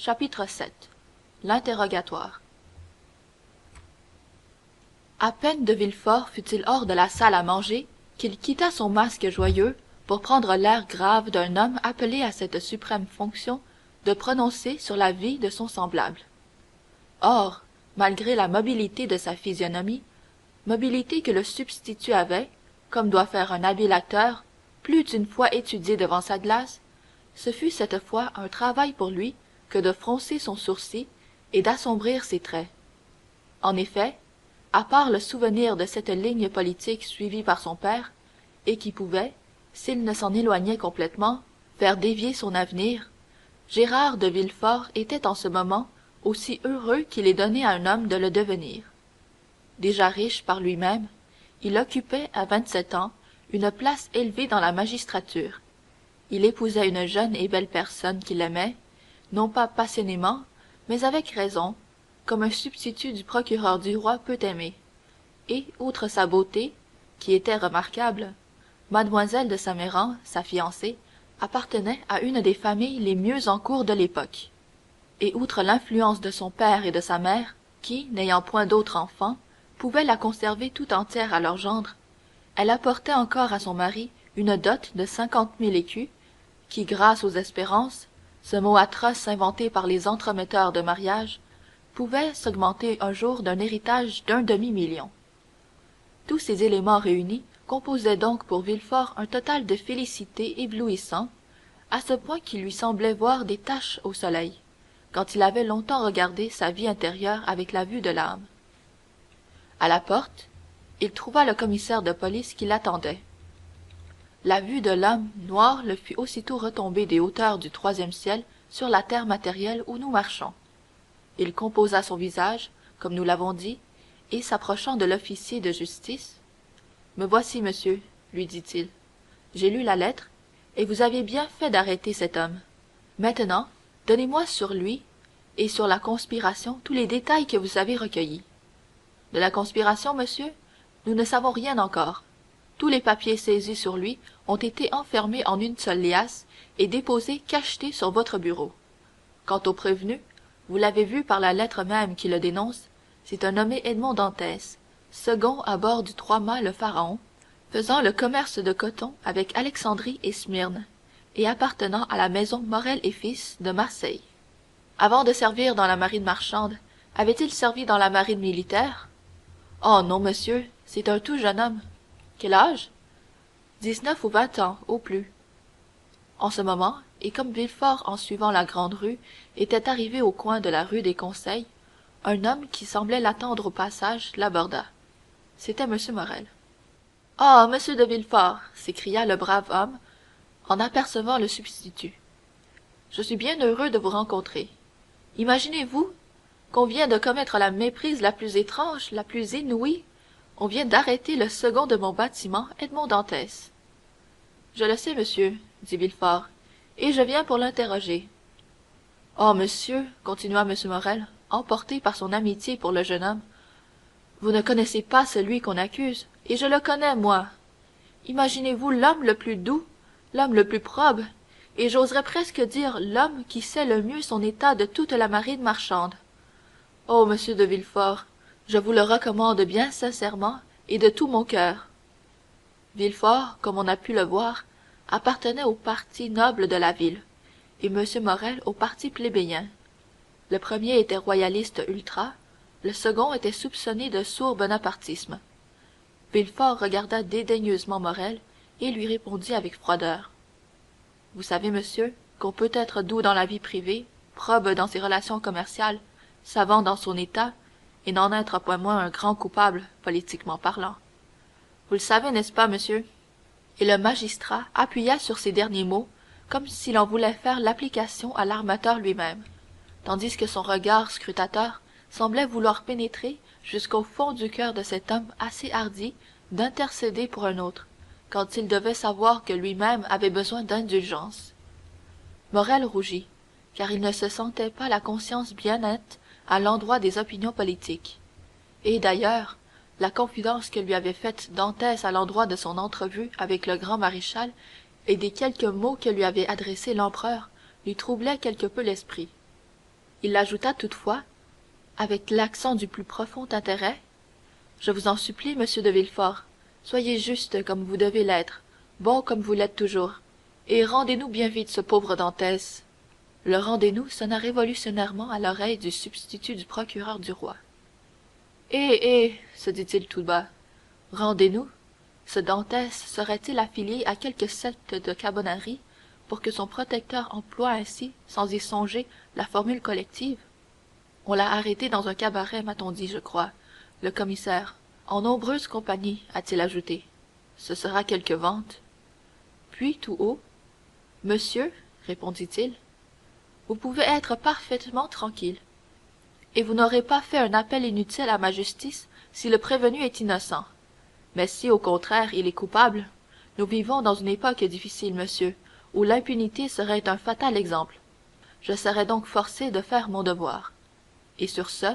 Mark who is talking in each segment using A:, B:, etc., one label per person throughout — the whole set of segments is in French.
A: Chapitre 7. L'interrogatoire. À peine de Villefort fut-il hors de la salle à manger qu'il quitta son masque joyeux pour prendre l'air grave d'un homme appelé à cette suprême fonction de prononcer sur la vie de son semblable. Or, malgré la mobilité de sa physionomie, mobilité que le substitut avait, comme doit faire un habile acteur, plus d'une fois étudiée devant sa glace, ce fut cette fois un travail pour lui que de froncer son sourcil et d'assombrir ses traits. En effet, à part le souvenir de cette ligne politique suivie par son père, et qui pouvait, s'il ne s'en éloignait complètement, faire dévier son avenir, Gérard de Villefort était en ce moment aussi heureux qu'il est donné à un homme de le devenir. Déjà riche par lui-même, il occupait à 27 ans une place élevée dans la magistrature. Il épousait une jeune et belle personne qu'il aimait, non pas passionnément, mais avec raison, comme un substitut du procureur du roi peut aimer. Et, outre sa beauté, qui était remarquable, mademoiselle de Saint Méran, sa fiancée, appartenait à une des familles les mieux en cour de l'époque. Et outre l'influence de son père et de sa mère, qui, n'ayant point d'autre enfant, pouvaient la conserver tout entière à leur gendre, elle apportait encore à son mari une dot de 50 000 écus, qui, grâce aux espérances, ce mot atroce inventé par les entremetteurs de mariage, pouvait s'augmenter un jour d'un héritage d'un demi-million. Tous ces éléments réunis composaient donc pour Villefort un total de félicité éblouissant, à ce point qu'il lui semblait voir des taches au soleil, quand il avait longtemps regardé sa vie intérieure avec la vue de l'âme. À la porte, il trouva le commissaire de police qui l'attendait. La vue de l'homme noir le fit aussitôt retomber des hauteurs du troisième ciel sur la terre matérielle où nous marchons. Il composa son visage, comme nous l'avons dit, et s'approchant de l'officier de justice, me voici, monsieur, lui dit-il. J'ai lu la lettre, et vous avez bien fait d'arrêter cet homme. Maintenant, donnez-moi sur lui et sur la conspiration tous les détails que vous avez recueillis. De la conspiration, monsieur, nous ne savons rien encore. Tous les papiers saisis sur lui ont été enfermés en une seule liasse et déposés cachetés sur votre bureau. Quant au prévenu, vous l'avez vu par la lettre même qui le dénonce, c'est un nommé Edmond Dantès, second à bord du Trois-Mâts le Pharaon, faisant le commerce de coton avec Alexandrie et Smyrne, et appartenant à la maison Morel et Fils de Marseille. Avant de servir dans la marine marchande, avait-il servi dans la marine militaire? Oh non, monsieur, c'est un tout jeune homme. Quel âge? 19 ou 20 ans, au plus. En ce moment, et comme Villefort, en suivant la grande rue, était arrivé au coin de la rue des Conseils, un homme qui semblait l'attendre au passage l'aborda. C'était M. Morrel. Ah, monsieur de Villefort, s'écria le brave homme en apercevant le substitut. Je suis bien heureux de vous rencontrer. Imaginez-vous qu'on vient de commettre la méprise la plus étrange, la plus inouïe. On vient d'arrêter le second de mon bâtiment, Edmond Dantès. Je le sais, monsieur, dit Villefort, et je viens pour l'interroger. Oh, monsieur, continua M. Morrel, emporté par son amitié pour le jeune homme, vous ne connaissez pas celui qu'on accuse, et je le connais, moi. Imaginez-vous l'homme le plus doux, l'homme le plus probe, et j'oserais presque dire l'homme qui sait le mieux son état de toute la marine marchande. Oh, monsieur de Villefort, je vous le recommande bien sincèrement et de tout mon cœur. Villefort, comme on a pu le voir, appartenait au parti noble de la ville, et M. Morrel au parti plébéien. Le premier était royaliste ultra, le second était soupçonné de sourd bonapartisme. Villefort regarda dédaigneusement Morrel et lui répondit avec froideur. Vous savez, monsieur, qu'on peut être doux dans la vie privée, probe dans ses relations commerciales, savant dans son état, et n'en être point moins un grand coupable, politiquement parlant. Vous le savez, n'est-ce pas, monsieur? Et le magistrat appuya sur ces derniers mots, comme s'il en voulait faire l'application à l'armateur lui-même, tandis que son regard scrutateur semblait vouloir pénétrer jusqu'au fond du cœur de cet homme assez hardi d'intercéder pour un autre, quand il devait savoir que lui-même avait besoin d'indulgence. Morrel rougit, car il ne se sentait pas la conscience bien nette à l'endroit des opinions politiques. Et d'ailleurs, la confidence que lui avait faite Dantès à l'endroit de son entrevue avec le grand maréchal et des quelques mots que lui avait adressés l'empereur lui troublaient quelque peu l'esprit. Il ajouta toutefois, avec l'accent du plus profond intérêt: je vous en supplie, monsieur de Villefort, soyez juste comme vous devez l'être, bon comme vous l'êtes toujours, et rendez-nous bien vite ce pauvre Dantès. Le rendez-nous sonna révolutionnairement à l'oreille du substitut du procureur du roi. Se dit-il tout bas, rendez-nous? Ce Dantès serait-il affilié à quelque secte de cabonnerie pour que son protecteur emploie ainsi, sans y songer, la formule collective? On l'a arrêté dans un cabaret, m'a-t-on dit, je crois, le commissaire, en nombreuse compagnie, a-t-il ajouté. Ce sera quelque vente. Puis, tout haut: monsieur, répondit-il, vous pouvez être parfaitement tranquille, et vous n'aurez pas fait un appel inutile à ma justice si le prévenu est innocent. Mais si, au contraire, il est coupable, nous vivons dans une époque difficile, monsieur, où l'impunité serait un fatal exemple. Je serais donc forcé de faire mon devoir. Et sur ce,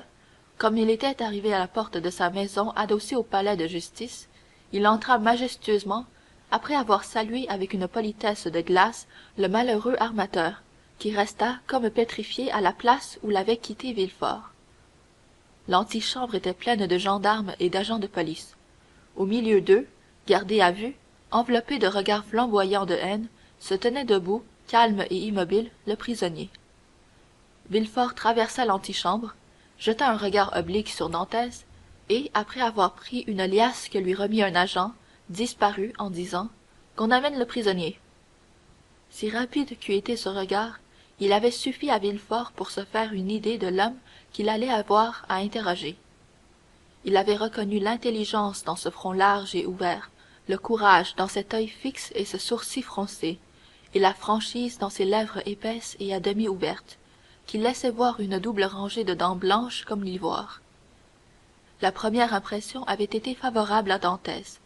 A: comme il était arrivé à la porte de sa maison adossée au palais de justice, il entra majestueusement, après avoir salué avec une politesse de glace le malheureux armateur, qui resta comme pétrifié à la place où l'avait quitté Villefort. L'antichambre était pleine de gendarmes et d'agents de police. Au milieu d'eux, gardé à vue, enveloppé de regards flamboyants de haine, se tenait debout, calme et immobile, le prisonnier. Villefort traversa l'antichambre, jeta un regard oblique sur Dantès, et, après avoir pris une liasse que lui remit un agent, disparut en disant: qu'on amène le prisonnier. Si rapide qu'eût été ce regard, il avait suffi à Villefort pour se faire une idée de l'homme qu'il allait avoir à interroger. Il avait reconnu l'intelligence dans ce front large et ouvert, le courage dans cet œil fixe et ce sourcil froncé, et la franchise dans ces lèvres épaisses et à demi ouvertes, qui laissaient voir une double rangée de dents blanches comme l'ivoire. La première impression avait été favorable à Dantès.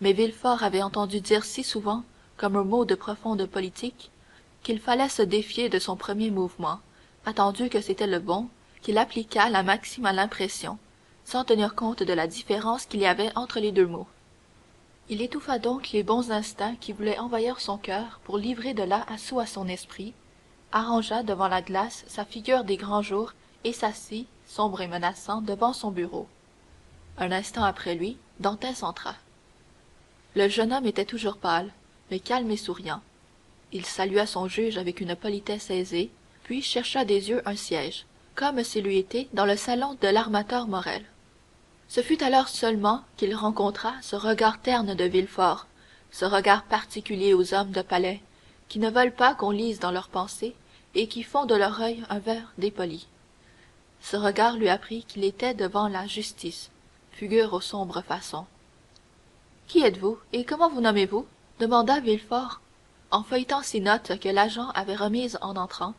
A: Mais Villefort avait entendu dire si souvent, comme un mot de profonde politique, qu'il fallait se défier de son premier mouvement, attendu que c'était le bon, qu'il appliqua la maxime à l'impression, sans tenir compte de la différence qu'il y avait entre les deux mots. Il étouffa donc les bons instincts qui voulaient envahir son cœur pour livrer de là assaut à son esprit, arrangea devant la glace sa figure des grands jours et s'assit, sombre et menaçant, devant son bureau. Un instant après lui, Dantès entra. Le jeune homme était toujours pâle, mais calme et souriant. Il salua son juge avec une politesse aisée, puis chercha des yeux un siège, comme s'il eût été dans le salon de l'armateur Morrel. Ce fut alors seulement qu'il rencontra ce regard terne de Villefort, ce regard particulier aux hommes de palais, qui ne veulent pas qu'on lise dans leurs pensées et qui font de leur œil un verre dépoli. Ce regard lui apprit qu'il était devant la justice, figure aux sombres façons. « Qui êtes-vous et comment vous nommez-vous » demanda Villefort, en feuilletant ces notes que l'agent avait remises en entrant,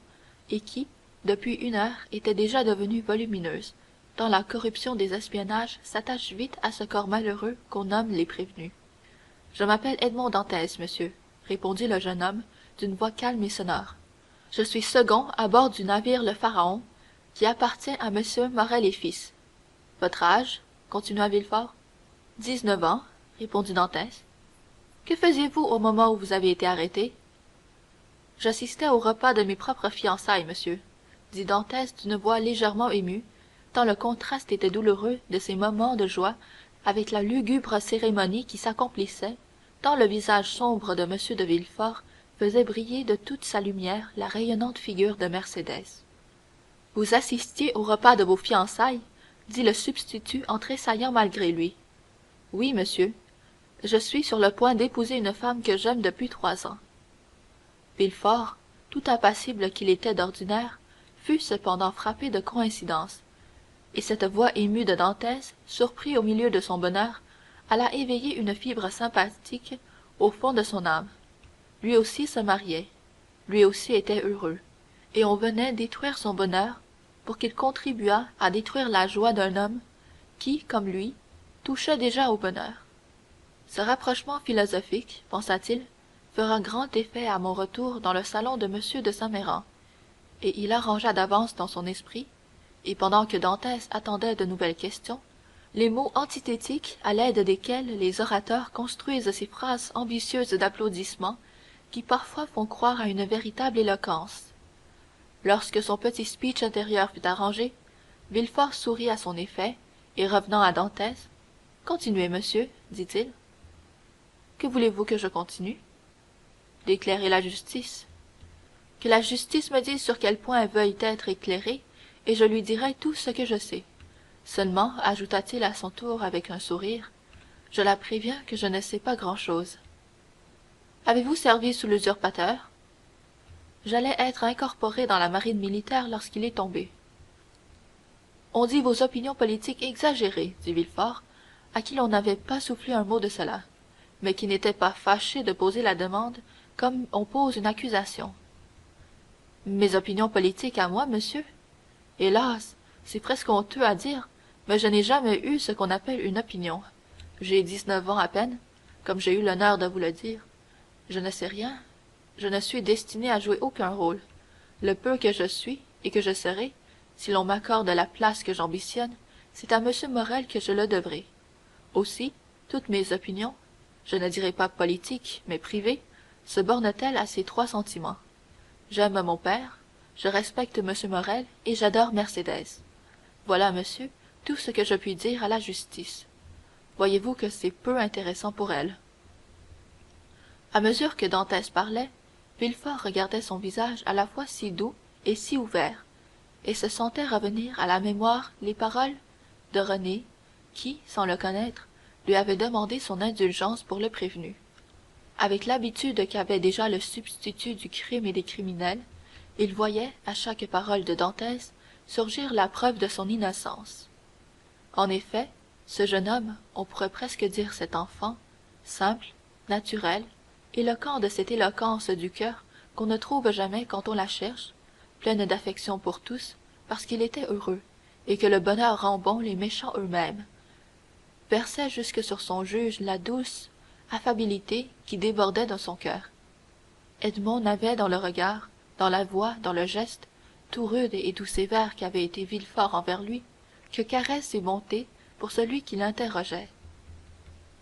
A: et qui, depuis une heure, étaient déjà devenues volumineuses, tant la corruption des espionnages s'attache vite à ce corps malheureux qu'on nomme les prévenus. « Je m'appelle Edmond Dantès, monsieur, » répondit le jeune homme d'une voix calme et sonore. « Je suis second à bord du navire le Pharaon, qui appartient à monsieur Morrel et Fils. » « Votre âge » continua Villefort. « 19 ans, » répondit Dantès. « Que faisiez-vous au moment où vous avez été arrêté ?»« J'assistais au repas de mes propres fiançailles, monsieur, » dit Dantès d'une voix légèrement émue, tant le contraste était douloureux de ces moments de joie avec la lugubre cérémonie qui s'accomplissait, tant le visage sombre de M. de Villefort faisait briller de toute sa lumière la rayonnante figure de Mercédès. « Vous assistiez au repas de vos fiançailles » dit le substitut en tressaillant malgré lui. « Oui, monsieur. Je suis sur le point d'épouser une femme que j'aime depuis 3 ans. » Villefort, tout impassible qu'il était d'ordinaire, fut cependant frappé de coïncidence, et cette voix émue de Dantès, surpris au milieu de son bonheur, alla éveiller une fibre sympathique au fond de son âme. Lui aussi se mariait, lui aussi était heureux, et on venait détruire son bonheur pour qu'il contribuât à détruire la joie d'un homme qui, comme lui, touchait déjà au bonheur. Ce rapprochement philosophique, pensa-t-il, fera grand effet à mon retour dans le salon de M. de Saint-Méran, et il arrangea d'avance dans son esprit, et pendant que Dantès attendait de nouvelles questions, les mots antithétiques à l'aide desquels les orateurs construisent ces phrases ambitieuses d'applaudissements qui parfois font croire à une véritable éloquence. Lorsque son petit speech intérieur fut arrangé, Villefort sourit à son effet, et revenant à Dantès, continuez, monsieur, dit-il. Que voulez-vous que je continue? D'éclairer la justice. Que la justice me dise sur quel point elle veuille être éclairée, et je lui dirai tout ce que je sais. Seulement, ajouta-t-il à son tour avec un sourire, je la préviens que je ne sais pas grand-chose. Avez-vous servi sous l'usurpateur? J'allais être incorporé dans la marine militaire lorsqu'il est tombé. On dit vos opinions politiques exagérées, dit Villefort, à qui l'on n'avait pas soufflé un mot de cela, mais qui n'était pas fâché de poser la demande comme on pose une accusation. Mes opinions politiques à moi, monsieur? Hélas, c'est presque honteux à dire, mais je n'ai jamais eu ce qu'on appelle une opinion. J'ai 19 ans à peine, comme j'ai eu l'honneur de vous le dire. Je ne sais rien, je ne suis destiné à jouer aucun rôle. Le peu que je suis et que je serai, si l'on m'accorde la place que j'ambitionne, c'est à M. Morrel que je le devrai. Aussi, toutes mes opinions, je ne dirai pas politiques, mais privées, se bornent-elles à ces trois sentiments. J'aime mon père, je respecte M. Morrel et j'adore Mercédès. Voilà, monsieur, tout ce que je puis dire à la justice. Voyez-vous que c'est peu intéressant pour elle. À mesure que Dantès parlait, Villefort regardait son visage à la fois si doux et si ouvert, et se sentait revenir à la mémoire les paroles de Renée, qui, sans le connaître, lui avait demandé son indulgence pour le prévenu. Avec l'habitude qu'avait déjà le substitut du crime et des criminels, il voyait, à chaque parole de Dantès, surgir la preuve de son innocence. En effet, ce jeune homme, on pourrait presque dire cet enfant, simple, naturel, éloquent de cette éloquence du cœur qu'on ne trouve jamais quand on la cherche, pleine d'affection pour tous, parce qu'il était heureux, et que le bonheur rend bons les méchants eux-mêmes, versait jusque sur son juge la douce affabilité qui débordait dans son cœur. Edmond n'avait dans le regard, dans la voix, dans le geste, tout rude et tout sévère qu'avait été Villefort envers lui, que caresse et bonté pour celui qui l'interrogeait.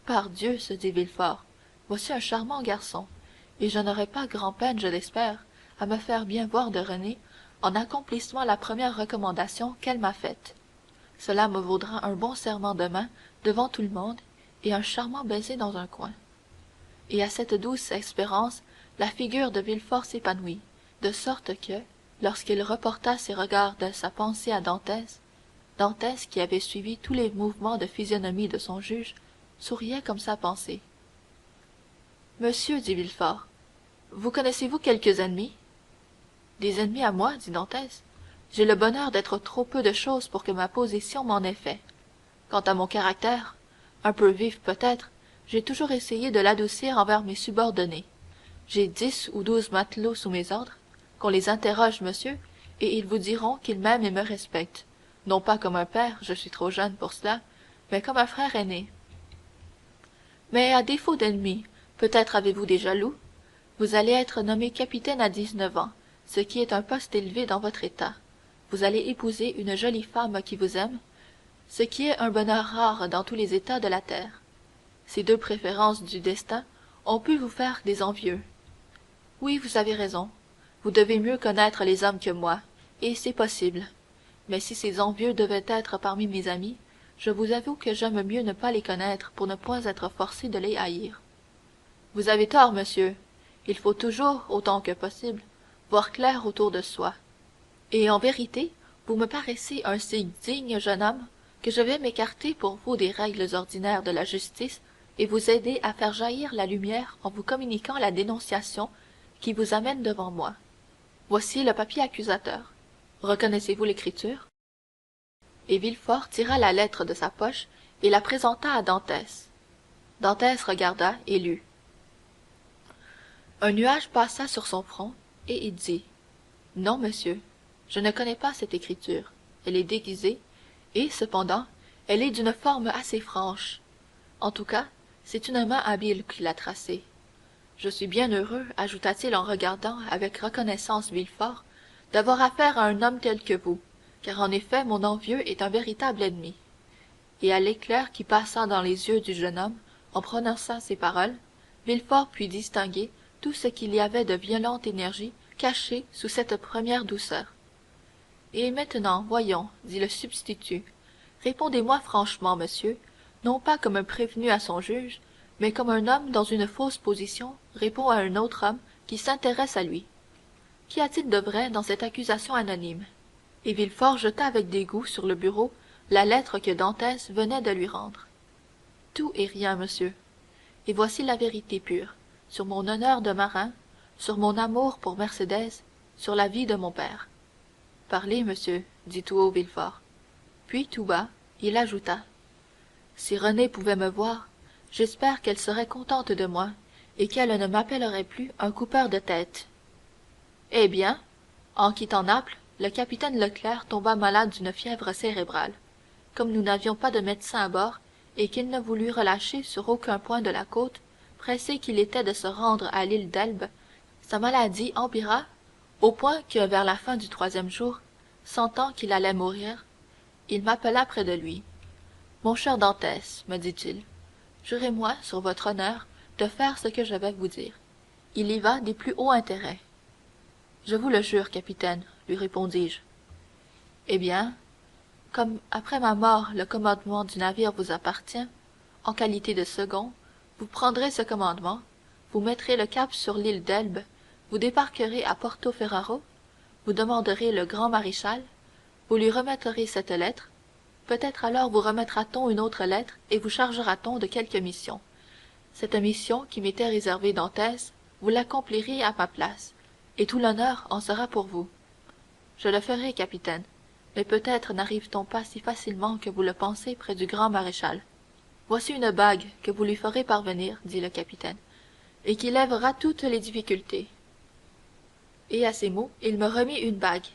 A: Pardieu, se dit Villefort, voici un charmant garçon, et je n'aurai pas grand-peine, je l'espère, à me faire bien voir de Renée en accomplissant la première recommandation qu'elle m'a faite. Cela me vaudra un bon serment de main devant tout le monde et un charmant baiser dans un coin. Et à cette douce espérance, la figure de Villefort s'épanouit, de sorte que, lorsqu'il reporta ses regards de sa pensée à Dantès, Dantès, qui avait suivi tous les mouvements de physionomie de son juge, souriait comme sa pensée. Monsieur, dit Villefort, vous connaissez-vous quelques ennemis? Des ennemis à moi, dit Dantès. J'ai le bonheur d'être trop peu de chose pour que ma position m'en ait fait. Quant à mon caractère, un peu vif peut-être, j'ai toujours essayé de l'adoucir envers mes subordonnés. J'ai 10 ou 12 matelots sous mes ordres, qu'on les interroge, monsieur, et ils vous diront qu'ils m'aiment et me respectent, non pas comme un père, je suis trop jeune pour cela, mais comme un frère aîné. Mais à défaut d'ennemis, peut-être avez-vous des jaloux? Vous allez être nommé capitaine à 19 ans, ce qui est un poste élevé dans votre état. Vous allez épouser une jolie femme qui vous aime, ce qui est un bonheur rare dans tous les états de la terre. Ces deux préférences du destin ont pu vous faire des envieux. Oui, vous avez raison. Vous devez mieux connaître les hommes que moi, et c'est possible. Mais si ces envieux devaient être parmi mes amis, je vous avoue que j'aime mieux ne pas les connaître pour ne point être forcé de les haïr. Vous avez tort, monsieur. Il faut toujours, autant que possible, voir clair autour de soi. Et en vérité, vous me paraissez un si digne jeune homme que je vais m'écarter pour vous des règles ordinaires de la justice et vous aider à faire jaillir la lumière en vous communiquant la dénonciation qui vous amène devant moi. Voici le papier accusateur. Reconnaissez-vous l'écriture? Et Villefort tira la lettre de sa poche et la présenta à Dantès. Dantès regarda et lut. Un nuage passa sur son front, et il dit « Non, monsieur, je ne connais pas cette écriture. Elle est déguisée, et, cependant, elle est d'une forme assez franche. En tout cas, c'est une main habile qui l'a tracée. Je suis bien heureux, ajouta-t-il en regardant avec reconnaissance Villefort, d'avoir affaire à un homme tel que vous, car en effet mon envieux est un véritable ennemi. » Et à l'éclair qui passa dans les yeux du jeune homme, en prononçant ces paroles, Villefort put distinguer tout ce qu'il y avait de violente énergie cachée sous cette première douceur. Et maintenant, voyons, dit le substitut, répondez-moi franchement, monsieur, non pas comme un prévenu à son juge, mais comme un homme dans une fausse position répond à un autre homme qui s'intéresse à lui. Qu'y a-t-il de vrai dans cette accusation anonyme? Et Villefort jeta avec dégoût sur le bureau la lettre que Dantès venait de lui rendre. Tout et rien, monsieur. Et voici la vérité pure, sur mon honneur de marin, sur mon amour pour Mercédès, sur la vie de mon père. Parlez, monsieur, dit tout haut Villefort. Puis, tout bas, il ajouta. Si Renée pouvait me voir, j'espère qu'elle serait contente de moi, et qu'elle ne m'appellerait plus un coupeur de tête. Eh bien, en quittant Naples, le capitaine Leclerc tomba malade d'une fièvre cérébrale. Comme nous n'avions pas de médecin à bord, et qu'il ne voulut relâcher sur aucun point de la côte, pressé qu'il était de se rendre à l'île d'Elbe, sa maladie empira au point que vers la fin du troisième jour, sentant qu'il allait mourir, il m'appela près de lui. Mon cher Dantès, me dit-il, jurez-moi sur votre honneur de faire ce que je vais vous dire. Il y va des plus hauts intérêts. Je vous le jure, capitaine, lui répondis-je. Eh bien, comme après ma mort le commandement du navire vous appartient, en qualité de second, vous prendrez ce commandement, vous mettrez le cap sur l'île d'Elbe, vous débarquerez à Porto Ferrajo, vous demanderez le grand maréchal, vous lui remettrez cette lettre, peut-être alors vous remettra-t-on une autre lettre et vous chargera-t-on de quelque mission. Cette mission qui m'était réservée, Dantès, vous l'accomplirez à ma place, et tout l'honneur en sera pour vous. Je le ferai, capitaine, mais peut-être n'arrive-t-on pas si facilement que vous le pensez près du grand maréchal. Voici une bague que vous lui ferez parvenir, dit le capitaine, et qui lèvera toutes les difficultés. Et à ces mots, il me remit une bague.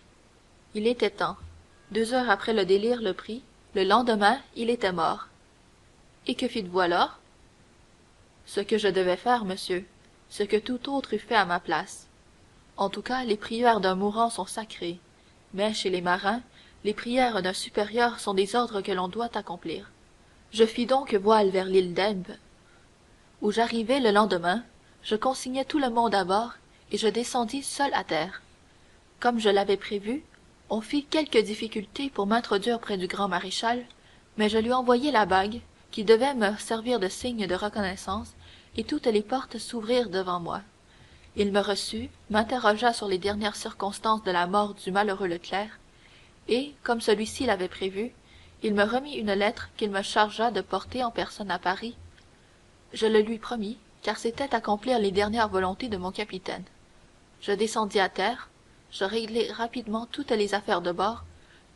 A: Il était temps. 2 heures après le délire le prit, le lendemain, il était mort. Et que fîtes-vous alors? Ce que je devais faire, monsieur, ce que tout autre eût fait à ma place. En tout cas, les prières d'un mourant sont sacrées, mais chez les marins, les prières d'un supérieur sont des ordres que l'on doit accomplir. Je fis donc voile vers l'île d'Elbe, où j'arrivai le lendemain, je consignai tout le monde à bord, et je descendis seul à terre. Comme je l'avais prévu, on fit quelques difficultés pour m'introduire près du grand maréchal, mais je lui envoyai la bague, qui devait me servir de signe de reconnaissance, et toutes les portes s'ouvrirent devant moi. Il me reçut, m'interrogea sur les dernières circonstances de la mort du malheureux Leclerc, et, comme celui-ci l'avait prévu, il me remit une lettre qu'il me chargea de porter en personne à Paris. Je le lui promis, car c'était accomplir les dernières volontés de mon capitaine. Je descendis à terre, je réglai rapidement toutes les affaires de bord,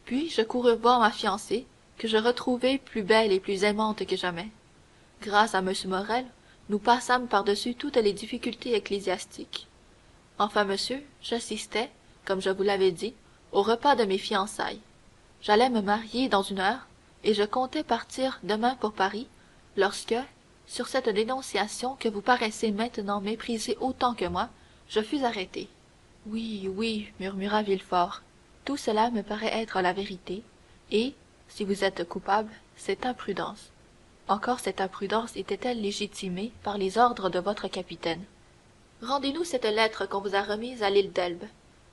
A: puis je courus voir ma fiancée, que je retrouvai plus belle et plus aimante que jamais. Grâce à M. Morrel, nous passâmes par-dessus toutes les difficultés ecclésiastiques. Enfin, monsieur, j'assistais, comme je vous l'avais dit, au repas de mes fiançailles. J'allais me marier dans 1 heure, et je comptais partir demain pour Paris, lorsque, sur cette dénonciation que vous paraissez maintenant mépriser autant que moi, je fus arrêté. Oui, oui, murmura Villefort, tout cela me paraît être la vérité, et, si vous êtes coupable, c'est imprudence. Encore cette imprudence était-elle légitimée par les ordres de votre capitaine. Rendez-nous cette lettre qu'on vous a remise à l'île d'Elbe.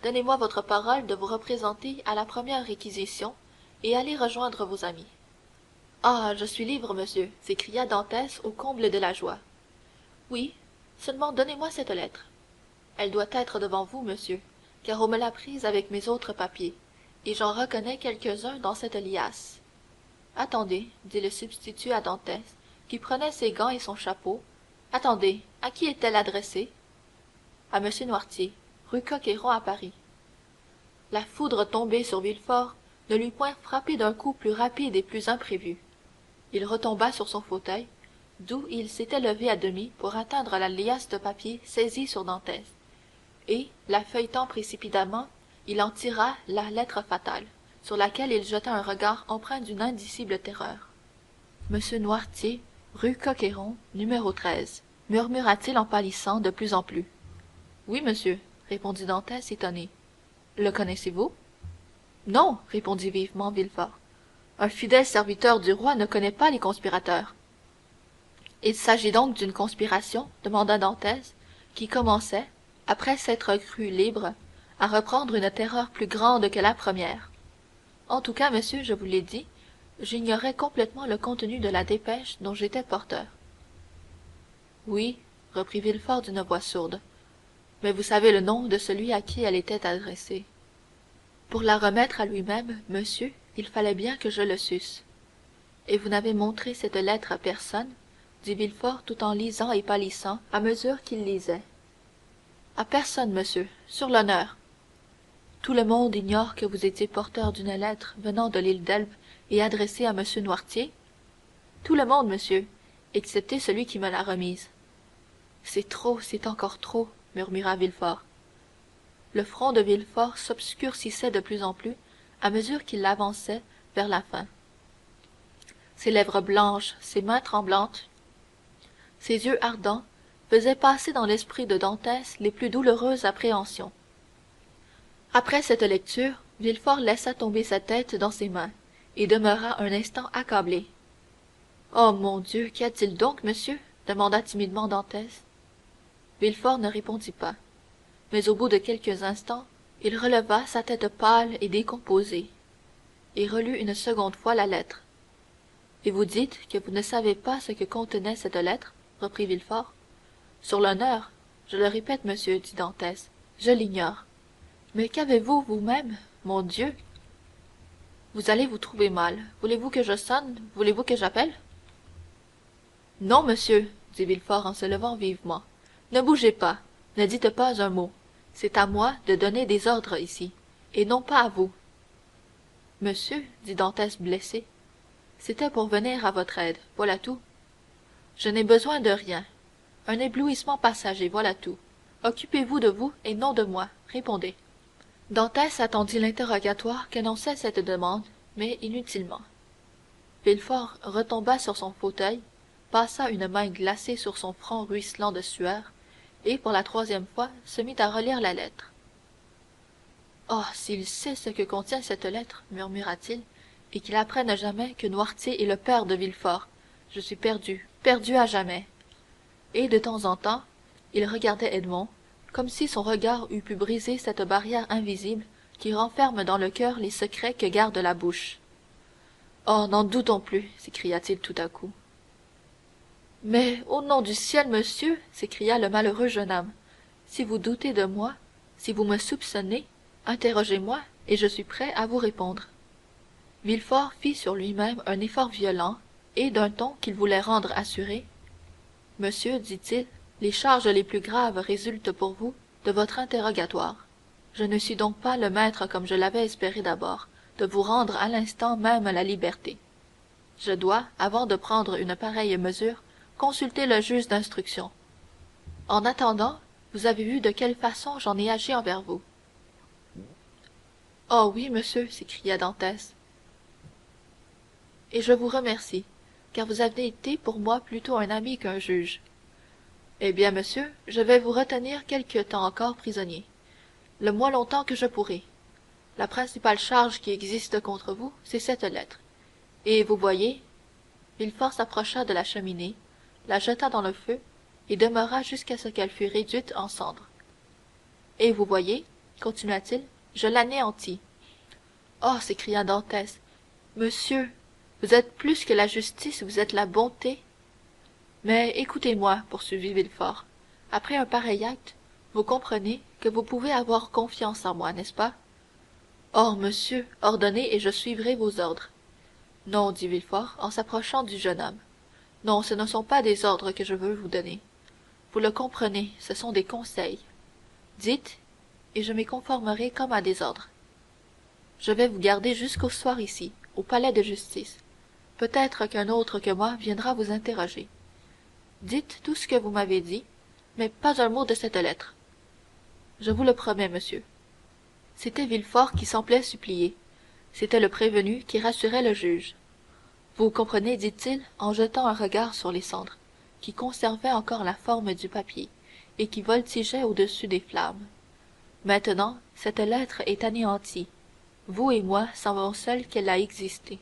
A: Donnez-moi votre parole de vous représenter à la première réquisition et allez rejoindre vos amis. Ah, je suis libre, monsieur, s'écria Dantès au comble de la joie. Oui, seulement donnez-moi cette lettre. Elle doit être devant vous, monsieur, car on me l'a prise avec mes autres papiers, et j'en reconnais quelques-uns dans cette liasse. Attendez, dit le substitut à Dantès, qui prenait ses gants et son chapeau. Attendez, à qui est-elle adressée? À M. Noirtier, rue Coq-Héron à Paris. La foudre tombée sur Villefort ne l'eût point frappé d'un coup plus rapide et plus imprévu. Il retomba sur son fauteuil, d'où il s'était levé à demi pour atteindre la liasse de papier saisie sur Dantès, et, la feuilletant précipitamment, il en tira la lettre fatale, sur laquelle il jeta un regard empreint d'une indicible terreur. Monsieur Noirtier, rue Coq-Héron, numéro 13, murmura-t-il en pâlissant de plus en plus. Oui, monsieur, répondit Dantès étonné. Le connaissez-vous? Non, répondit vivement Villefort. Un fidèle serviteur du roi ne connaît pas les conspirateurs. Il s'agit donc d'une conspiration? Demanda Dantès, qui commençait, après s'être cru libre, à reprendre une terreur plus grande que la première. En tout cas, monsieur, je vous l'ai dit, j'ignorais complètement le contenu de la dépêche dont j'étais porteur. Oui, reprit Villefort d'une voix sourde, mais vous savez le nom de celui à qui elle était adressée. Pour la remettre à lui-même, monsieur, il fallait bien que je le susse. Et vous n'avez montré cette lettre à personne, dit Villefort tout en lisant et pâlissant à mesure qu'il lisait. À personne, monsieur, sur l'honneur. Tout le monde ignore que vous étiez porteur d'une lettre venant de l'île d'Elbe et adressée à monsieur Noirtier? Tout le monde, monsieur, excepté celui qui me l'a remise. C'est trop, c'est encore trop, murmura Villefort. Le front de Villefort s'obscurcissait de plus en plus à mesure qu'il avançait vers la fin. Ses lèvres blanches, ses mains tremblantes, ses yeux ardents faisaient passer dans l'esprit de Dantès les plus douloureuses appréhensions. Après cette lecture, Villefort laissa tomber sa tête dans ses mains et demeura un instant accablé. Oh mon Dieu, qu'y a-t-il donc, monsieur demanda timidement Dantès. Villefort ne répondit pas, mais au bout de quelques instants, il releva sa tête pâle et décomposée, et relut une seconde fois la lettre. Et vous dites que vous ne savez pas ce que contenait cette lettre, reprit Villefort. Sur l'honneur, je le répète, monsieur, dit Dantès, je l'ignore. Mais qu'avez-vous vous-même, mon Dieu? Vous allez vous trouver mal. Voulez-vous que je sonne? Voulez-vous que j'appelle? Non, monsieur, dit Villefort en se levant vivement. Ne bougez pas, ne dites pas un mot. C'est à moi de donner des ordres ici, et non pas à vous. Monsieur, dit Dantès blessé, c'était pour venir à votre aide, voilà tout. Je n'ai besoin de rien. Un éblouissement passager, voilà tout. Occupez-vous de vous et non de moi. Répondez. Dantès attendit l'interrogatoire qu'annonçait cette demande, mais inutilement. Villefort retomba sur son fauteuil, passa une main glacée sur son front ruisselant de sueur, et pour la troisième fois se mit à relire la lettre. Oh, s'il sait ce que contient cette lettre, murmura-t-il, et qu'il apprenne jamais que Noirtier est le père de Villefort, je suis perdu, perdu à jamais. Et de temps en temps, il regardait Edmond, comme si son regard eût pu briser cette barrière invisible qui renferme dans le cœur les secrets que garde la bouche. Oh, n'en doutons plus, s'écria-t-il tout à coup. Mais, au nom du ciel, monsieur, s'écria le malheureux jeune homme, si vous doutez de moi, si vous me soupçonnez, interrogez-moi, et je suis prêt à vous répondre. Villefort fit sur lui-même un effort violent, et d'un ton qu'il voulait rendre assuré, monsieur, dit-il, les charges les plus graves résultent pour vous de votre interrogatoire. Je ne suis donc pas le maître comme je l'avais espéré d'abord, de vous rendre à l'instant même la liberté. Je dois, avant de prendre une pareille mesure, consulter le juge d'instruction. En attendant, vous avez vu de quelle façon j'en ai agi envers vous. Oh oui, monsieur, s'écria Dantès. Et je vous remercie, car vous avez été pour moi plutôt un ami qu'un juge. Eh bien, monsieur, je vais vous retenir quelque temps encore prisonnier, le moins longtemps que je pourrai. La principale charge qui existe contre vous, c'est cette lettre. Et vous voyez, Villefort s'approcha de la cheminée, la jeta dans le feu, et demeura jusqu'à ce qu'elle fût réduite en cendres. Et vous voyez, continua-t-il, je l'anéantis. Oh, s'écria Dantès, monsieur, vous êtes plus que la justice, vous êtes la bonté. Mais écoutez-moi, poursuivit Villefort. Après un pareil acte, vous comprenez que vous pouvez avoir confiance en moi, n'est-ce pas? Or, monsieur, ordonnez et je suivrai vos ordres. Non, dit Villefort en s'approchant du jeune homme. Non, ce ne sont pas des ordres que je veux vous donner. Vous le comprenez, ce sont des conseils. Dites, et je m'y conformerai comme à des ordres. Je vais vous garder jusqu'au soir ici, au palais de justice. Peut-être qu'un autre que moi viendra vous interroger. Dites tout ce que vous m'avez dit, mais pas un mot de cette lettre. Je vous le promets, monsieur. C'était Villefort qui semblait supplier. C'était le prévenu qui rassurait le juge. Vous comprenez, dit-il, en jetant un regard sur les cendres, qui conservaient encore la forme du papier, et qui voltigeaient au-dessus des flammes. Maintenant, cette lettre est anéantie. Vous et moi savons seuls qu'elle a existé.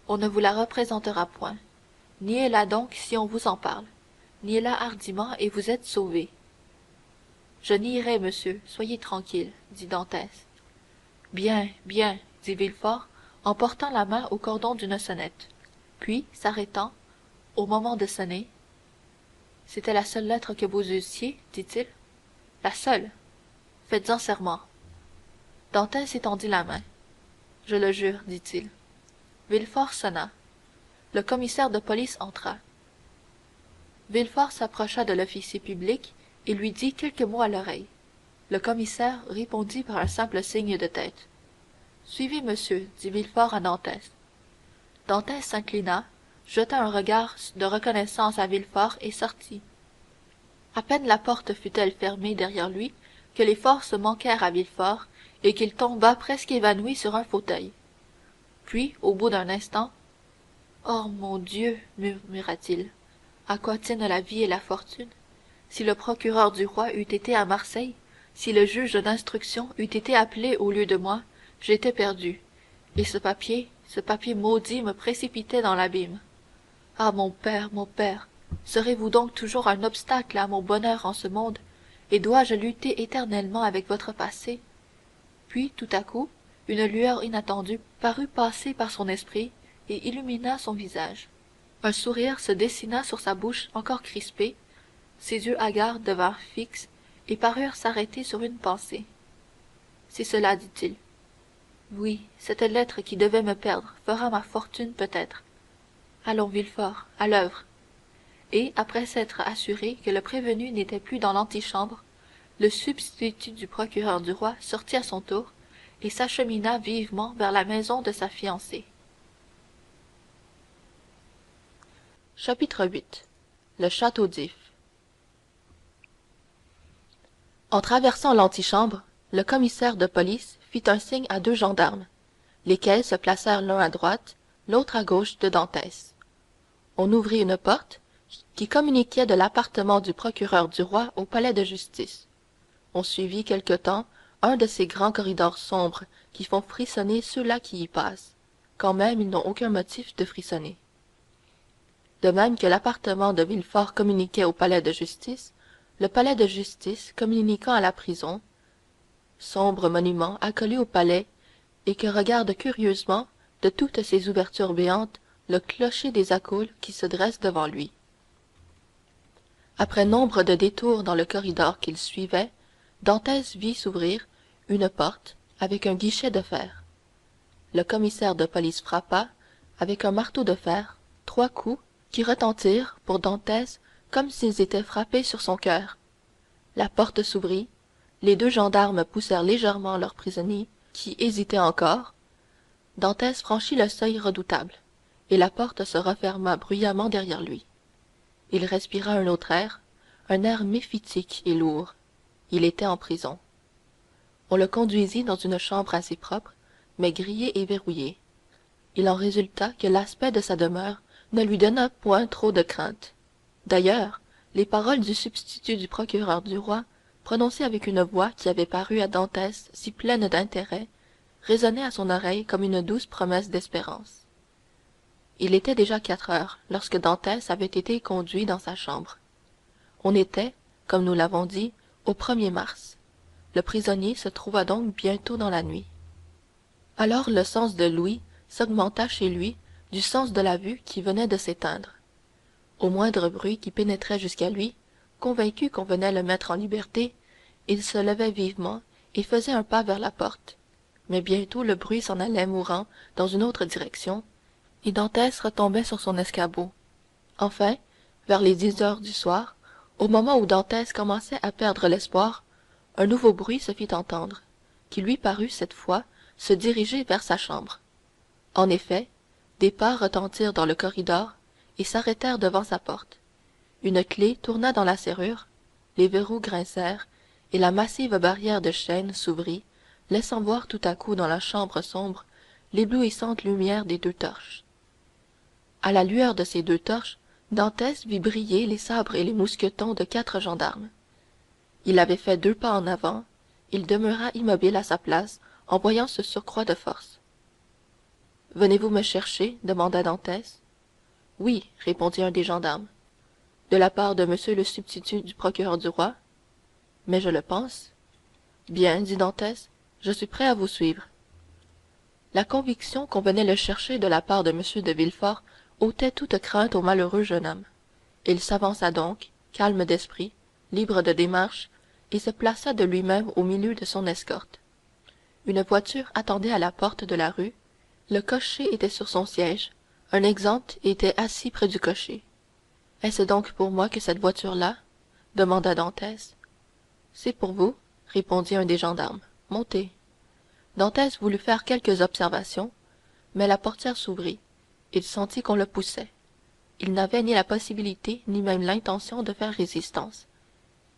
A: On ne vous la représentera point. Niez-la donc si on vous en parle. Niez-la hardiment et vous êtes sauvé. Je nierai, monsieur, soyez tranquille, dit Dantès. Bien, bien, dit Villefort, en portant la main au cordon d'une sonnette. Puis, s'arrêtant, au moment de sonner, c'était la seule lettre que vous eussiez, dit-il. La seule. Faites-en serment. Dantès étendit la main. Je le jure, dit-il. Villefort sonna. Le commissaire de police entra. Villefort s'approcha de l'officier public et lui dit quelques mots à l'oreille. Le commissaire répondit par un simple signe de tête. Suivez, monsieur, dit Villefort à Dantès. Dantès s'inclina, jeta un regard de reconnaissance à Villefort et sortit. À peine la porte fut-elle fermée derrière lui que les forces manquèrent à Villefort et qu'il tomba presque évanoui sur un fauteuil. Puis, au bout d'un instant, « Oh, mon Dieu !» murmura-t-il. « À quoi tiennent la vie et la fortune? Si le procureur du roi eût été à Marseille, si le juge d'instruction eût été appelé au lieu de moi, j'étais perdu. Et ce papier maudit me précipitait dans l'abîme. Ah, mon père, serez-vous donc toujours un obstacle à mon bonheur en ce monde, et dois-je lutter éternellement avec votre passé? » Puis, tout à coup, une lueur inattendue parut passer par son esprit et illumina son visage. Un sourire se dessina sur sa bouche encore crispée, ses yeux hagards devinrent fixes et parurent s'arrêter sur une pensée. C'est cela, dit-il. Oui, cette lettre qui devait me perdre fera ma fortune peut-être. Allons, Villefort, à l'œuvre. Et, après s'être assuré que le prévenu n'était plus dans l'antichambre, le substitut du procureur du roi sortit à son tour et s'achemina vivement vers la maison de sa fiancée. Chapitre 8. Le château d'If. En traversant l'antichambre, le commissaire de police fit un signe à deux gendarmes, lesquels se placèrent l'un à droite, l'autre à gauche de Dantès. On ouvrit une porte qui communiquait de l'appartement du procureur du roi au palais de justice. On suivit quelque temps un de ces grands corridors sombres qui font frissonner ceux-là qui y passent, quand même ils n'ont aucun motif de frissonner. De même que l'appartement de Villefort communiquait au palais de justice, le palais de justice communiquant à la prison, sombre monument accolé au palais et que regarde curieusement de toutes ses ouvertures béantes le clocher des accoules qui se dresse devant lui. Après nombre de détours dans le corridor qu'il suivait, Dantès vit s'ouvrir une porte avec un guichet de fer. Le commissaire de police frappa, avec un marteau de fer, 3 coups qui retentirent pour Dantès comme s'ils étaient frappés sur son cœur. La porte s'ouvrit, les deux gendarmes poussèrent légèrement leur prisonnier, qui hésitait encore. Dantès franchit le seuil redoutable, et la porte se referma bruyamment derrière lui. Il respira un autre air, un air méphitique et lourd. Il était en prison. On le conduisit dans une chambre assez propre, mais grillée et verrouillée. Il en résulta que l'aspect de sa demeure ne lui donna point trop de crainte. D'ailleurs, les paroles du substitut du procureur du roi, prononcées avec une voix qui avait paru à Dantès si pleine d'intérêt, résonnaient à son oreille comme une douce promesse d'espérance. Il était déjà 4 heures lorsque Dantès avait été conduit dans sa chambre. On était, comme nous l'avons dit, au 1er mars. Le prisonnier se trouva donc bientôt dans la nuit. Alors le sens de l'ouïe s'augmenta chez lui du sens de la vue qui venait de s'éteindre. Au moindre bruit qui pénétrait jusqu'à lui, convaincu qu'on venait le mettre en liberté, il se levait vivement et faisait un pas vers la porte. Mais bientôt le bruit s'en allait mourant dans une autre direction, et Dantès retombait sur son escabeau. Enfin, vers les 10 heures du soir, au moment où Dantès commençait à perdre l'espoir, un nouveau bruit se fit entendre, qui lui parut cette fois se diriger vers sa chambre. En effet, des pas retentirent dans le corridor et s'arrêtèrent devant sa porte. Une clef tourna dans la serrure, les verrous grincèrent, et la massive barrière de chêne s'ouvrit, laissant voir tout à coup dans la chambre sombre l'éblouissante lumière des 2 torches. À la lueur de ces 2 torches, Dantès vit briller les sabres et les mousquetons de 4 gendarmes. Il avait fait 2 pas en avant, il demeura immobile à sa place en voyant ce surcroît de force. « Venez-vous me chercher » demanda Dantès. « Oui » répondit un des gendarmes. « De la part de monsieur le substitut du procureur du roi ?»« Mais je le pense. »« Bien, dit Dantès, je suis prêt à vous suivre. » La conviction qu'on venait le chercher de la part de M. de Villefort ôtait toute crainte au malheureux jeune homme. Il s'avança donc, calme d'esprit, libre de démarche, et se plaça de lui-même au milieu de son escorte. Une voiture attendait à la porte de la rue, le cocher était sur son siège, un exempt était assis près du cocher. Est-ce donc pour moi que cette voiture-là demanda Dantès. C'est pour vous, répondit un des gendarmes. Montez. Dantès voulut faire quelques observations, mais la portière s'ouvrit. Il sentit qu'on le poussait. Il n'avait ni la possibilité ni même l'intention de faire résistance.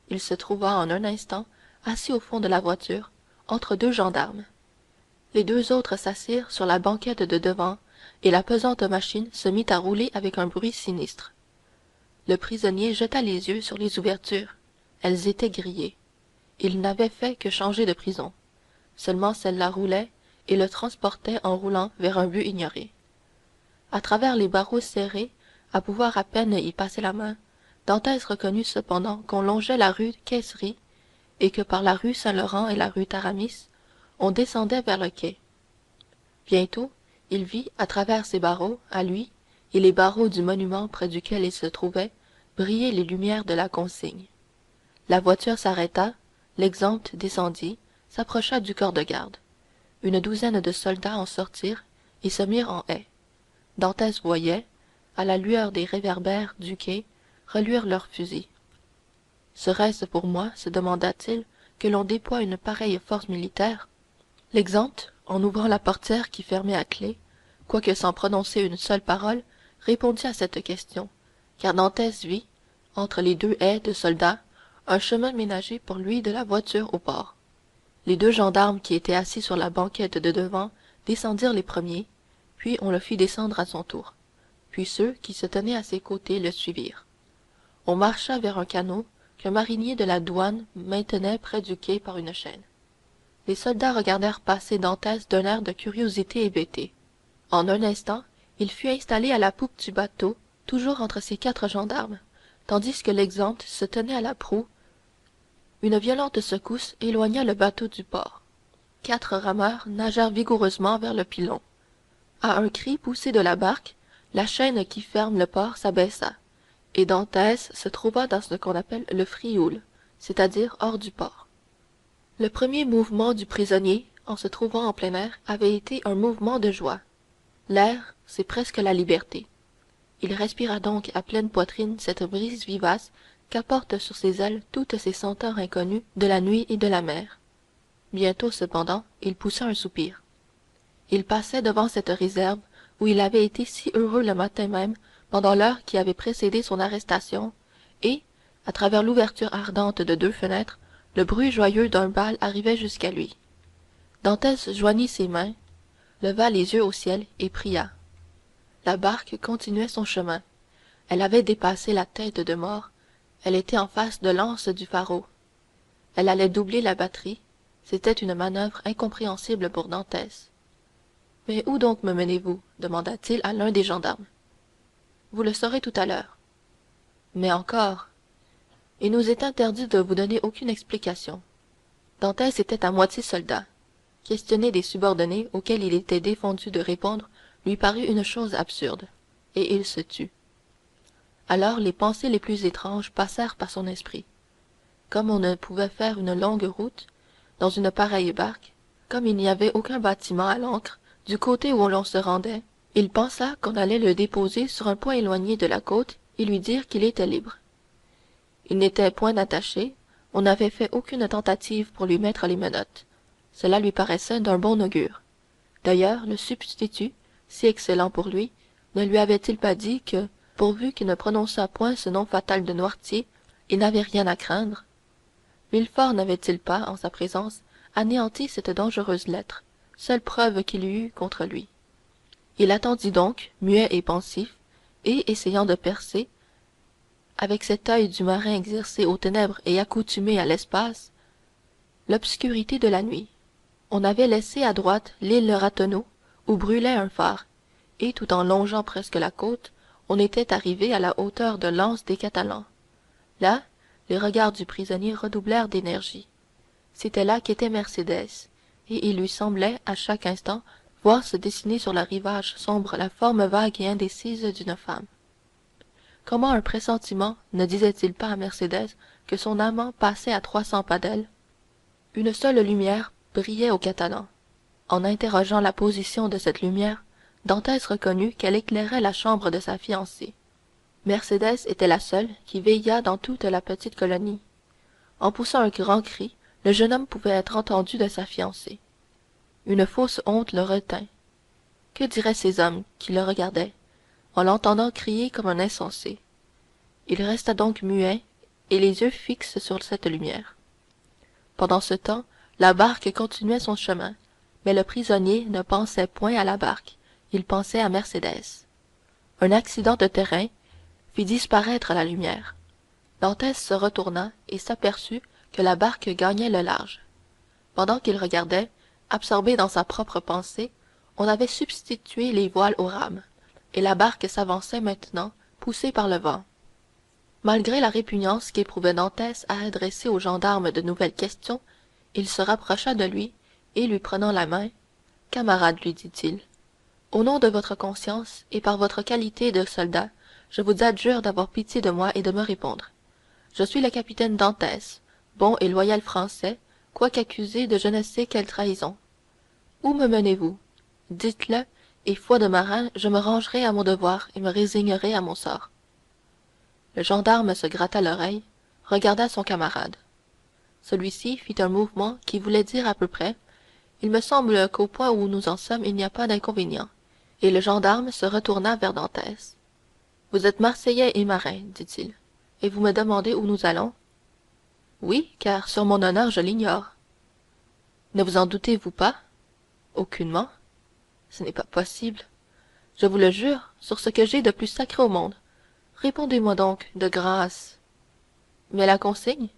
A: Il se trouva en un instant assis au fond de la voiture, entre deux gendarmes. Les deux autres s'assirent sur la banquette de devant, et la pesante machine se mit à rouler avec un bruit sinistre. Le prisonnier jeta les yeux sur les ouvertures. Elles étaient grillées. Il n'avait fait que changer de prison. Seulement celle-là roulait et le transportait en roulant vers un but ignoré. À travers les barreaux serrés, à pouvoir à peine y passer la main, Dantès reconnut cependant qu'on longeait la rue Caisserie et que par la rue Saint-Laurent et la rue Taramis, on descendait vers le quai. Bientôt, il vit, à travers ces barreaux, à lui, et les barreaux du monument près duquel il se trouvait, briller les lumières de la consigne. La voiture s'arrêta, l'exempt descendit, s'approcha du corps de garde. Une douzaine de soldats en sortirent et se mirent en haie. Dantès voyait, à la lueur des réverbères du quai, reluire leurs fusils. Serait-ce pour moi, se demanda-t-il, que l'on déploie une pareille force militaire? L'exempt, en ouvrant la portière qui fermait à clef, quoique sans prononcer une seule parole, répondit à cette question, car Dantès vit, entre les deux haies de soldats, un chemin ménagé pour lui de la voiture au port. Les deux gendarmes qui étaient assis sur la banquette de devant descendirent les premiers, puis on le fit descendre à son tour. Puis ceux qui se tenaient à ses côtés le suivirent. On marcha vers un canot qu'un marinier de la douane maintenait près du quai par une chaîne. Les soldats regardèrent passer Dantès d'un air de curiosité hébétée. En un instant, il fut installé à la poupe du bateau, toujours entre ces quatre gendarmes, tandis que l'exempt se tenait à la proue. Une violente secousse éloigna le bateau du port. Quatre rameurs nagèrent vigoureusement vers le pilon. À un cri poussé de la barque, la chaîne qui ferme le port s'abaissa, et Dantès se trouva dans ce qu'on appelle le frioul, c'est-à-dire hors du port. Le premier mouvement du prisonnier, en se trouvant en plein air, avait été un mouvement de joie. L'air, c'est presque la liberté. Il respira donc à pleine poitrine cette brise vivace qu'apportent sur ses ailes toutes ces senteurs inconnues de la nuit et de la mer. Bientôt, cependant, il poussa un soupir. Il passait devant cette réserve où il avait été si heureux le matin même, pendant l'heure qui avait précédé son arrestation, et, à travers l'ouverture ardente de deux fenêtres, le bruit joyeux d'un bal arrivait jusqu'à lui. Dantès joignit ses mains, leva les yeux au ciel et pria. La barque continuait son chemin. Elle avait dépassé la tête de mort, elle était en face de l'anse du pharo. Elle allait doubler la batterie, c'était une manœuvre incompréhensible pour Dantès. Mais où donc me menez-vous demanda-t-il à l'un des gendarmes. Vous le saurez tout à l'heure. Mais encore, il nous est interdit de vous donner aucune explication. Dantès était à moitié soldat. Questionner des subordonnés auxquels il était défendu de répondre lui parut une chose absurde, et il se tut. Alors les pensées les plus étranges passèrent par son esprit. Comme on ne pouvait faire une longue route dans une pareille barque, comme il n'y avait aucun bâtiment à l'ancre du côté où l'on se rendait, il pensa qu'on allait le déposer sur un point éloigné de la côte et lui dire qu'il était libre. Il n'était point attaché, on n'avait fait aucune tentative pour lui mettre les menottes. Cela lui paraissait d'un bon augure. D'ailleurs, le substitut, si excellent pour lui, ne lui avait-il pas dit que, pourvu qu'il ne prononçât point ce nom fatal de Noirtier, il n'avait rien à craindre? Villefort n'avait-il pas, en sa présence, anéanti cette dangereuse lettre, seule preuve qu'il eût contre lui? Il attendit donc, muet et pensif, et essayant de percer, avec cet œil du marin exercé aux ténèbres et accoutumé à l'espace, l'obscurité de la nuit. On avait laissé à droite l'île Ratonneau, où brûlait un phare, et tout en longeant presque la côte, on était arrivé à la hauteur de l'anse des Catalans. Là, les regards du prisonnier redoublèrent d'énergie. C'était là qu'était Mercédès, et il lui semblait à chaque instant
B: voir se dessiner sur le rivage sombre la forme vague et indécise d'une femme. Comment un pressentiment ne disait-il pas à Mercédès que son amant passait à 300 pas d'elle? Une seule lumière brillait aux Catalans. En interrogeant la position de cette lumière, Dantès reconnut qu'elle éclairait la chambre de sa fiancée. Mercédès était la seule qui veillât dans toute la petite colonie. En poussant un grand cri, le jeune homme pouvait être entendu de sa fiancée. Une fausse honte le retint. Que diraient ces hommes qui le regardaient, en l'entendant crier comme un insensé? Il resta donc muet et les yeux fixes sur cette lumière. Pendant ce temps, la barque continuait son chemin, mais le prisonnier ne pensait point à la barque, il pensait à Mercédès. Un accident de terrain fit disparaître la lumière. Dantès se retourna et s'aperçut que la barque gagnait le large. Pendant qu'il regardait, absorbé dans sa propre pensée, on avait substitué les voiles aux rames, et la barque s'avançait maintenant, poussée par le vent. Malgré la répugnance qu'éprouvait Dantès à adresser au gendarme de nouvelles questions, il se rapprocha de lui et lui prenant la main, camarade, lui dit-il, au nom de votre conscience et par votre qualité de soldat, je vous adjure d'avoir pitié de moi et de me répondre. Je suis le capitaine Dantès, bon et loyal français, quoiqu'accusé de je ne sais quelle trahison. Où me menez-vous? Dites-le, et foi de marin, je me rangerai à mon devoir et me résignerai à mon sort. Le gendarme se gratta l'oreille, regarda son camarade. Celui-ci fit un mouvement qui voulait dire à peu près: il me semble qu'au point où nous en sommes il n'y a pas d'inconvénient, et le gendarme se retourna vers Dantès. Vous êtes Marseillais et marin, dit-il, et vous me demandez où nous allons? Oui, car sur mon honneur je l'ignore. Ne vous en doutez-vous pas? Aucunement. Ce n'est pas possible. Je vous le jure, sur ce que j'ai de plus sacré au monde. Répondez-moi donc, de grâce. Mais la consigne?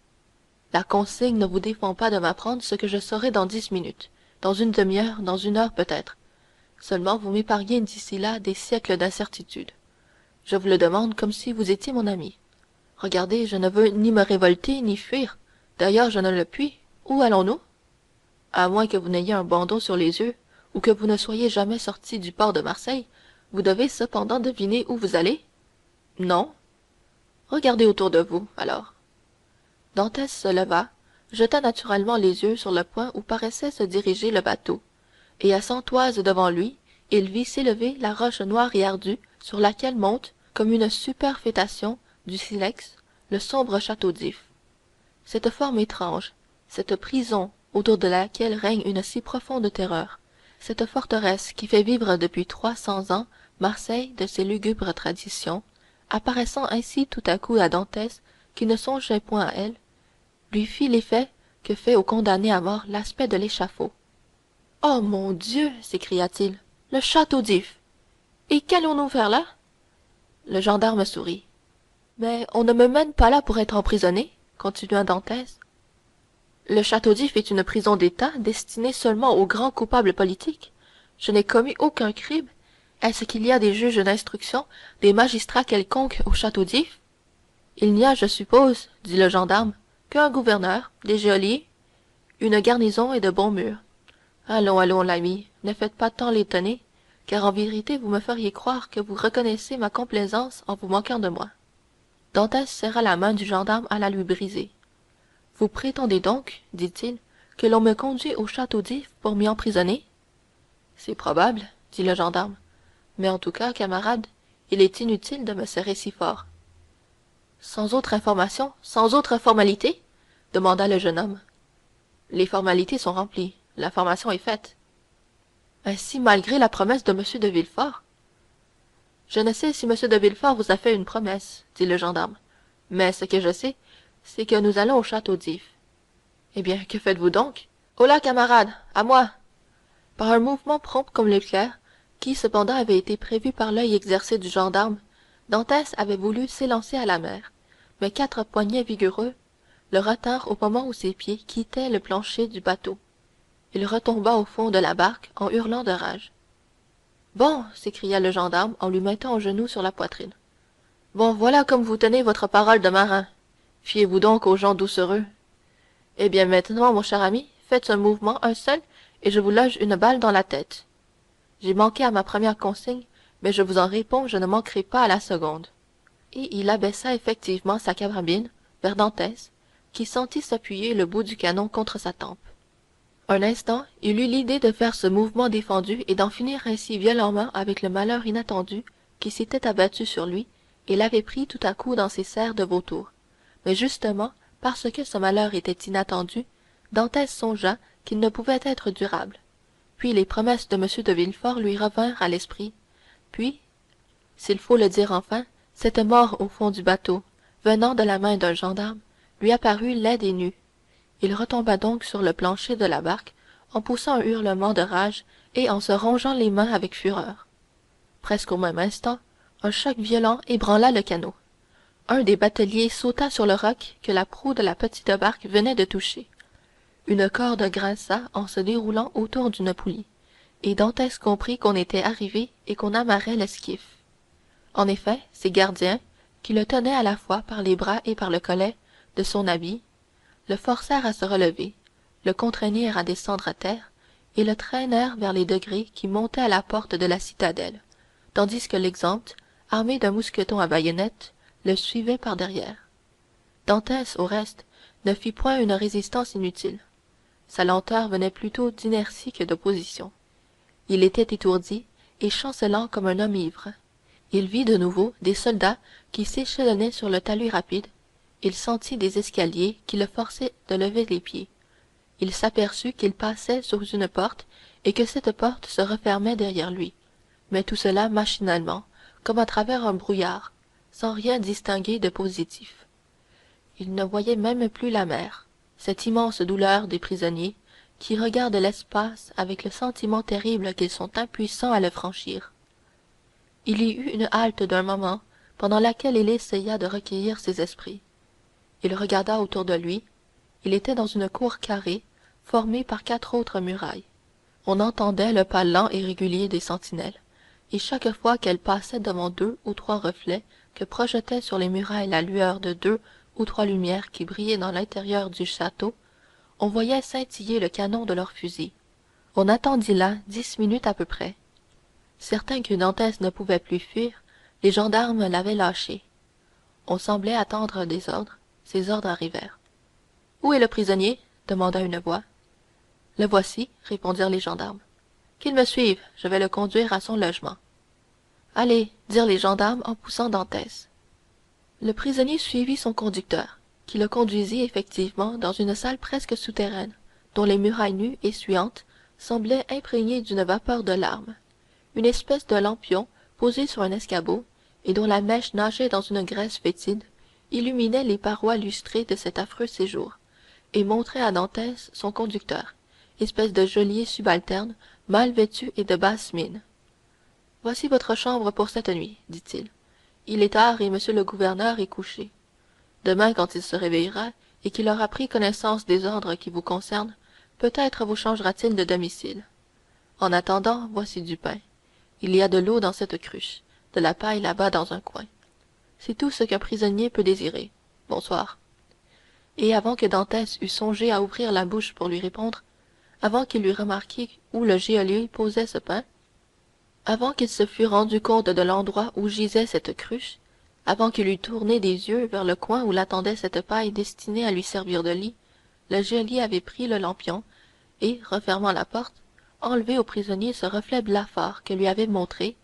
B: La consigne ne vous défend pas de m'apprendre ce que je saurai dans 10 minutes, dans une demi-heure, dans une heure peut-être. Seulement vous m'épargnez d'ici là des siècles d'incertitude. Je vous le demande comme si vous étiez mon ami. Regardez, je ne veux ni me révolter, ni fuir. D'ailleurs, je ne le puis. Où allons-nous? À moins que vous n'ayez un bandeau sur les yeux, ou que vous ne soyez jamais sorti du port de Marseille, vous devez cependant deviner où vous allez? Non. Regardez autour de vous, alors. Dantès se leva, jeta naturellement les yeux sur le point où paraissait se diriger le bateau, et à 100 toises devant lui, il vit s'élever la roche noire et ardue sur laquelle monte, comme une superfétation, du silex, le sombre château d'If. Cette forme étrange, cette prison autour de laquelle règne une si profonde terreur, cette forteresse qui fait vivre depuis 300 ans Marseille de ses lugubres traditions, apparaissant ainsi tout à coup à Dantès qui ne songeait point à elle, lui fit l'effet que fait au condamné à mort l'aspect de l'échafaud. Oh mon Dieu! s'écria-t-il, le château d'If! Et qu'allons-nous faire là? Le gendarme sourit. Mais on ne me mène pas là pour être emprisonné, continua Dantès. Le château d'If est une prison d'État destinée seulement aux grands coupables politiques. Je n'ai commis aucun crime. Est-ce qu'il y a des juges d'instruction, des magistrats quelconques au château d'If? Il n'y a, je suppose, dit le gendarme, qu'un gouverneur, des geôliers, une garnison et de bons murs. Allons, allons, l'ami, ne faites pas tant l'étonné, car en vérité vous me feriez croire que vous reconnaissez ma complaisance en vous moquant de moi. Dantès serra la main du gendarme à la lui briser. Vous prétendez donc, dit-il, que l'on me conduit au château d'If pour m'y emprisonner? C'est probable, dit le gendarme, mais en tout cas, camarade, il est inutile de me serrer si fort. Sans autre information, sans autre formalité? Demanda le jeune homme. Les formalités sont remplies, l'information est faite. Ainsi, malgré la promesse de M. de Villefort? Je ne sais si M. de Villefort vous a fait une promesse, dit le gendarme, mais ce que je sais, c'est que nous allons au château d'If. Eh bien, que faites-vous donc? Holà, camarade, à moi! Par un mouvement prompt comme l'éclair, qui cependant avait été prévu par l'œil exercé du gendarme, Dantès avait voulu s'élancer à la mer, mais 4 poignets vigoureux le retinrent au moment où ses pieds quittaient le plancher du bateau. Il retomba au fond de la barque en hurlant de rage. Bon, s'écria le gendarme en lui mettant un genou sur la poitrine. Bon, voilà comme vous tenez votre parole de marin. Fiez-vous donc aux gens doucereux. Eh bien maintenant, mon cher ami, faites un mouvement, un seul, et je vous loge une balle dans la tête. J'ai manqué à ma première consigne, mais je vous en réponds, je ne manquerai pas à la seconde. Et il abaissa effectivement sa carabine vers Dantès, qui sentit s'appuyer le bout du canon contre sa tempe. Un instant, il eut l'idée de faire ce mouvement défendu et d'en finir ainsi violemment avec le malheur inattendu qui s'était abattu sur lui et l'avait pris tout à coup dans ses serres de vautour. Mais justement, parce que ce malheur était inattendu, Dantès songea qu'il ne pouvait être durable. Puis les promesses de M. de Villefort lui revinrent à l'esprit. Puis, s'il faut le dire enfin, cette mort au fond du bateau, venant de la main d'un gendarme, lui apparut laide et nue. Il retomba donc sur le plancher de la barque en poussant un hurlement de rage et en se rongeant les mains avec fureur. Presque au même instant, un choc violent ébranla le canot. Un des bateliers sauta sur le roc que la proue de la petite barque venait de toucher. Une corde grinça en se déroulant autour d'une poulie, et Dantès comprit qu'on était arrivé et qu'on amarrait l'esquif. En effet, ses gardiens, qui le tenaient à la fois par les bras et par le collet de son habit, le forcèrent à se relever, le contraignirent à descendre à terre et le traînèrent vers les degrés qui montaient à la porte de la citadelle, tandis que l'exempt, armé d'un mousqueton à baïonnette, le suivait par derrière. Dantès, au reste, ne fit point une résistance inutile. Sa lenteur venait plutôt d'inertie que d'opposition. Il était étourdi et chancelant comme un homme ivre. Il vit de nouveau des soldats qui s'échelonnaient sur le talus rapide. Il sentit des escaliers qui le forçaient de lever les pieds. Il s'aperçut qu'il passait sous une porte et que cette porte se refermait derrière lui. Mais tout cela machinalement, comme à travers un brouillard, sans rien distinguer de positif. Il ne voyait même plus la mer, cette immense douleur des prisonniers qui regardent l'espace avec le sentiment terrible qu'ils sont impuissants à le franchir. Il y eut une halte d'un moment pendant laquelle il essaya de recueillir ses esprits. Il regarda autour de lui. Il était dans une cour carrée, formée par 4 autres murailles. On entendait le pas lent et régulier des sentinelles, et chaque fois qu'elles passaient devant 2 ou 3 reflets que projetait sur les murailles la lueur de 2 ou 3 lumières qui brillaient dans l'intérieur du château, on voyait scintiller le canon de leurs fusils. On attendit là 10 minutes à peu près. Certain que Dantès ne pouvait plus fuir, les gendarmes l'avaient lâché. On semblait attendre des ordres. Ces ordres arrivèrent. « Où est le prisonnier » demanda une voix. « Le voici » répondirent les gendarmes. « Qu'il me suive, je vais le conduire à son logement. »« Allez » dirent les gendarmes en poussant Dantès. Le prisonnier suivit son conducteur, qui le conduisit effectivement dans une salle presque souterraine, dont les murailles nues et suantes semblaient imprégnées d'une vapeur de larmes. Une espèce de lampion posé sur un escabeau, et dont la mèche nageait dans une graisse fétide, illuminait les parois lustrées de cet affreux séjour, et montrait à Dantès son conducteur, espèce de geôlier subalterne, mal vêtu et de basse mine. « Voici votre chambre pour cette nuit, dit-il. Il est tard et monsieur le gouverneur est couché. Demain, quand il se réveillera et qu'il aura pris connaissance des ordres qui vous concernent, peut-être vous changera-t-il de domicile. En attendant, voici du pain. Il y a de l'eau dans cette cruche, de la paille là-bas dans un coin. C'est tout ce qu'un prisonnier peut désirer. Bonsoir. » Et avant que Dantès eût songé à ouvrir la bouche pour lui répondre, avant qu'il eût remarqué où le geôlier posait ce pain, avant qu'il se fût rendu compte de l'endroit où gisait cette cruche, avant qu'il eût tourné des yeux vers le coin où l'attendait cette paille destinée à lui servir de lit, le geôlier avait pris le lampion et, refermant la porte, enlevé au prisonnier ce reflet blafard que lui avait montré,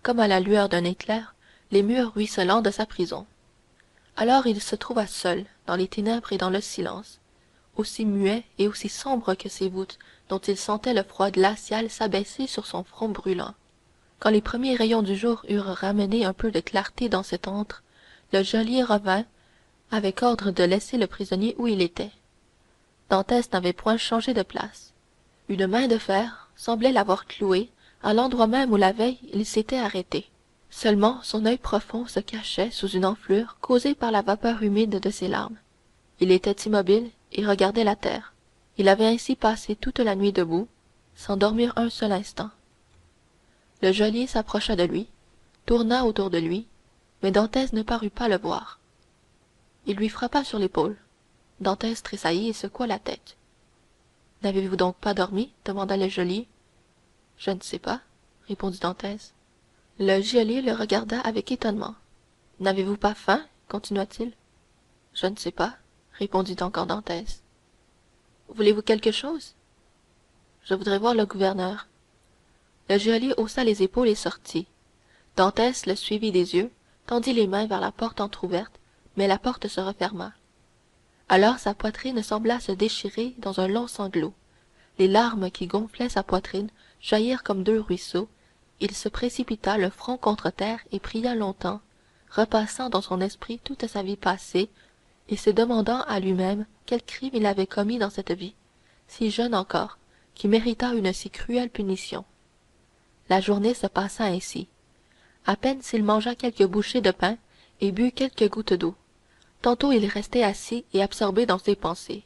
B: comme à la lueur d'un éclair, les murs ruisselants de sa prison. Alors il se trouva seul, dans les ténèbres et dans le silence, aussi muet et aussi sombre que ces voûtes dont il sentait le froid glacial s'abaisser sur son front brûlant. Quand les premiers rayons du jour eurent ramené un peu de clarté dans cet antre, le geôlier revint, avec ordre de laisser le prisonnier où il était. Dantès n'avait point changé de place. Une main de fer semblait l'avoir cloué à l'endroit même où la veille il s'était arrêté. Seulement son œil profond se cachait sous une enflure causée par la vapeur humide de ses larmes. Il était immobile et regardait la terre. Il avait ainsi passé toute la nuit debout, sans dormir un seul instant. Le geôlier s'approcha de lui, tourna autour de lui, mais Dantès ne parut pas le voir. Il lui frappa sur l'épaule. Dantès tressaillit et secoua la tête. « N'avez-vous donc pas dormi » demanda le geôlier. « Je ne sais pas, » répondit Dantès. Le geôlier le regarda avec étonnement. N'avez-vous pas faim? Continua-t-il. Je ne sais pas, répondit encore Dantès. Voulez-vous quelque chose? Je voudrais voir le gouverneur. Le geôlier haussa les épaules et sortit. Dantès le suivit des yeux, tendit les mains vers la porte entr'ouverte, mais la porte se referma. Alors sa poitrine sembla se déchirer dans un long sanglot. Les larmes qui gonflaient sa poitrine jaillirent comme deux ruisseaux. Il se précipita le front contre terre et pria longtemps, repassant dans son esprit toute sa vie passée et se demandant à lui-même quel crime il avait commis dans cette vie, si jeune encore, qui méritât une si cruelle punition. La journée se passa ainsi. À peine s'il mangea quelques bouchées de pain et but quelques gouttes d'eau. Tantôt il restait assis et absorbé dans ses pensées.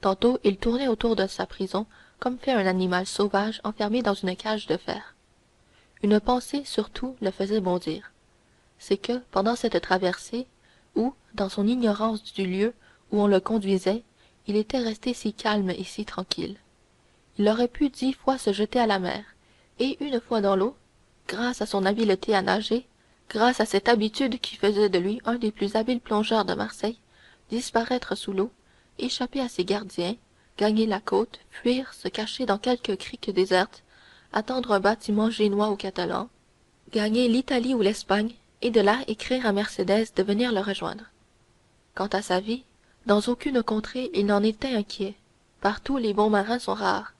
B: Tantôt il tournait autour de sa prison comme fait un animal sauvage enfermé dans une cage de fer. Une pensée surtout le faisait bondir. C'est que, pendant cette traversée, où, dans son ignorance du lieu où on le conduisait, il était resté si calme et si tranquille. Il aurait pu 10 fois se jeter à la mer, et une fois dans l'eau, grâce à son habileté à nager, grâce à cette habitude qui faisait de lui un des plus habiles plongeurs de Marseille, disparaître sous l'eau, échapper à ses gardiens, gagner la côte, fuir, se cacher dans quelque crique déserte, attendre un bâtiment génois ou catalan, gagner l'Italie ou l'Espagne, et de là écrire à Mercédès de venir le rejoindre. Quant à sa vie, dans aucune contrée il n'en était inquiet. Partout les bons marins sont rares.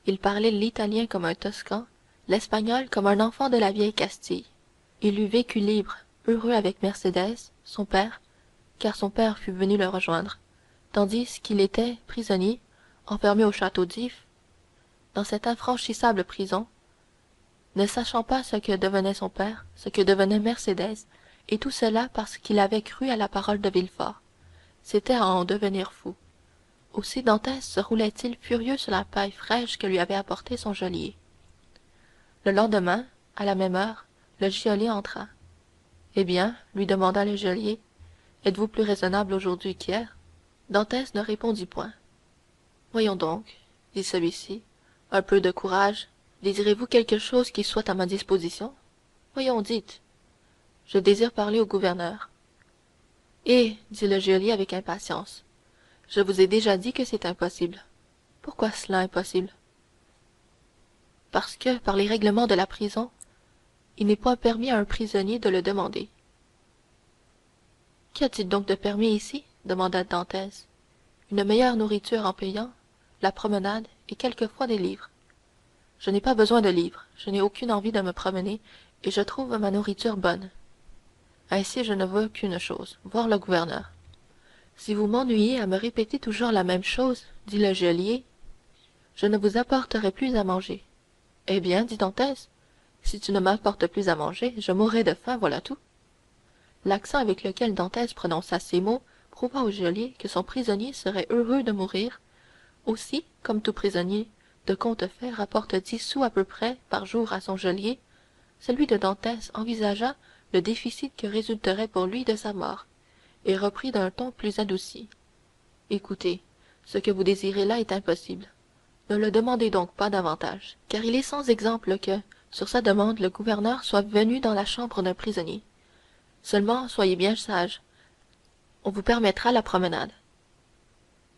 B: Il parlait l'italien comme un Toscan, l'espagnol comme un enfant de la vieille Castille. Il eût vécu libre, heureux avec Mercédès, son père, car son père fut venu le rejoindre, tandis qu'il était prisonnier, enfermé au château d'If, dans cette infranchissable prison, ne sachant pas ce que devenait son père, ce que devenait Mercédès, et tout cela parce qu'il avait cru à la parole de Villefort. C'était à en devenir fou. Aussi Dantès se roulait-il furieux sur la paille fraîche que lui avait apportée son geôlier. Le lendemain, à la même heure, le geôlier entra. Eh bien, lui demanda le geôlier, êtes-vous plus raisonnable aujourd'hui qu'hier? Dantès ne répondit point. Voyons donc, dit celui-ci, un peu de courage. Désirez-vous quelque chose qui soit à ma disposition? Voyons, dites. Je désire parler au gouverneur. Eh, dit le geôlier avec impatience, je vous ai déjà dit que c'est impossible. Pourquoi cela impossible? Parce que, par les règlements de la prison, il n'est point permis à un prisonnier de le demander. Qu'y a-t-il donc de permis ici? Demanda Dantès. Une meilleure nourriture en payant, la promenade et quelquefois des livres. Je n'ai pas besoin de livres, je n'ai aucune envie de me promener, et je trouve ma nourriture bonne. Ainsi je ne veux qu'une chose, voir le gouverneur. Si vous m'ennuyez à me répéter toujours la même chose, dit le geôlier, je ne vous apporterai plus à manger. Eh bien, dit Dantès, si tu ne m'apportes plus à manger, je mourrai de faim, voilà tout. L'accent avec lequel Dantès prononça ces mots prouva au geôlier que son prisonnier serait heureux de mourir. Aussi, comme tout prisonnier, de compte fait rapporte 10 sous à peu près par jour à son geôlier, celui de Dantès envisagea le déficit que résulterait pour lui de sa mort, et reprit d'un ton plus adouci. Écoutez, ce que vous désirez là est impossible. Ne le demandez donc pas davantage, car il est sans exemple que, sur sa demande, le gouverneur soit venu dans la chambre d'un prisonnier. Seulement, soyez bien sage, on vous permettra la promenade.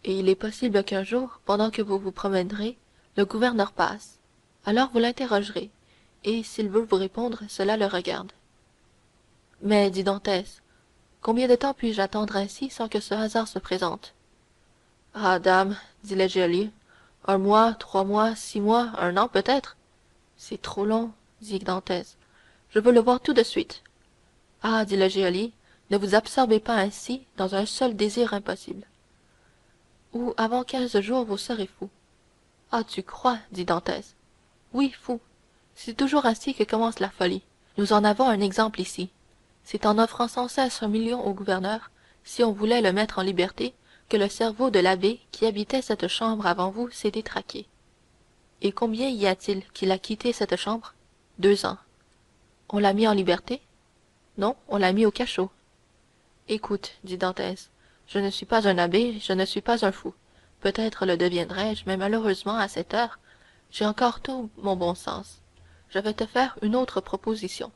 B: Et il est possible qu'un jour, pendant que vous vous promènerez, le gouverneur passe. Alors vous l'interrogerez, et s'il veut vous répondre, cela le regarde. Mais, dit Dantès, combien de temps puis-je attendre ainsi sans que ce hasard se présente? Ah, dame, dit le geôlier, 1 mois, 3 mois, 6 mois, 1 an peut-être. C'est trop long, dit Dantès. Je veux le voir tout de suite. Ah, dit le geôlier, ne vous absorbez pas ainsi dans un seul désir impossible. Ou avant 15 jours vous serez fou. Ah, tu crois, dit Dantès. Oui, fou. C'est toujours ainsi que commence la folie. Nous en avons un exemple ici. C'est en offrant sans cesse 1 million au gouverneur, si on voulait le mettre en liberté, que le cerveau de l'abbé qui habitait cette chambre avant vous s'est détraqué. Et combien y a-t-il qu'il a quitté cette chambre? 2 ans. On l'a mis en liberté? Non, on l'a mis au cachot. Écoute, dit Dantès, je ne suis pas un abbé, je ne suis pas un fou. Peut-être le deviendrai-je, mais malheureusement, à cette heure, j'ai encore tout mon bon sens. je vais te faire une autre proposition.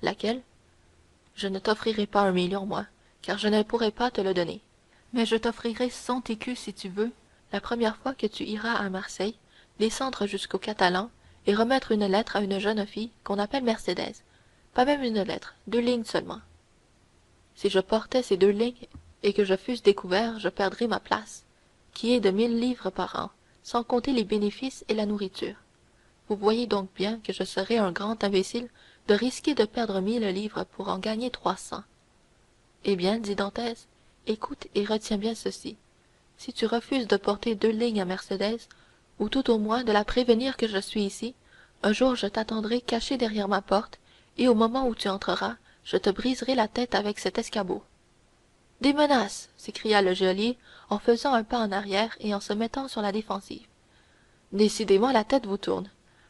B: Laquelle? Je ne t'offrirai pas 1 million, moi, car je ne pourrai pas te le donner. Mais je t'offrirai 100 écus si tu veux, la première fois que tu iras à Marseille, descendre jusqu'aux Catalans et remettre une lettre à une jeune fille qu'on appelle Mercédès. Pas même une lettre, 2 lignes seulement. Si je portais ces 2 lignes et que je fusse découvert, je perdrais ma place, qui est de 1000 livres par an, sans compter les bénéfices et la nourriture. Vous voyez donc bien que je serais un grand imbécile de risquer de perdre 1000 livres pour en gagner 300. Eh bien, dit Dantès, écoute et retiens bien ceci. Si tu refuses de porter 2 lignes à Mercédès, ou tout au moins de la prévenir que je suis ici, un jour je t'attendrai caché derrière ma porte, et au moment où tu entreras, je te briserai la tête avec cet escabeau. Des menaces! S'écria le geôlier en faisant un pas en arrière et en se mettant sur la défensive. Décidément, la tête vous tourne.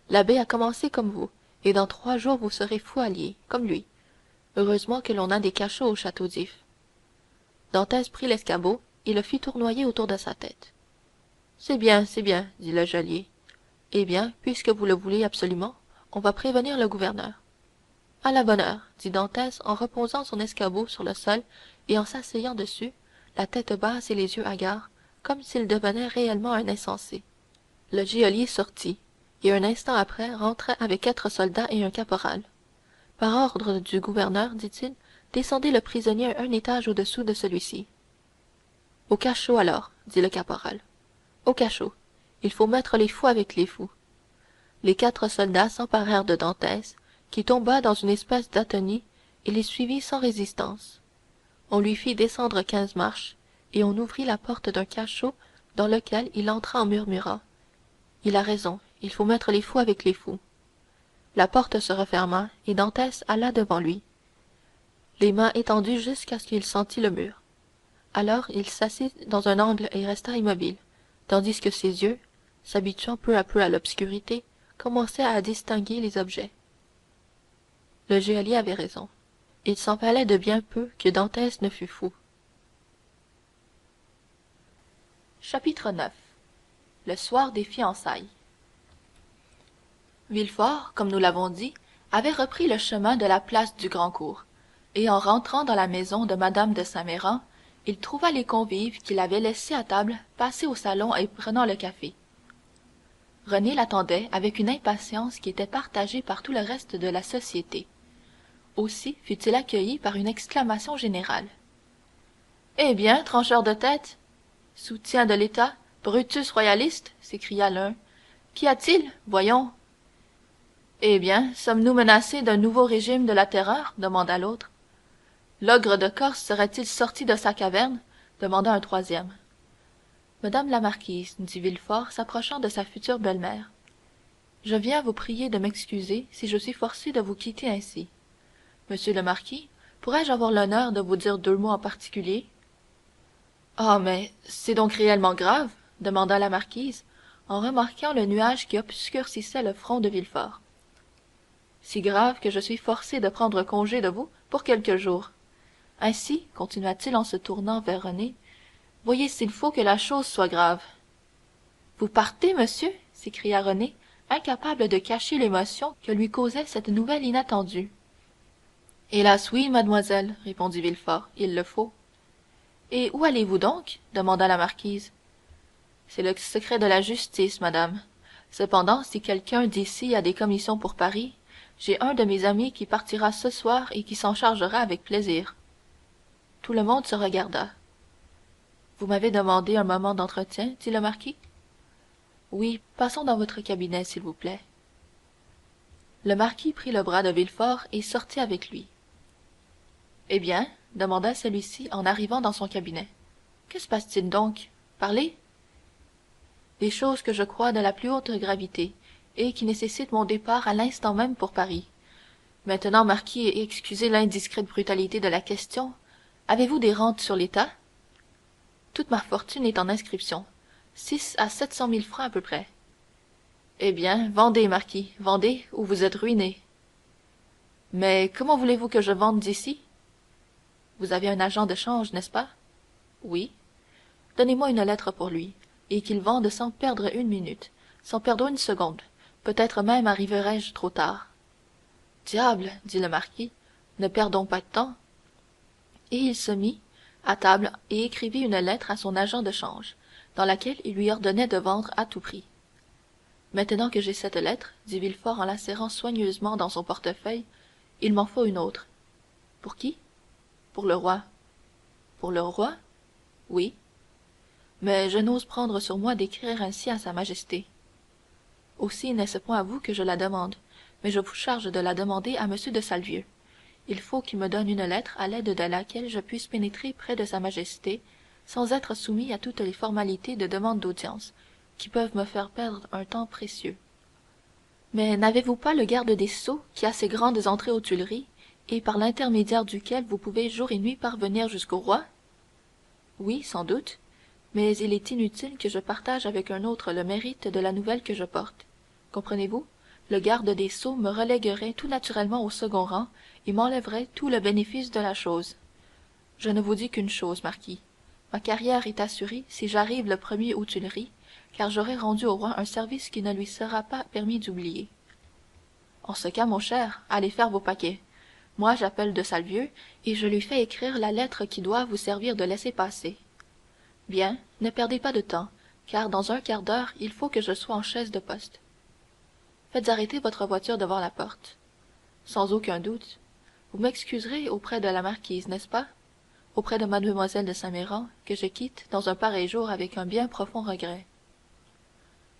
B: L'abbé a commencé comme vous, et dans 3 jours vous serez fou allié, comme lui. Heureusement que l'on a des cachots au château d'If. Dantès prit l'escabeau et le fit tournoyer autour de sa tête. C'est bien, dit le geôlier. Eh bien, puisque vous le voulez absolument, on va prévenir le gouverneur. À la bonne heure, dit Dantès en reposant son escabeau sur le sol et en s'asseyant dessus, la tête basse et les yeux hagards, comme s'il devenait réellement un insensé. Le geôlier sortit, et un instant après rentra avec 4 soldats et un caporal. Par ordre du gouverneur, dit-il, descendez le prisonnier un étage au-dessous de celui-ci. Au cachot alors, dit le caporal. Au cachot. Il faut mettre les fous avec les fous. Les 4 soldats s'emparèrent de Dantès, qui tomba dans une espèce d'atonie, et les suivit sans résistance. On lui fit descendre 15 marches, et on ouvrit la porte d'un cachot dans lequel il entra en murmurant. Il a raison, il faut mettre les fous avec les fous. La porte se referma, et Dantès alla devant lui, les mains étendues jusqu'à ce qu'il sentît le mur. Alors il s'assit dans un angle et resta immobile, tandis que ses yeux, s'habituant peu à peu à l'obscurité, commençaient à distinguer les objets. Le geôlier avait raison. Il s'en fallait de bien peu que Dantès ne fût fou.
A: Chapitre 9. Le soir des fiançailles. Villefort, comme nous l'avons dit, avait repris le chemin de la place du Grand-Cours, et en rentrant dans la maison de Mme de Saint-Méran, il trouva les convives qu'il avait laissés à table passer au salon et prenant le café. Renée l'attendait avec une impatience qui était partagée par tout le reste de la société. Aussi fut-il accueilli par une exclamation générale. Eh bien, trancheur de tête, soutien de l'État, Brutus royaliste, s'écria l'un. Qu'y a-t-il? Voyons. Eh bien, sommes-nous menacés d'un nouveau régime de la terreur? Demanda l'autre. L'ogre de Corse serait-il sorti de sa caverne? Demanda un troisième. Madame la marquise, dit Villefort, s'approchant de sa future belle-mère, je viens vous prier de m'excuser si je suis forcé de vous quitter ainsi. Monsieur le marquis, pourrais-je avoir l'honneur de vous dire 2 mots en particulier? Ah, mais c'est donc réellement grave? Demanda la marquise, en remarquant le nuage qui obscurcissait le front de Villefort. Si grave que je suis forcé de prendre congé de vous pour quelques jours. Ainsi, continua-t-il en se tournant vers Renée, voyez s'il faut que la chose soit grave. Vous partez, monsieur? S'écria Renée, incapable de cacher l'émotion que lui causait cette nouvelle inattendue. Hélas oui, mademoiselle, répondit Villefort, il le faut. Et où allez-vous donc? Demanda la marquise. C'est le secret de la justice, madame. Cependant, si quelqu'un d'ici a des commissions pour Paris, j'ai un de mes amis qui partira ce soir et qui s'en chargera avec plaisir. Tout le monde se regarda. Vous m'avez demandé un moment d'entretien, dit le marquis. Oui, passons dans votre cabinet, s'il vous plaît. Le marquis prit le bras de Villefort et sortit avec lui. Eh bien, demanda celui-ci en arrivant dans son cabinet. Que se passe-t-il donc? Parlez. Des choses que je crois de la plus haute gravité, et qui nécessitent mon départ à l'instant même pour Paris. Maintenant, marquis, excusez l'indiscrète brutalité de la question, avez-vous des rentes sur l'État? Toute ma fortune est en inscription, 6 à 700 000 francs à peu près. Eh bien, vendez, marquis, vendez, ou vous êtes ruiné. Mais comment voulez-vous que je vende d'ici? Vous avez un agent de change, n'est-ce pas? Oui. Donnez-moi une lettre pour lui, et qu'il vende sans perdre une minute, sans perdre une seconde, Peut-être même arriverai-je trop tard. Diable, dit le marquis, ne perdons pas de temps. Et il se mit à table et écrivit une lettre à son agent de change, dans laquelle il lui ordonnait de vendre à tout prix. Maintenant que j'ai cette lettre, dit Villefort en la serrant soigneusement dans son portefeuille, il m'en faut une autre. Pour qui? Pour le roi. Pour le roi? Oui. Mais je n'ose prendre sur moi d'écrire ainsi à sa majesté. Aussi n'est-ce point à vous que je la demande, mais je vous charge de la demander à monsieur de Salvieux. Il faut qu'il me donne une lettre à l'aide de laquelle je puisse pénétrer près de sa majesté, sans être soumis à toutes les formalités de demande d'audience, qui peuvent me faire perdre un temps précieux. Mais n'avez-vous pas le garde des sceaux qui a ces grandes entrées aux Tuileries, et par l'intermédiaire duquel vous pouvez jour et nuit parvenir jusqu'au roi? Oui, sans doute, mais il est inutile que je partage avec un autre le mérite de la nouvelle que je porte. Comprenez-vous? Le garde des sceaux me reléguerait tout naturellement au second rang et m'enlèverait tout le bénéfice de la chose. Je ne vous dis qu'une chose, marquis. Ma carrière est assurée si j'arrive le premier aux Tuileries, car j'aurai rendu au roi un service qui ne lui sera pas permis d'oublier. En ce cas, mon cher, allez faire vos paquets. Moi, j'appelle de Salvieux, et je lui fais écrire la lettre qui doit vous servir de laissez-passer. Bien, ne perdez pas de temps, car dans un quart d'heure, il faut que je sois en chaise de poste. Faites arrêter votre voiture devant la porte. Sans aucun doute. Vous m'excuserez auprès de la marquise, n'est-ce pas? Auprès de mademoiselle de Saint-Méran, que je quitte dans un pareil jour avec un bien profond regret.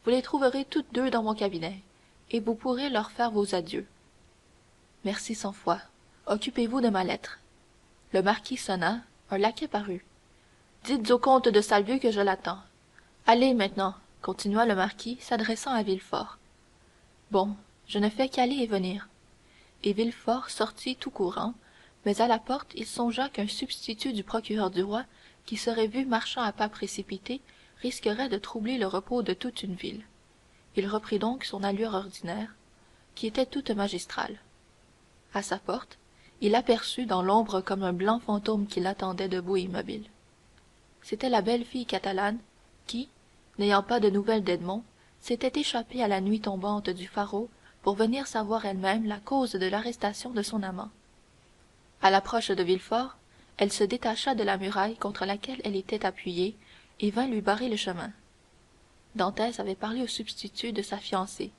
A: Vous les trouverez toutes deux dans mon cabinet, et vous pourrez leur faire vos adieux. Merci 100 fois. Occupez-vous de ma lettre. Le marquis sonna, un laquais parut. Dites au comte de Salvieux que je l'attends. Allez maintenant, continua le marquis, s'adressant à Villefort. Bon, je ne fais qu'aller et venir. Et Villefort sortit tout courant, mais à la porte il songea qu'un substitut du procureur du roi, qui serait vu marchant à pas précipités, risquerait de troubler le repos de toute une ville. Il reprit donc son allure ordinaire, qui était toute magistrale. À sa porte, il aperçut dans l'ombre comme un blanc fantôme qui l'attendait debout et immobile. C'était la belle fille catalane qui, n'ayant pas de nouvelles d'Edmond, s'était échappée à la nuit tombante du pharaon pour venir savoir elle-même la cause de l'arrestation de son amant. À l'approche de Villefort, elle se détacha de la muraille contre laquelle elle était appuyée et vint lui barrer le chemin. Dantès avait parlé au substitut de sa fiancée,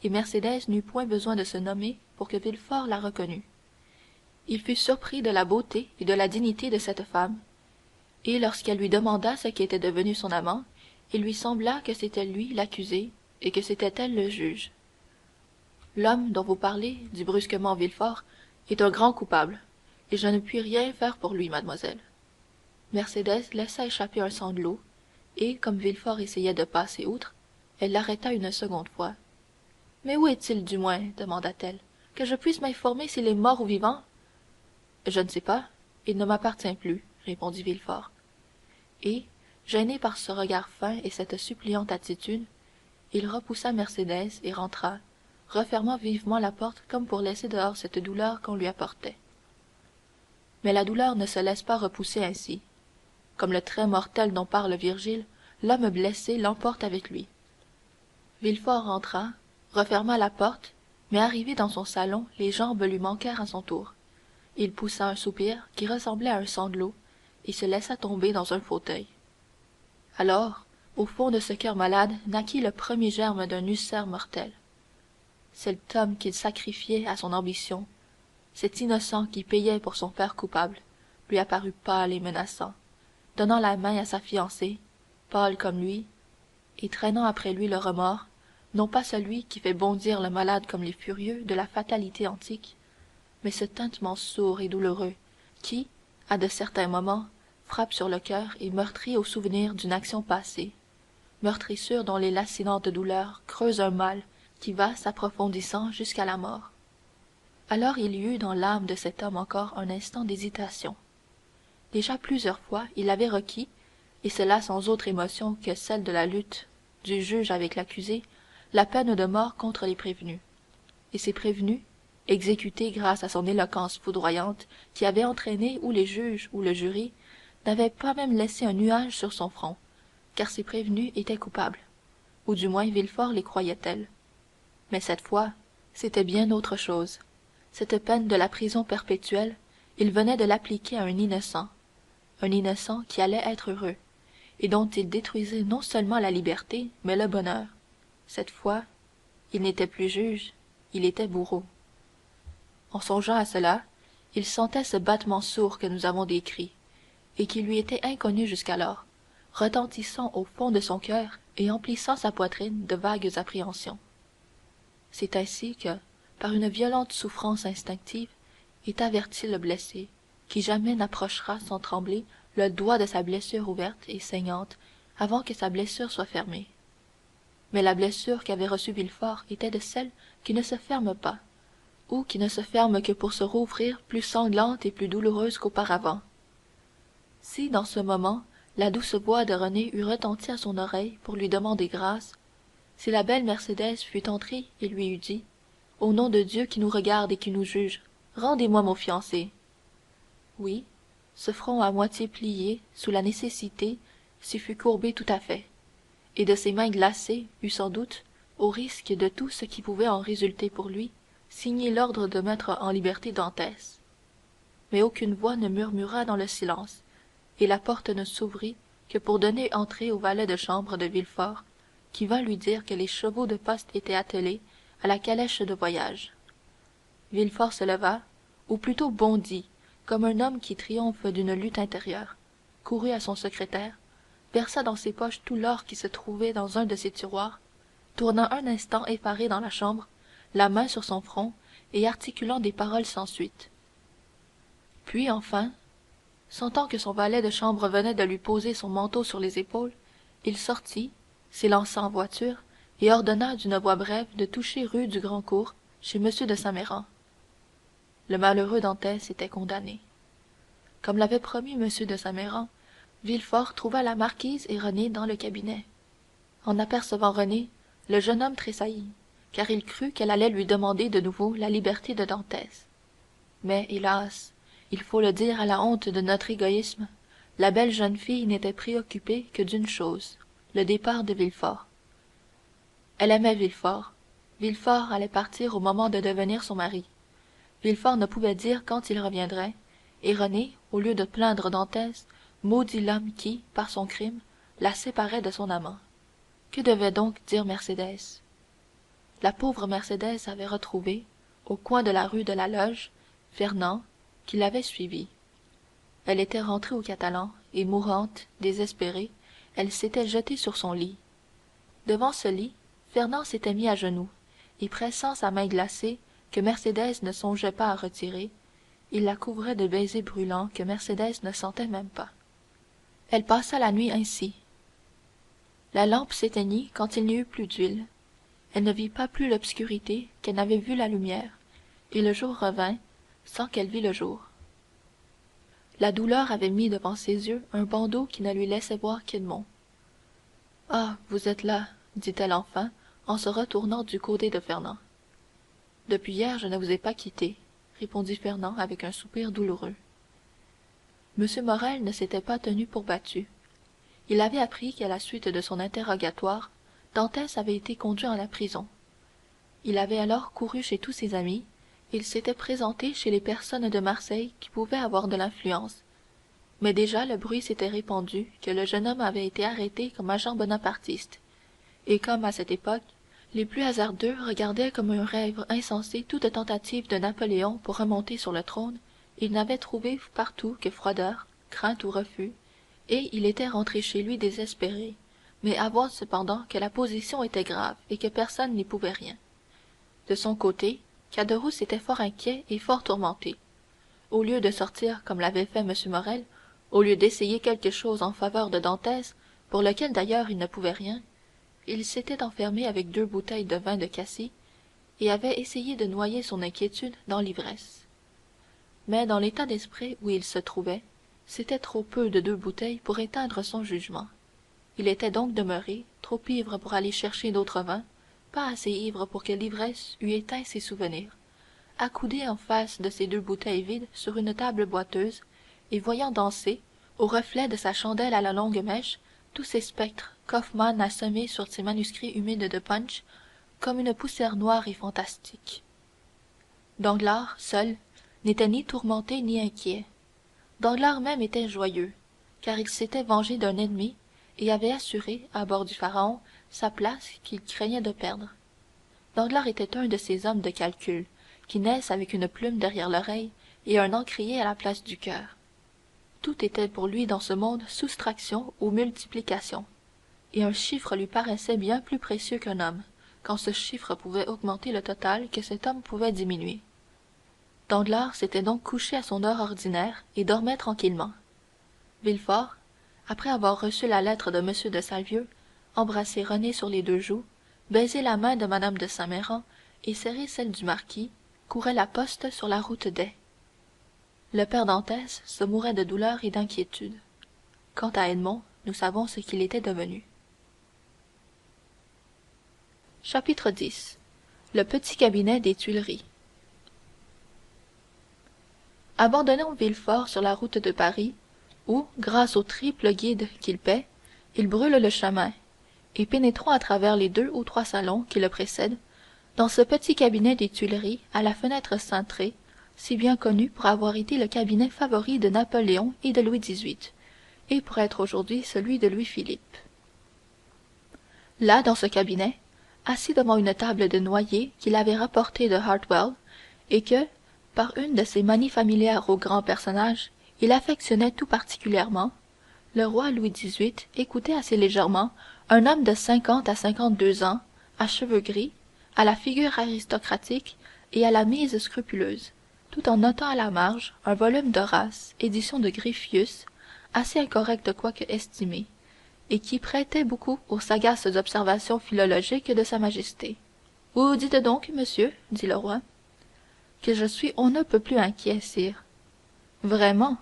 A: et Mercédès n'eut point besoin de se nommer pour que Villefort la reconnût. Il fut surpris de la beauté et de la dignité de cette femme, et lorsqu'elle lui demanda ce qui était devenu son amant, il lui sembla que c'était lui l'accusé et que c'était elle le juge. L'homme dont vous parlez, dit brusquement Villefort, est un grand coupable, et je ne puis rien faire pour lui, mademoiselle. Mercédès laissa échapper un sanglot, et, comme Villefort essayait de passer outre, elle l'arrêta une seconde fois. Mais où est-il, du moins? Demanda-t-elle. Que je puisse m'informer s'il est mort ou vivant? Je ne sais pas. Il ne m'appartient plus, répondit Villefort. Et, gêné par ce regard fin et cette suppliante attitude, il repoussa Mercédès et rentra, refermant vivement la porte comme pour laisser dehors cette douleur qu'on lui apportait. Mais la douleur ne se laisse pas repousser ainsi. Comme le trait mortel dont parle Virgile, l'homme blessé l'emporte avec lui. Villefort rentra, referma la porte, mais arrivé dans son salon, les jambes lui manquèrent à son tour. Il poussa un soupir qui ressemblait à un sanglot et se laissa tomber dans un fauteuil. Alors, au fond de ce cœur malade naquit le premier germe d'un ulcère mortel. Cet homme qu'il sacrifiait à son ambition, cet innocent qui payait pour son père coupable, lui apparut pâle et menaçant, donnant la main à sa fiancée, pâle comme lui, et traînant après lui le remords, non pas celui qui fait bondir le malade comme les furieux de la fatalité antique, mais ce tintement sourd et douloureux qui, à de certains moments, frappe sur le cœur et meurtrit au souvenir d'une action passée, meurtrissure dont les lancinantes douleurs creusent un mal qui va s'approfondissant jusqu'à la mort. Alors il y eut dans l'âme de cet homme encore un instant d'hésitation. Déjà plusieurs fois il avait requis, et cela sans autre émotion que celle de la lutte du juge avec l'accusé, la peine de mort contre les prévenus. Et ces prévenus, exécutés grâce à son éloquence foudroyante qui avait entraîné ou les juges ou le jury, n'avaient pas même laissé un nuage sur son front, car ces prévenus étaient coupables, ou du moins Villefort les croyait tels. Mais cette fois, c'était bien autre chose. Cette peine de la prison perpétuelle, il venait de l'appliquer à un innocent qui allait être heureux, et dont il détruisait non seulement la liberté, mais le bonheur. Cette fois, il n'était plus juge, il était bourreau. En songeant à cela, il sentait ce battement sourd que nous avons décrit, et qui lui était inconnu jusqu'alors, retentissant au fond de son cœur et emplissant sa poitrine de vagues appréhensions. C'est ainsi que, par une violente souffrance instinctive, est averti le blessé, qui jamais n'approchera sans trembler le doigt de sa blessure ouverte et saignante avant que sa blessure soit fermée. Mais la blessure qu'avait reçue Villefort était de celles qui ne se ferment pas, ou qui ne se ferment que pour se rouvrir plus sanglante et plus douloureuse qu'auparavant. Si, dans ce moment, la douce voix de Renée eût retenti à son oreille pour lui demander grâce, si la belle Mercédès fût entrée et lui eût dit, au nom de Dieu qui nous regarde et qui nous juge, rendez-moi mon fiancé. Oui, ce front à moitié plié sous la nécessité s'y fût courbé tout à fait, et de ses mains glacées eût sans doute, au risque de tout ce qui pouvait en résulter pour lui, signé l'ordre de mettre en liberté Dantès. Mais aucune voix ne murmura dans le silence, et la porte ne s'ouvrit que pour donner entrée au valet de chambre de Villefort, qui vint lui dire que les chevaux de poste étaient attelés à la calèche de voyage. Villefort se leva, ou plutôt bondit, comme un homme qui triomphe d'une lutte intérieure, courut à son secrétaire, versa dans ses poches tout l'or qui se trouvait dans un de ses tiroirs, tourna un instant effaré dans la chambre, la main sur son front, et articulant des paroles sans suite. Puis, enfin, sentant que son valet de chambre venait de lui poser son manteau sur les épaules, il sortit, s'élança en voiture, et ordonna d'une voix brève de toucher rue du Grand-Cours, chez M de Saint-Méran. Le malheureux Dantès était condamné. Comme l'avait promis M de Saint-Méran, Villefort trouva la marquise et Renée dans le cabinet. En apercevant Renée, le jeune homme tressaillit, car il crut qu'elle allait lui demander de nouveau la liberté de Dantès. Mais, hélas, il faut le dire à la honte de notre égoïsme, la belle jeune fille n'était préoccupée que d'une chose, le départ de Villefort. Elle aimait Villefort. Villefort allait partir au moment de devenir son mari. Villefort ne pouvait dire quand il reviendrait, et Renée, au lieu de plaindre Dantès, maudit l'homme qui, par son crime, la séparait de son amant. Que devait donc dire Mercédès? La pauvre Mercédès avait retrouvé, au coin de la rue de la Loge, Fernand, qui l'avait suivie. Elle était rentrée au Catalan, et mourante, désespérée, elle s'était jetée sur son lit. Devant ce lit, Fernand s'était mis à genoux, et pressant sa main glacée, que Mercédès ne songeait pas à retirer, il la couvrait de baisers brûlants que Mercédès ne sentait même pas. Elle passa la nuit ainsi. La lampe s'éteignit quand il n'y eut plus d'huile. Elle ne vit pas plus l'obscurité qu'elle n'avait vu la lumière, et le jour revint sans qu'elle vît le jour. La douleur avait mis devant ses yeux un bandeau qui ne lui laissait voir qu'Edmond. « Ah, vous êtes là, dit-elle enfin, en se retournant du côté de Fernand. « Depuis hier, je ne vous ai pas quitté, répondit Fernand avec un soupir douloureux. M. Morrel ne s'était pas tenu pour battu. Il avait appris qu'à la suite de son interrogatoire, Dantès avait été conduit en la prison. Il avait alors couru chez tous ses amis, il s'était présenté chez les personnes de Marseille qui pouvaient avoir de l'influence. Mais déjà le bruit s'était répandu que le jeune homme avait été arrêté comme agent bonapartiste, et comme à cette époque, les plus hasardeux regardaient comme un rêve insensé toute tentative de Napoléon pour remonter sur le trône, il n'avait trouvé partout que froideur, crainte ou refus, et il était rentré chez lui désespéré, mais avouant cependant que la position était grave et que personne n'y pouvait rien. De son côté, Caderousse était fort inquiet et fort tourmenté. Au lieu de sortir comme l'avait fait M. Morrel, au lieu d'essayer quelque chose en faveur de Dantès, pour lequel d'ailleurs il ne pouvait rien, il s'était enfermé avec 2 bouteilles de vin de cassis et avait essayé de noyer son inquiétude dans l'ivresse. Mais dans l'état d'esprit où il se trouvait, c'était trop peu de 2 bouteilles pour éteindre son jugement. Il était donc demeuré, trop ivre pour aller chercher d'autres vins, pas assez ivre pour que l'ivresse eût éteint ses souvenirs, accoudé en face de ces 2 bouteilles vides sur une table boiteuse, et voyant danser, au reflet de sa chandelle à la longue mèche, tous ces spectres qu'Hoffmann a semés sur ses manuscrits humides de punch, comme une poussière noire et fantastique. Danglars, seul, n'était ni tourmenté ni inquiet. Danglars même était joyeux, car il s'était vengé d'un ennemi et avait assuré, à bord du Pharaon, sa place qu'il craignait de perdre. Danglars était un de ces hommes de calcul qui naissent avec une plume derrière l'oreille et un encrier à la place du cœur. Tout était pour lui dans ce monde soustraction ou multiplication, et un chiffre lui paraissait bien plus précieux qu'un homme, quand ce chiffre pouvait augmenter le total que cet homme pouvait diminuer. Danglars s'était donc couché à son heure ordinaire et dormait tranquillement. Villefort, après avoir reçu la lettre de M. de Salvieux, embrassé Renée sur les 2 joues, baisé la main de mme de Saint-Méran et serré celle du marquis, courait la poste sur la route d'Aix. Le père dantès se mourait de douleur et d'inquiétude. Quant à Edmond, nous savons ce qu'il était devenu. Chapitre 10. Le petit cabinet des Tuileries. Abandonnons Villefort sur la route de Paris, où, grâce au triple guide qu'il paie, il brûle le chemin, et pénétrons à travers les 2 ou 3 salons qui le précèdent, dans ce petit cabinet des Tuileries à la fenêtre cintrée, si bien connu pour avoir été le cabinet favori de Napoléon et de Louis XVIII, et pour être aujourd'hui celui de Louis-Philippe. Là, dans ce cabinet, assis devant une table de noyer qu'il avait rapportée de Hartwell, et que, par une de ces manies familières aux grands personnages, il affectionnait tout particulièrement, le roi Louis XVIII écoutait assez légèrement un homme de 50 à 52 ans, à cheveux gris, à la figure aristocratique et à la mise scrupuleuse, tout en notant à la marge un volume d'Horace, édition de Griffius, assez incorrect quoique estimé, et qui prêtait beaucoup aux sagaces observations philologiques de sa majesté. « Vous dites donc, monsieur, dit le roi, que je suis on ne peut plus inquiet, sire. Vraiment?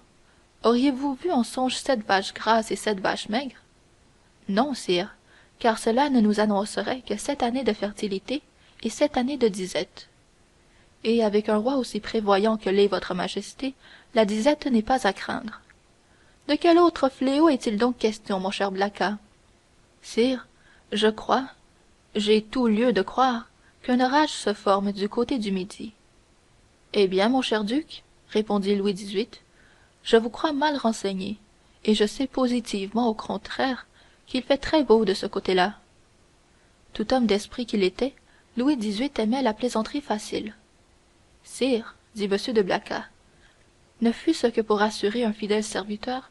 A: Auriez-vous vu en songe 7 vaches grasses et 7 vaches maigres? Non, sire, car cela ne nous annoncerait que 7 années de fertilité et 7 années de disette. Et avec un roi aussi prévoyant que l'est votre majesté, la disette n'est pas à craindre. De quel autre fléau est-il donc question, mon cher Blacas? Sire, je crois, j'ai tout lieu de croire, qu'un orage se forme du côté du Midi. Eh bien, mon cher duc, répondit Louis XVIII, je vous crois mal renseigné, et je sais positivement au contraire qu'il fait très beau de ce côté-là. Tout homme d'esprit qu'il était, Louis XVIII aimait la plaisanterie facile. Sire, dit M. de Blacas, ne fût-ce que pour assurer un fidèle serviteur,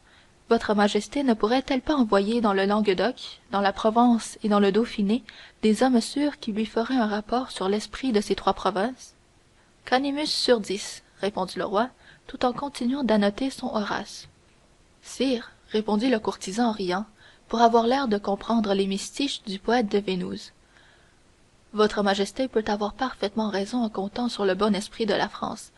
A: votre majesté ne pourrait-elle pas envoyer dans le Languedoc, dans la Provence et dans le Dauphiné des hommes sûrs qui lui feraient un rapport sur l'esprit de ces 3 provinces? Canimus sur 10, répondit le roi, tout en continuant d'annoter son Horace. Sire, répondit le courtisan en riant, pour avoir l'air de comprendre les mystiches du poète de Vénouse. Votre majesté peut avoir parfaitement raison en comptant sur le bon esprit de la France,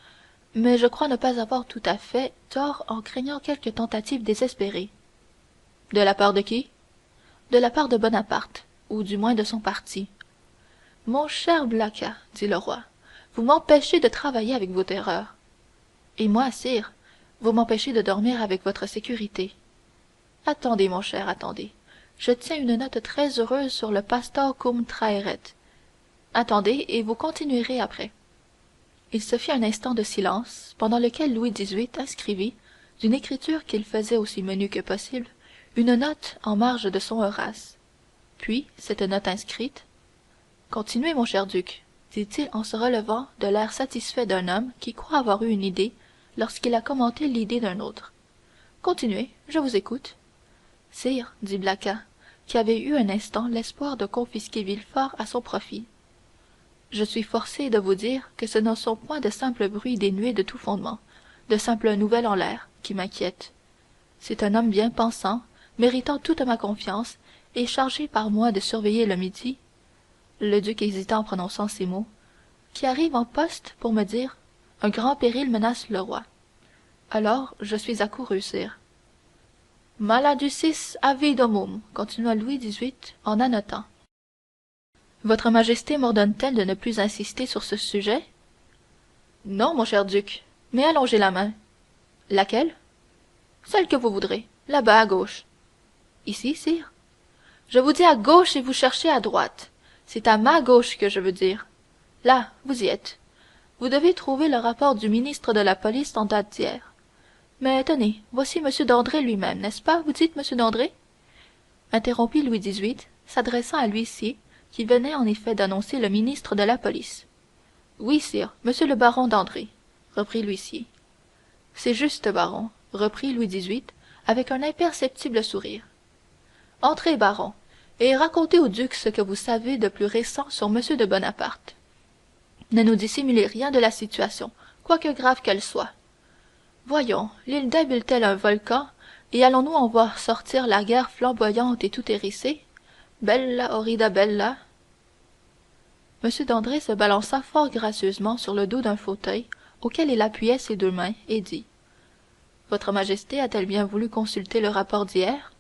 A: mais je crois ne pas avoir tout à fait tort en craignant quelque tentative désespérée. De la part de qui? De la part de Bonaparte, ou du moins de son parti. Mon cher Blacas, dit le roi, vous m'empêchez de travailler avec vos terreurs. Et moi, sire, vous m'empêchez de dormir avec votre sécurité. Attendez, mon cher, attendez. Je tiens une note très heureuse sur le pastor cum traeret. Attendez, et vous continuerez après. Il se fit un instant de silence, pendant lequel Louis XVIII inscrivit, d'une écriture qu'il faisait aussi menue que possible, une note en marge de son Horace. Puis, cette note inscrite, « Continuez, mon cher duc, dit-il en se relevant de l'air satisfait d'un homme qui croit avoir eu une idée lorsqu'il a commenté l'idée d'un autre. Continuez, je vous écoute. Sire, dit Blacas, qui avait eu un instant l'espoir de confisquer Villefort à son profit. Je suis forcé de vous dire que ce ne sont point de simples bruits dénués de tout fondement, de simples nouvelles en l'air, qui m'inquiètent. C'est un homme bien pensant, méritant toute ma confiance, et chargé par moi de surveiller le Midi. Le duc hésita en prononçant ces mots, qui arrive en poste pour me dire un grand péril menace le roi. Alors je suis accouru, sire. Maladucis avidumum, continua Louis XVIII en annotant. Votre majesté m'ordonne-t-elle de ne plus insister sur ce sujet? Non, mon cher duc, mais allongez la main. Laquelle? Celle que vous voudrez, là-bas à gauche. Ici, sire? Je vous dis à gauche et vous cherchez à droite. C'est à ma gauche que je veux dire. Là, vous y êtes. Vous devez trouver le rapport du ministre de la police en date d'hier. Mais tenez, voici M. Dandré lui-même, n'est-ce pas, vous dites, M. Dandré? Interrompit Louis XVIII, s'adressant à l'huissier, qui venait en effet d'annoncer le ministre de la police. Oui, sire, monsieur le baron Dandré, reprit l'huissier. C'est juste, baron, reprit Louis XVIII, avec un imperceptible sourire. Entrez, baron, et racontez au duc ce que vous savez de plus récent sur M. de Bonaparte. Ne nous dissimulez rien de la situation, quoique grave qu'elle soit. Voyons, l'île d'Elbe est-elle un volcan, et allons-nous en voir sortir la guerre flamboyante et tout hérissée? Bella horrida bella. M. d'André se balança fort gracieusement sur le dos d'un fauteuil auquel il appuyait ses deux mains, et dit votre majesté a-t-elle bien voulu consulter le rapport d'hier?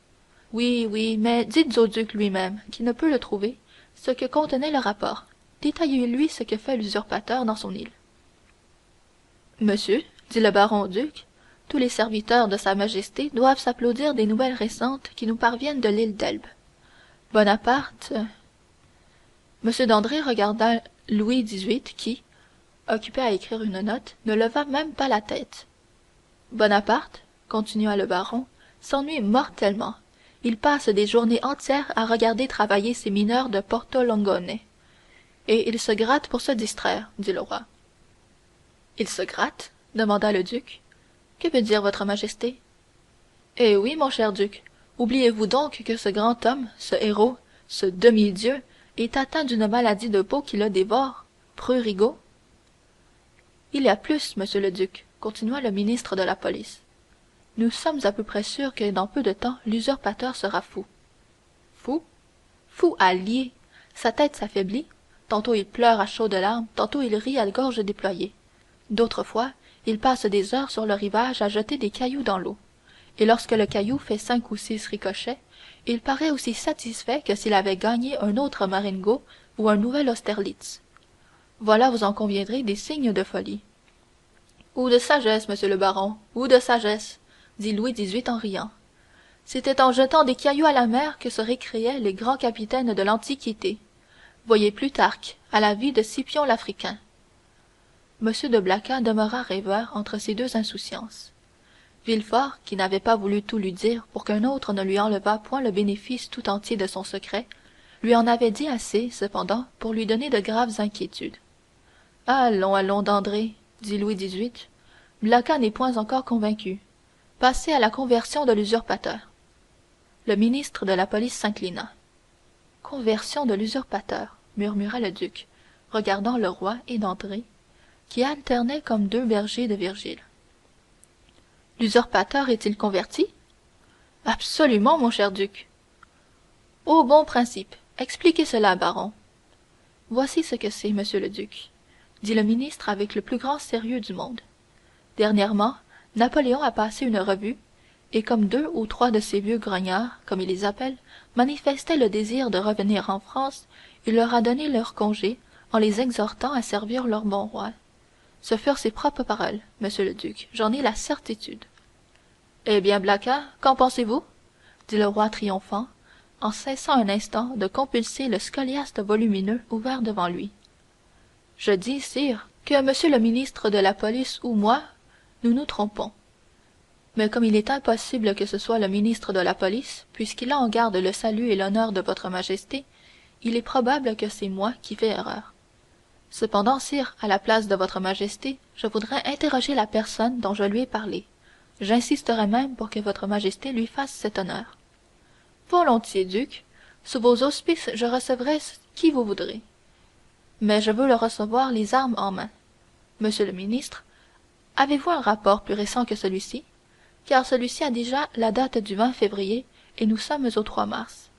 A: Oui, oui, mais dites au duc lui-même, qui ne peut le trouver, ce que contenait le rapport. Détaillez-lui ce que fait l'usurpateur dans son île. Monsieur, dit le baron au duc, tous les serviteurs de sa majesté doivent s'applaudir des nouvelles récentes qui nous parviennent de l'île d'Elbe. Bonaparte... M. d'André regarda Louis XVIII qui, occupé à écrire une note, ne leva même pas la tête. Bonaparte, continua le baron, s'ennuie mortellement. Il passe des journées entières à regarder travailler ses mineurs de Porto Longone. Et il se gratte pour se distraire, dit le roi. Il se gratte? Demanda le duc. Que veut dire votre majesté? Eh oui, mon cher duc, oubliez-vous donc que ce grand homme, ce héros, ce demi-dieu, est atteint d'une maladie de peau qui le dévore, prurigo? Il y a plus, monsieur le duc, continua le ministre de la police. Nous sommes à peu près sûrs que dans peu de temps l'usurpateur sera fou. Fou? Fou à lier. Sa tête s'affaiblit. Tantôt il pleure à chaudes larmes, tantôt il rit à gorge déployée. D'autres fois, il passe des heures sur le rivage à jeter des cailloux dans l'eau. Et lorsque le caillou fait 5 ou 6 ricochets, il paraît aussi satisfait que s'il avait gagné un autre Marengo ou un nouvel Austerlitz. Voilà, vous en conviendrez, des signes de folie. Ou de sagesse, monsieur le baron, ou de sagesse, dit Louis XVIII en riant. C'était en jetant des cailloux à la mer que se récréaient les grands capitaines de l'Antiquité. Voyez Plutarque, à la vie de Scipion l'Africain. M. de Blacas demeura rêveur entre ces deux insouciances. Villefort, qui n'avait pas voulu tout lui dire pour qu'un autre ne lui enlevât point le bénéfice tout entier de son secret, lui en avait dit assez, cependant, pour lui donner de graves inquiétudes. Allons, allons, Dandré, dit Louis XVIII. Blacas n'est point encore convaincu. Passez à la conversion de l'usurpateur. Le ministre de la police s'inclina. Conversion de l'usurpateur, murmura le duc, regardant le roi et Dandré, qui alternaient comme deux bergers de Virgile. L'usurpateur est-il converti? Absolument, mon cher duc. Au bon principe. Expliquez cela, baron. Voici ce que c'est, monsieur le duc, dit le ministre avec le plus grand sérieux du monde. Dernièrement, Napoléon a passé une revue, et comme 2 ou 3 de ces vieux grognards, comme il les appelle, manifestaient le désir de revenir en France, il leur a donné leur congé en les exhortant à servir leur bon roi. Ce furent ses propres paroles, monsieur le duc, j'en ai la certitude. Eh bien, Blacas, qu'en pensez-vous? dit le roi triomphant, en cessant un instant de compulser le scoliaste volumineux ouvert devant lui. Je dis, sire, que monsieur le ministre de la police ou moi, nous nous trompons. Mais comme il est impossible que ce soit le ministre de la police, puisqu'il a en garde le salut et l'honneur de votre majesté, il est probable que c'est moi qui fais erreur. Cependant, sire, à la place de votre majesté, je voudrais interroger la personne dont je lui ai parlé. J'insisterai même pour que votre majesté lui fasse cet honneur. Volontiers, duc. Sous vos auspices, je recevrai qui vous voudrez. Mais je veux le recevoir les armes en main. Monsieur le ministre, avez-vous un rapport plus récent que celui-ci? Car celui-ci a déjà la date du 20 février, et nous sommes au 3 mars.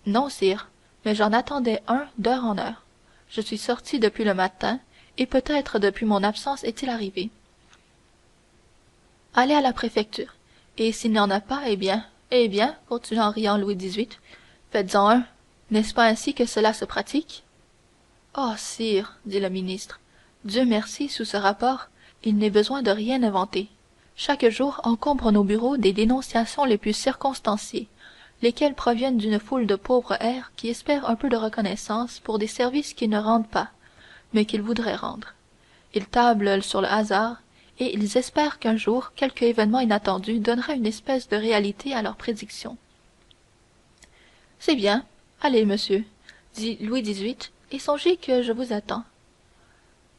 A: Non, sire, mais j'en attendais un d'heure en heure. Je suis sorti depuis le matin, et peut-être depuis mon absence est-il arrivé. Allez à la préfecture, et s'il n'y en a pas, eh bien, continua en riant Louis XVIII, faites-en un. N'est-ce pas ainsi que cela se pratique? Oh, sire, dit le ministre, Dieu merci, sous ce rapport, il n'est besoin de rien inventer. Chaque jour encombre nos bureaux des dénonciations les plus circonstanciées.
B: lesquels proviennent d'une foule de pauvres hères qui espèrent un peu de reconnaissance pour des services qu'ils ne rendent pas, mais qu'ils voudraient rendre. Ils tablent sur le hasard, et ils espèrent qu'un jour quelque événement inattendu donnera une espèce de réalité à leurs prédictions. C'est bien. Allez, monsieur, dit Louis XVIII, et songez que je vous attends.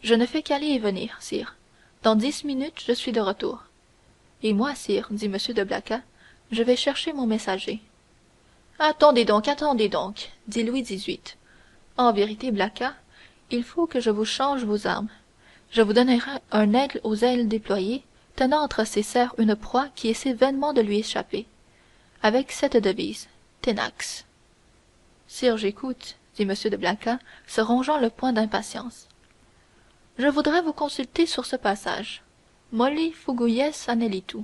B: Je ne fais qu'aller et venir, sire. Dans 10 minutes, je suis de retour. Et moi, sire, dit M. de Blacas, je vais chercher mon messager. Attendez donc, dit Louis XVIII. En vérité, Blacas, il faut que je vous change vos armes. Je vous donnerai un aigle aux ailes déployées, tenant entre ses serres une proie qui essaie vainement de lui échapper, avec cette devise, Tenax. Sire, j'écoute, dit M. de Blacas, se rongeant le poing d'impatience. Je voudrais vous consulter sur ce passage. Molli fuguyes anelitu.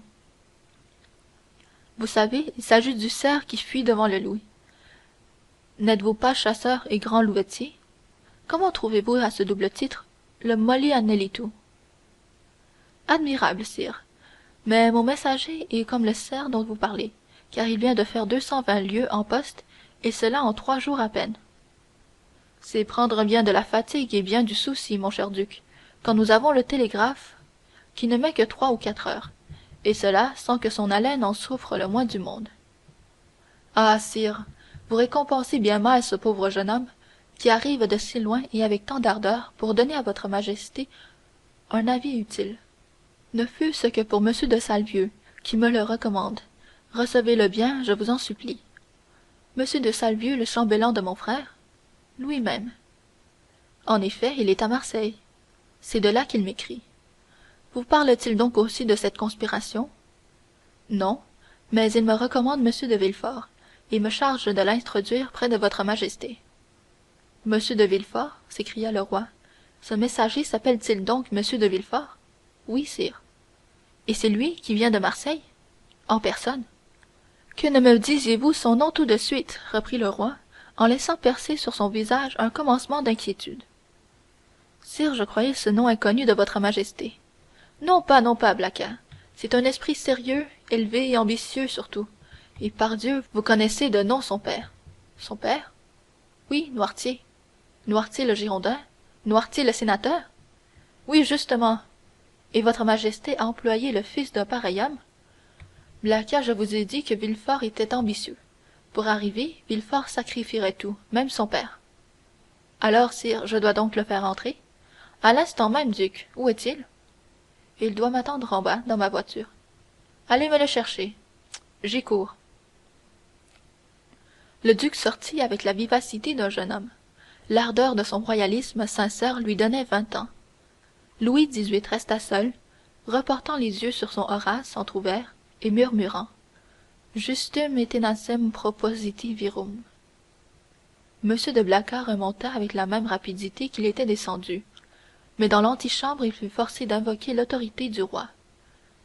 B: Vous savez, il s'agit du cerf qui fuit devant le loup. N'êtes-vous pas chasseur et grand louvetier? Comment trouvez-vous à ce double titre le molli anelitu? Admirable, sire. Mais mon messager est comme le cerf dont vous parlez, car il vient de faire 220 lieues en poste, et cela en 3 jours à peine. C'est prendre bien de la fatigue et bien du souci, mon cher duc, quand nous avons le télégraphe, qui ne met que 3 ou 4 heures, et cela sans que son haleine en souffre le moins du monde. Ah, sire, vous récompensez bien mal ce pauvre jeune homme, qui arrive de si loin et avec tant d'ardeur pour donner à votre majesté un avis utile. Ne fût-ce que pour monsieur de Salvieux, qui me le recommande. Recevez-le bien, je vous en supplie. Monsieur de Salvieux, le chambellan de mon frère? Lui-même. En effet, il est à Marseille. C'est de là qu'il m'écrit. Vous parle-t-il donc aussi de cette conspiration? Non, mais il me recommande monsieur de Villefort, et me charge de l'introduire près de votre majesté. Monsieur de Villefort? S'écria le roi. Ce messager s'appelle-t-il donc monsieur de Villefort? Oui, sire. Et c'est lui qui vient de Marseille? En personne. Que ne me disiez-vous son nom tout de suite? Reprit le roi, en laissant percer sur son visage un commencement d'inquiétude. Sire, je croyais ce nom inconnu de votre majesté. Non pas, Blacas. C'est un esprit sérieux, élevé et ambitieux surtout. Et pardieu, vous connaissez de nom son père. Son père? Oui, Noirtier. Noirtier le Girondin? Noirtier le sénateur? Oui, justement. Et votre majesté a employé le fils d'un pareil homme? Blacas, je vous ai dit que Villefort était ambitieux. Pour arriver, Villefort sacrifierait tout, même son père. Alors, sire, je dois donc le faire entrer? À l'instant même, duc. Où est-il? Il doit m'attendre en bas, dans ma voiture. Allez me le chercher. J'y cours. Le duc sortit avec la vivacité d'un jeune homme. L'ardeur de son royalisme sincère lui donnait 20 ans. Louis XVIII resta seul, reportant les yeux sur son Horace entrouvert et murmurant Justum et tenacem propositi virum. M. de Blacas remonta avec la même rapidité qu'il était descendu, mais dans l'antichambre il fut forcé d'invoquer l'autorité du roi.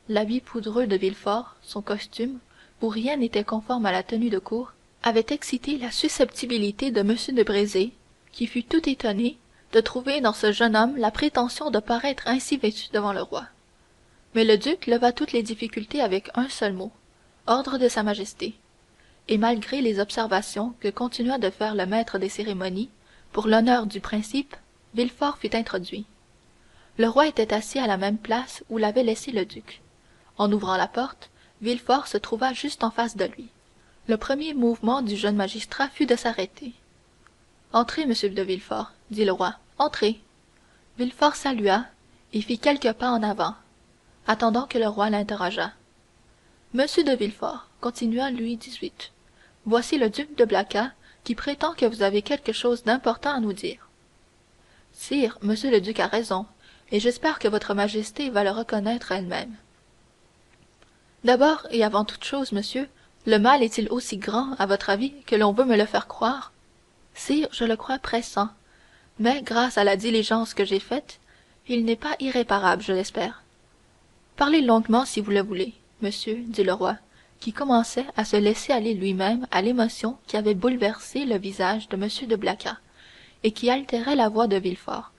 B: L'habit poudreux de Villefort, son costume, où rien n'était conforme à la tenue de cour, avait excité la susceptibilité de M. de Brézé, qui fut tout étonné de trouver dans ce jeune homme la prétention de paraître ainsi vêtu devant le roi. Mais le duc leva toutes les difficultés avec un seul mot, ordre de sa majesté, et malgré les observations que continua de faire le maître des cérémonies, pour l'honneur du principe, Villefort fut introduit. Le roi était assis à la même place où l'avait laissé le duc. En ouvrant la porte, Villefort se trouva juste en face de lui. Le premier mouvement du jeune magistrat fut de s'arrêter. Entrez, monsieur de Villefort, dit le roi. Entrez. Villefort salua et fit quelques pas en avant, attendant que le roi l'interrogeât. Monsieur de Villefort, continua Louis XVIII, voici le duc de Blacas qui prétend que vous avez quelque chose d'important à nous dire. Sire, monsieur le duc a raison, et j'espère que votre majesté va le reconnaître elle-même. D'abord et avant toute chose, monsieur, le mal est-il aussi grand, à votre avis, que l'on veut me le faire croire? Sire, je le crois pressant, mais grâce à la diligence que j'ai faite, il n'est pas irréparable, je l'espère. Parlez longuement si vous le voulez, monsieur, dit le roi, qui commençait à se laisser aller lui-même à l'émotion qui avait bouleversé le visage de M. de Blacas et qui altérait la voix de Villefort.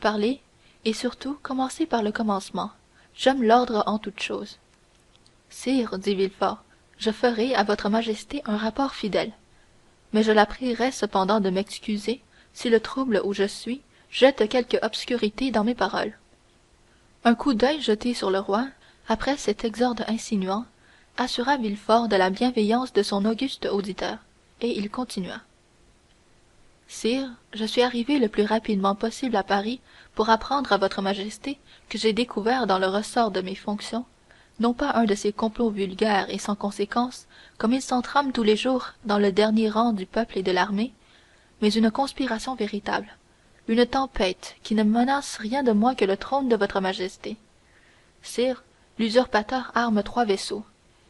B: Parlez, et surtout commencez par le commencement. J'aime l'ordre en toutes choses. Sire, dit Villefort,
A: je ferai à votre majesté un rapport fidèle. Mais je la prierai cependant de m'excuser si le trouble où je suis jette quelque obscurité dans mes paroles. » Un coup d'œil jeté sur le roi, après cet exorde insinuant, assura Villefort de la bienveillance de son auguste auditeur, et il continua. Sire, je suis arrivé le plus rapidement possible à Paris pour apprendre à votre majesté que j'ai découvert dans le ressort de mes fonctions, non pas un de ces complots vulgaires et sans conséquence, comme ils s'entrament tous les jours dans le dernier rang du peuple et de l'armée, mais une conspiration véritable, une tempête qui ne menace rien de moins que le trône de votre majesté. Sire, l'usurpateur arme 3 vaisseaux.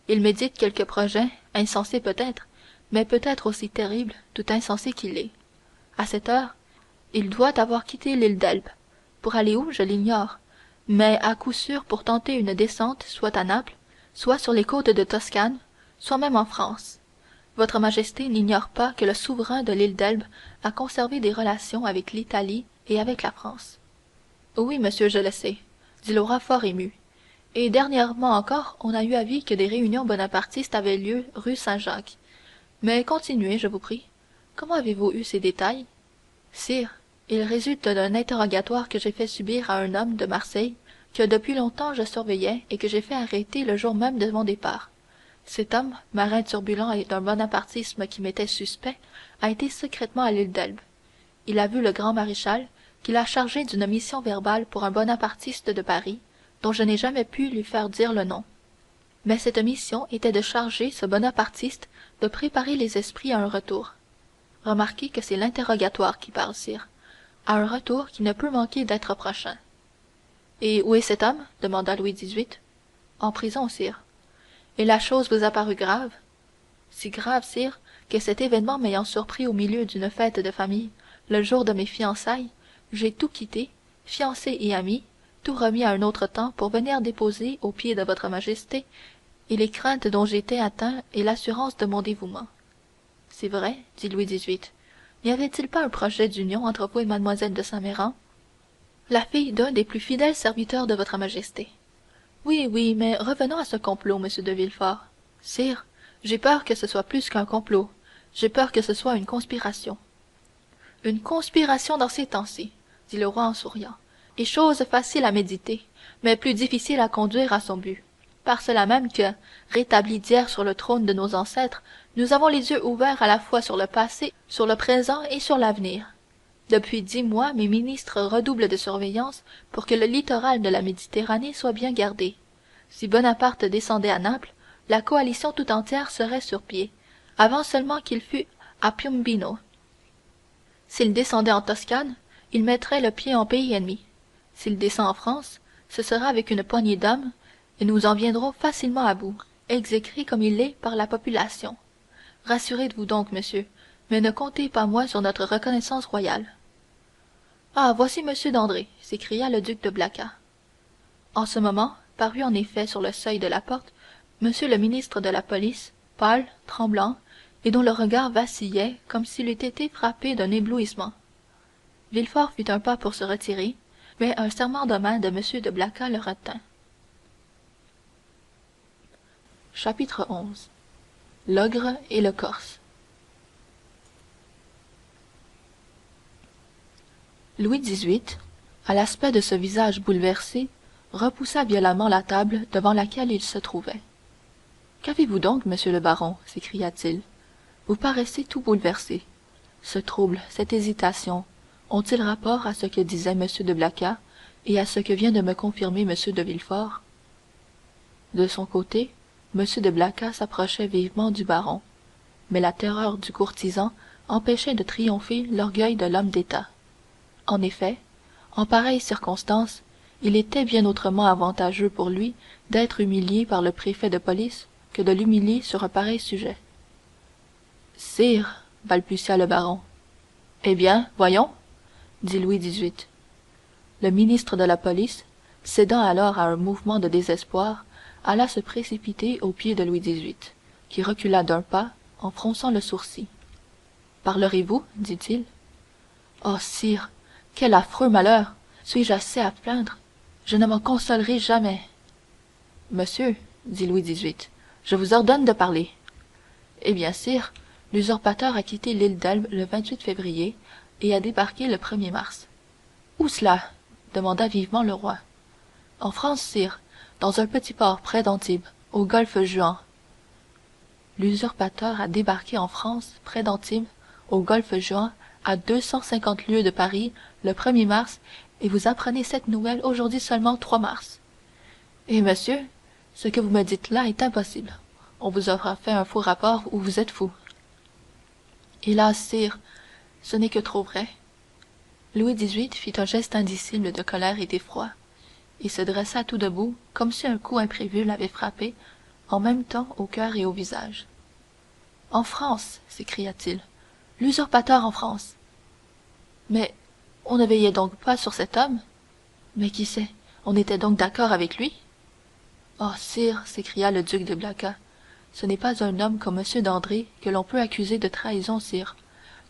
A: Il médite quelques projets, insensés peut-être, mais peut-être aussi terribles, tout insensé qu'il est. À cette heure, il doit avoir quitté l'île d'Elbe. Pour aller où, je l'ignore, mais à coup sûr pour tenter une descente soit à Naples, soit sur les côtes de Toscane, soit même en France. Votre majesté n'ignore pas que le souverain de l'île d'Elbe a conservé des relations avec l'Italie et avec la France. Oui, monsieur, je le sais, dit le roi fort ému. Et dernièrement encore, on a eu avis que des réunions bonapartistes avaient lieu rue Saint-Jacques. Mais continuez, je vous prie. Comment avez-vous eu ces détails? Sire, il résulte d'un interrogatoire que j'ai fait subir à un homme de Marseille, que depuis longtemps je surveillais et que j'ai fait arrêter le jour même de mon départ. Cet homme, marin turbulent et d'un bonapartisme qui m'était suspect, a été secrètement à l'île d'Elbe. Il a vu le grand maréchal, qui l'a chargé d'une mission verbale pour un bonapartiste de Paris, dont je n'ai jamais pu lui faire dire le nom. Mais cette mission était de charger ce bonapartiste de préparer les esprits à un retour. Remarquez que c'est l'interrogatoire qui parle, sire, à un retour qui ne peut manquer d'être prochain. Et où est cet homme? Demanda Louis XVIII. En prison, sire. Et la chose vous a paru grave? Si grave, sire, que cet événement m'ayant surpris au milieu d'une fête de famille, le jour de mes fiançailles, j'ai tout quitté, fiancé et amis, tout remis à un autre temps pour venir déposer aux pieds de votre majesté et les craintes dont j'étais atteint et l'assurance de mon dévouement. C'est vrai, dit Louis XVIII. N'y avait-il pas un projet d'union entre vous et mademoiselle de Saint-Méran, la fille d'un des plus fidèles serviteurs de votre majesté? Oui, oui, mais revenons à ce complot, monsieur de Villefort. Sire, j'ai peur que ce soit plus qu'un complot. J'ai peur que ce soit une conspiration. Une conspiration dans ces temps-ci, dit le roi en souriant, est chose facile à méditer, mais plus difficile à conduire à son but. Par cela même que, rétablis d'hier sur le trône de nos ancêtres, nous avons les yeux ouverts à la fois sur le passé, sur le présent et sur l'avenir. Depuis 10 mois, mes ministres redoublent de surveillance pour que le littoral de la Méditerranée soit bien gardé. Si Bonaparte descendait à Naples, la coalition tout entière serait sur pied, avant seulement qu'il fût à Piombino. S'il descendait en Toscane, il mettrait le pied en pays ennemi. S'il descend en France, ce sera avec une poignée d'hommes, et nous en viendrons facilement à bout, exécrés comme il l'est par la population. Rassurez-vous donc, monsieur, mais ne comptez pas moins sur notre reconnaissance royale. Ah, voici monsieur d'André, s'écria le duc de Blacas. En ce moment, parut en effet sur le seuil de la porte monsieur le ministre de la police, pâle, tremblant, et dont le regard vacillait comme s'il eût été frappé d'un éblouissement. Villefort fit un pas pour se retirer, mais un serrement de main de M. de Blacas le retint. Chapitre XI. L'ogre et le Corse. Louis XVIII, à l'aspect de ce visage bouleversé, repoussa violemment la table devant laquelle il se trouvait. Qu'avez-vous donc, monsieur le baron? S'écria-t-il. Vous paraissez tout bouleversé. Ce trouble, cette hésitation, ont-ils rapport à ce que disait M. de Blacas et à ce que vient de me confirmer M. de Villefort? De son côté, M. de Blacas s'approchait vivement du baron, mais la terreur du courtisan empêchait de triompher l'orgueil de l'homme d'État. En effet, en pareille circonstance, il était bien autrement avantageux pour lui d'être humilié par le préfet de police que de l'humilier sur un pareil sujet. Sire, balbutia le baron. Eh bien, voyons, dit Louis XVIII. Le ministre de la police, cédant alors à un mouvement de désespoir, alla se précipiter aux pieds de Louis XVIII, qui recula d'un pas en fronçant le sourcil. Parlerez-vous? dit-il. Oh, sire, quel affreux malheur! Suis-je assez à plaindre? Je ne m'en consolerai jamais. Monsieur, dit Louis XVIII, Je vous ordonne de parler. Eh bien, sire, l'usurpateur a quitté l'île d'Elbe le 28 février et a débarqué le 1er mars. Où cela? Demanda vivement le roi. En France, sire, dans un petit port près d'Antibes, au golfe Juan. L'usurpateur a débarqué en France, près d'Antibes, au golfe Juan, à 250 lieues de Paris, le 1er mars, et vous apprenez cette nouvelle aujourd'hui seulement 3 mars. Eh, monsieur, ce que vous me dites là est impossible. On vous aura fait un faux rapport ou vous êtes fou. Hélas, sire, ce n'est que trop vrai. Louis XVIII fit un geste indicible de colère et d'effroi, et se dressa tout debout, comme si un coup imprévu l'avait frappé, en même temps au cœur et au visage. En France, s'écria-t-il, l'usurpateur en France. Mais on ne veillait donc pas sur cet homme? Mais qui sait, on était donc d'accord avec lui? Oh, sire, s'écria le duc de Blacas, ce n'est pas un homme comme M. d'André que l'on peut accuser de trahison, sire.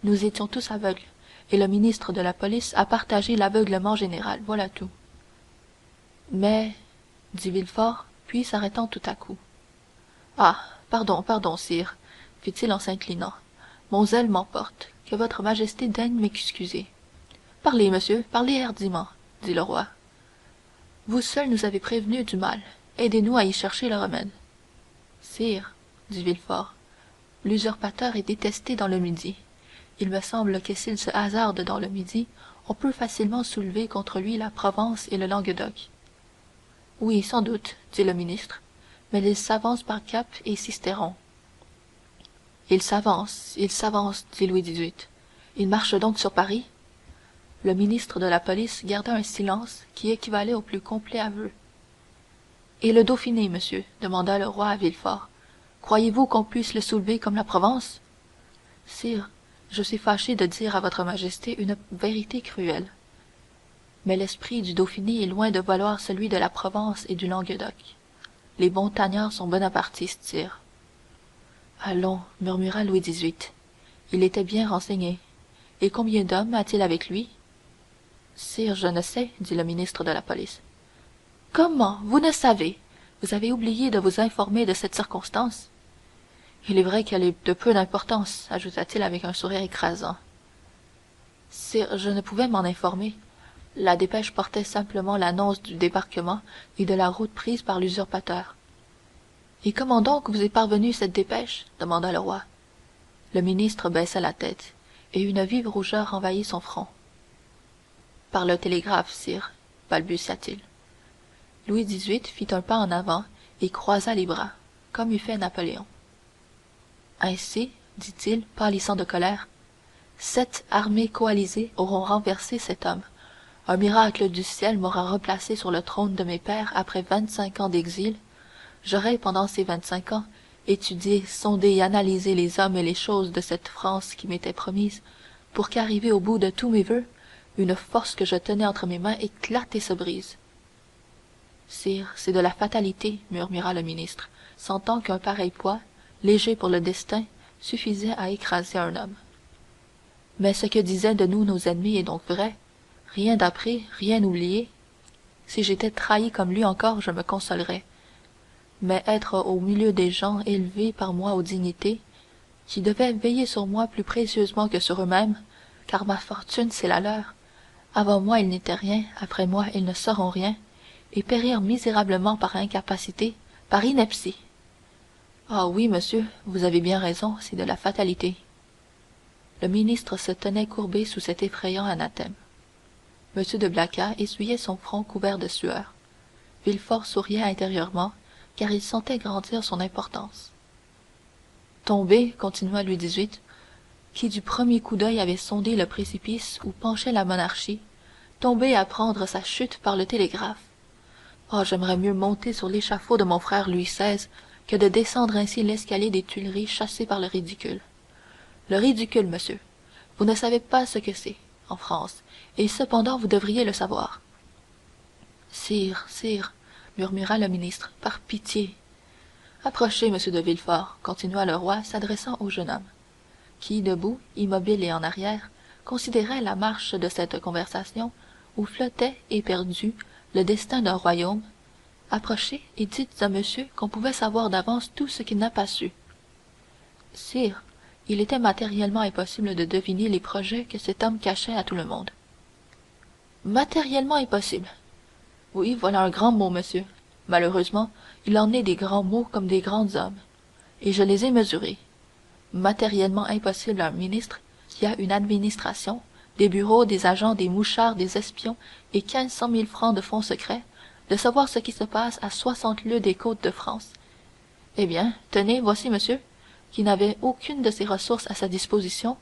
A: Nous étions tous aveugles, et le ministre de la police a partagé l'aveuglement général, voilà tout. Mais, dit Villefort, puis s'arrêtant tout à coup. Ah, pardon, pardon, sire, fit-il en s'inclinant. Mon zèle m'emporte, que votre majesté daigne m'excuser. Parlez, monsieur, parlez hardiment, dit le roi. Vous seul nous avez prévenus du mal. Aidez-nous à y chercher le remède. Sire, dit Villefort, l'usurpateur est détesté dans le Midi. Il me semble que s'il se hasarde dans le Midi, on peut facilement soulever contre lui la Provence et le Languedoc. Oui, sans doute, dit le ministre, mais il s'avance par Cap et Sisteron. Il s'avance, dit Louis XVIII. Il marche donc sur Paris? Le ministre de la police garda un silence qui équivalait au plus complet aveu. Et le Dauphiné, monsieur, demanda le roi à Villefort. Croyez-vous qu'on puisse le soulever comme la Provence? Sire, je suis fâché de dire à votre majesté une vérité cruelle. Mais l'esprit du Dauphiné est loin de valoir celui de la Provence et du Languedoc. Les montagnards sont bonapartistes, sire. Allons, murmura Louis XVIII. Il était bien renseigné. Et combien d'hommes a-t-il avec lui? Sire, je ne sais, dit le ministre de la police. Comment? Vous ne savez? Vous avez oublié de vous informer de cette circonstance? Il est vrai qu'elle est de peu d'importance, ajouta-t-il avec un sourire écrasant. Sire, je ne pouvais m'en informer. La dépêche portait simplement l'annonce du débarquement et de la route prise par l'usurpateur. Et comment donc vous est parvenue cette dépêche? Demanda le roi. Le ministre baissa la tête, et une vive rougeur envahit son front. Par le télégraphe, sire, balbutia-t-il. Louis XVIII fit un pas en avant et croisa les bras, comme eût fait Napoléon. Ainsi, dit-il, pâlissant de colère, 7 armées coalisées auront renversé cet homme. Un miracle du ciel m'aura replacé sur le trône de mes pères après 25 ans d'exil. J'aurai, pendant ces 25 ans, étudié, sondé et analysé les hommes et les choses de cette France qui m'était promise, pour qu'arrivé au bout de tous mes vœux, une force que je tenais entre mes mains éclate et se brise. Sire, c'est de la fatalité, murmura le ministre, sentant qu'un pareil poids, léger pour le destin, suffisait à écraser un homme. Mais ce que disaient de nous nos ennemis est donc vrai. Rien d'appris, rien oublié. Si j'étais trahi comme lui encore, je me consolerais. Mais être au milieu des gens élevés par moi aux dignités, qui devaient veiller sur moi plus précieusement que sur eux-mêmes, car ma fortune c'est la leur. Avant moi ils n'étaient rien, après moi ils ne seront rien, et périr misérablement par incapacité, par ineptie. Ah oui, monsieur, vous avez bien raison, c'est de la fatalité. Le ministre se tenait courbé sous cet effrayant anathème. M. de Blacas essuyait son front couvert de sueur. Villefort souriait intérieurement, car il sentait grandir son importance. Tombé, continua Louis XVIII, qui du premier coup d'œil avait sondé le précipice où penchait la monarchie, tombé à prendre sa chute par le télégraphe. Oh, j'aimerais mieux monter sur l'échafaud de mon frère Louis XVI que de descendre ainsi l'escalier des Tuileries chassé par le ridicule. Le ridicule, monsieur. Vous ne savez pas ce que c'est, en France, et cependant vous devriez le savoir. Sire, sire, murmura le ministre, par pitié. Approchez, monsieur de Villefort, continua le roi, s'adressant au jeune homme, qui, debout, immobile et en arrière, considérait la marche de cette conversation où flottait, éperdu, le destin d'un royaume,
B: Approchez et dites à monsieur qu'on pouvait savoir d'avance tout ce qu'il n'a pas su. Sire, il était matériellement impossible de deviner les projets que cet homme cachait à tout le monde. Matériellement impossible. Oui, voilà un grand mot, monsieur. Malheureusement, il en est des grands mots comme des grands hommes, et je les ai mesurés. Matériellement impossible à un ministre qui a une administration, des bureaux, des agents, des mouchards, des espions et 1500 000 francs de fonds secrets, de savoir ce qui se passe à 60 lieues des côtes de France. Eh bien, tenez, voici monsieur, qui n'avait aucune de ces ressources à sa disposition,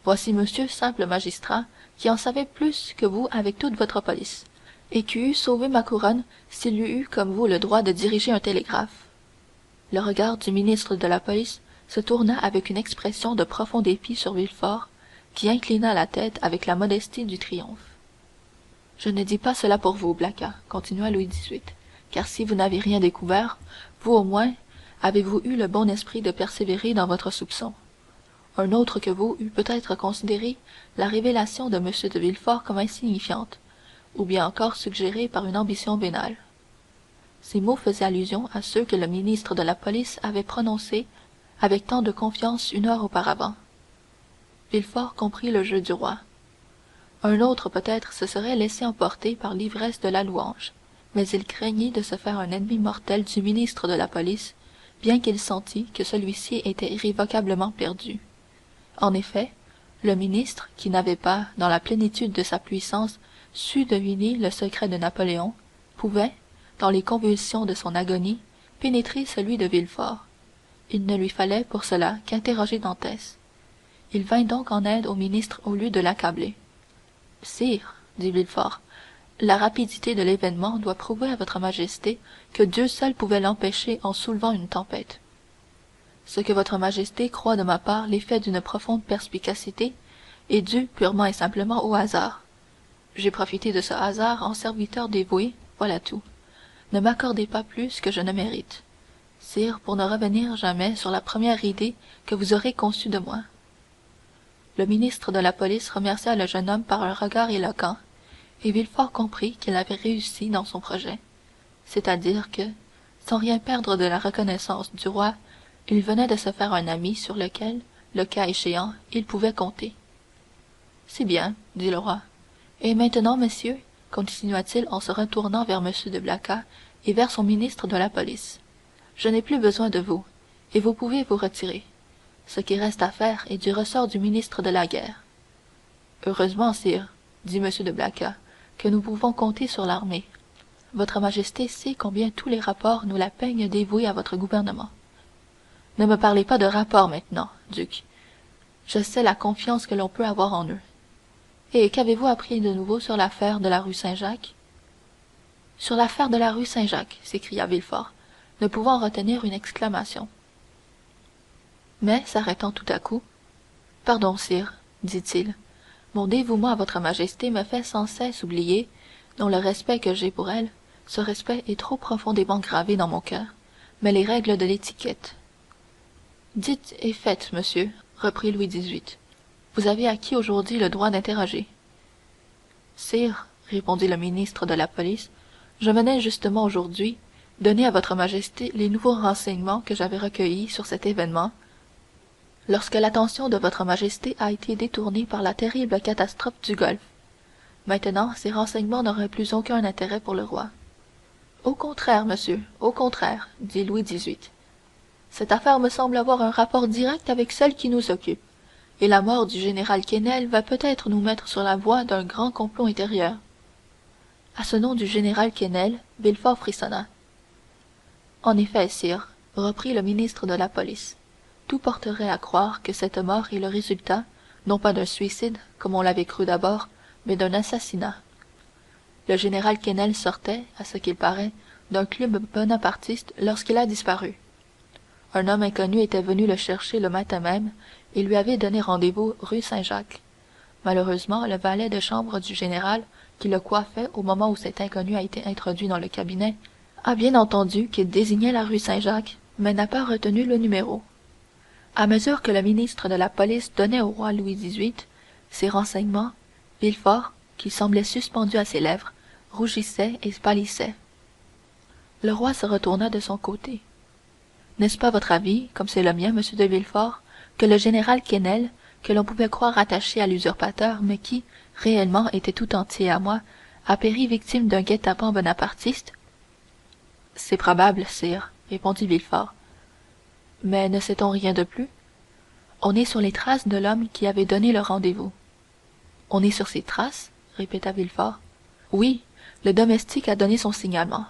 B: voici monsieur, simple magistrat, qui en savait plus que vous avec toute votre police, et qui eût sauvé ma couronne s'il eût eu comme vous le droit de diriger un télégraphe. Le regard du ministre de la police se tourna avec une expression de profond dépit sur Villefort, qui inclina la tête avec la modestie du triomphe. Je ne dis pas cela pour vous, Blacas, continua Louis XVIII, car si vous n'avez rien découvert, vous au moins avez-vous eu le bon esprit de persévérer dans votre soupçon. Un autre que vous eût peut-être considéré la révélation de M. de Villefort comme insignifiante, ou bien encore suggérée par une ambition vénale. Ces mots faisaient allusion à ceux que le ministre de la police avait prononcés avec tant de confiance une heure auparavant. Villefort comprit le jeu du roi. Un autre peut-être se serait laissé emporter par l'ivresse de la louange, mais il craignit de se faire un ennemi mortel du ministre de la police, bien qu'il sentît que celui-ci était irrévocablement perdu. En effet, le ministre, qui n'avait pas, dans la plénitude de sa puissance, su deviner le secret de Napoléon, pouvait, dans les convulsions de son agonie, pénétrer celui de Villefort. Il ne lui fallait pour cela qu'interroger Dantès. Il vint donc en aide au ministre au lieu de l'accabler. « Sire, dit Villefort, la rapidité de l'événement doit prouver à votre majesté que Dieu seul pouvait l'empêcher en soulevant une tempête. Ce que votre majesté croit de ma part l'effet d'une profonde perspicacité est dû purement et simplement au hasard. J'ai profité de ce hasard en serviteur dévoué, voilà tout. Ne m'accordez pas plus que je ne mérite, sire, pour ne revenir jamais sur la première idée que vous aurez conçue de moi. » Le ministre de la police remercia le jeune homme par un regard éloquent, et Villefort comprit qu'il avait réussi dans son projet, c'est-à-dire que, sans rien perdre de la reconnaissance du roi, il venait de se faire un ami sur lequel, le cas échéant, il pouvait compter. « C'est bien, dit le roi. Et maintenant, messieurs, continua-t-il en se retournant vers M. de Blacas et vers son ministre de la police, je n'ai plus besoin de vous, et vous pouvez vous retirer. Ce qui reste à faire est du ressort du ministre de la guerre. Heureusement, sire, dit M. de Blacas, que nous pouvons compter sur l'armée. Votre majesté sait combien tous les rapports nous la peignent dévouée à votre gouvernement. Ne me parlez pas de rapports maintenant, duc. Je sais la confiance que l'on peut avoir en eux. Et qu'avez-vous appris de nouveau sur l'affaire de la rue Saint-Jacques? Sur l'affaire de la rue Saint-Jacques, s'écria Villefort, ne pouvant retenir une exclamation. Mais, s'arrêtant tout à coup, « Pardon, sire, dit-il, mon dévouement à votre majesté me fait sans cesse oublier, dans le respect que j'ai pour elle, ce respect est trop profondément gravé dans mon cœur, mais les règles de l'étiquette. » Dites et faites, monsieur, reprit Louis XVIII. Vous avez acquis aujourd'hui le droit d'interroger. Sire, répondit le ministre de la police, je venais justement aujourd'hui donner à votre majesté les nouveaux renseignements que j'avais recueillis sur cet événement, lorsque l'attention de votre majesté a été détournée par la terrible catastrophe du Golfe. Maintenant, ces renseignements n'auraient plus aucun intérêt pour le roi. Au contraire, monsieur, au contraire, dit Louis XVIII. Cette affaire me semble avoir un rapport direct avec celle qui nous occupe, et la mort du général Quesnel va peut-être nous mettre sur la voie d'un grand complot intérieur. À ce nom du général Quesnel, Villefort frissonna. En effet, sire, reprit le ministre de la police, tout porterait à croire que cette mort est le résultat, non pas d'un suicide, comme on l'avait cru d'abord, mais d'un assassinat. Le général Quesnel sortait, à ce qu'il paraît, d'un club bonapartiste lorsqu'il a disparu. Un homme inconnu était venu le chercher le matin même et lui avait donné rendez-vous rue Saint-Jacques. Malheureusement, le valet de chambre du général, qui le coiffait au moment où cet inconnu a été introduit dans le cabinet, a bien entendu qu'il désignait la rue Saint-Jacques, mais n'a pas retenu le numéro. À mesure que le ministre de la police donnait au roi Louis XVIII ces renseignements, Villefort, qui semblait suspendu à ses lèvres, rougissait et pâlissait. Le roi se retourna de son côté. N'est-ce pas votre avis, comme c'est le mien, monsieur de Villefort, que le général Quesnel, que l'on pouvait croire attaché à l'usurpateur, mais qui, réellement, était tout entier à moi, a péri victime d'un guet-apens bonapartiste? C'est probable, sire, répondit Villefort. Mais ne sait-on rien de plus? On est sur les traces de l'homme qui avait donné le rendez-vous. On est sur ses traces? Répéta Villefort. Oui, le domestique a donné son signalement.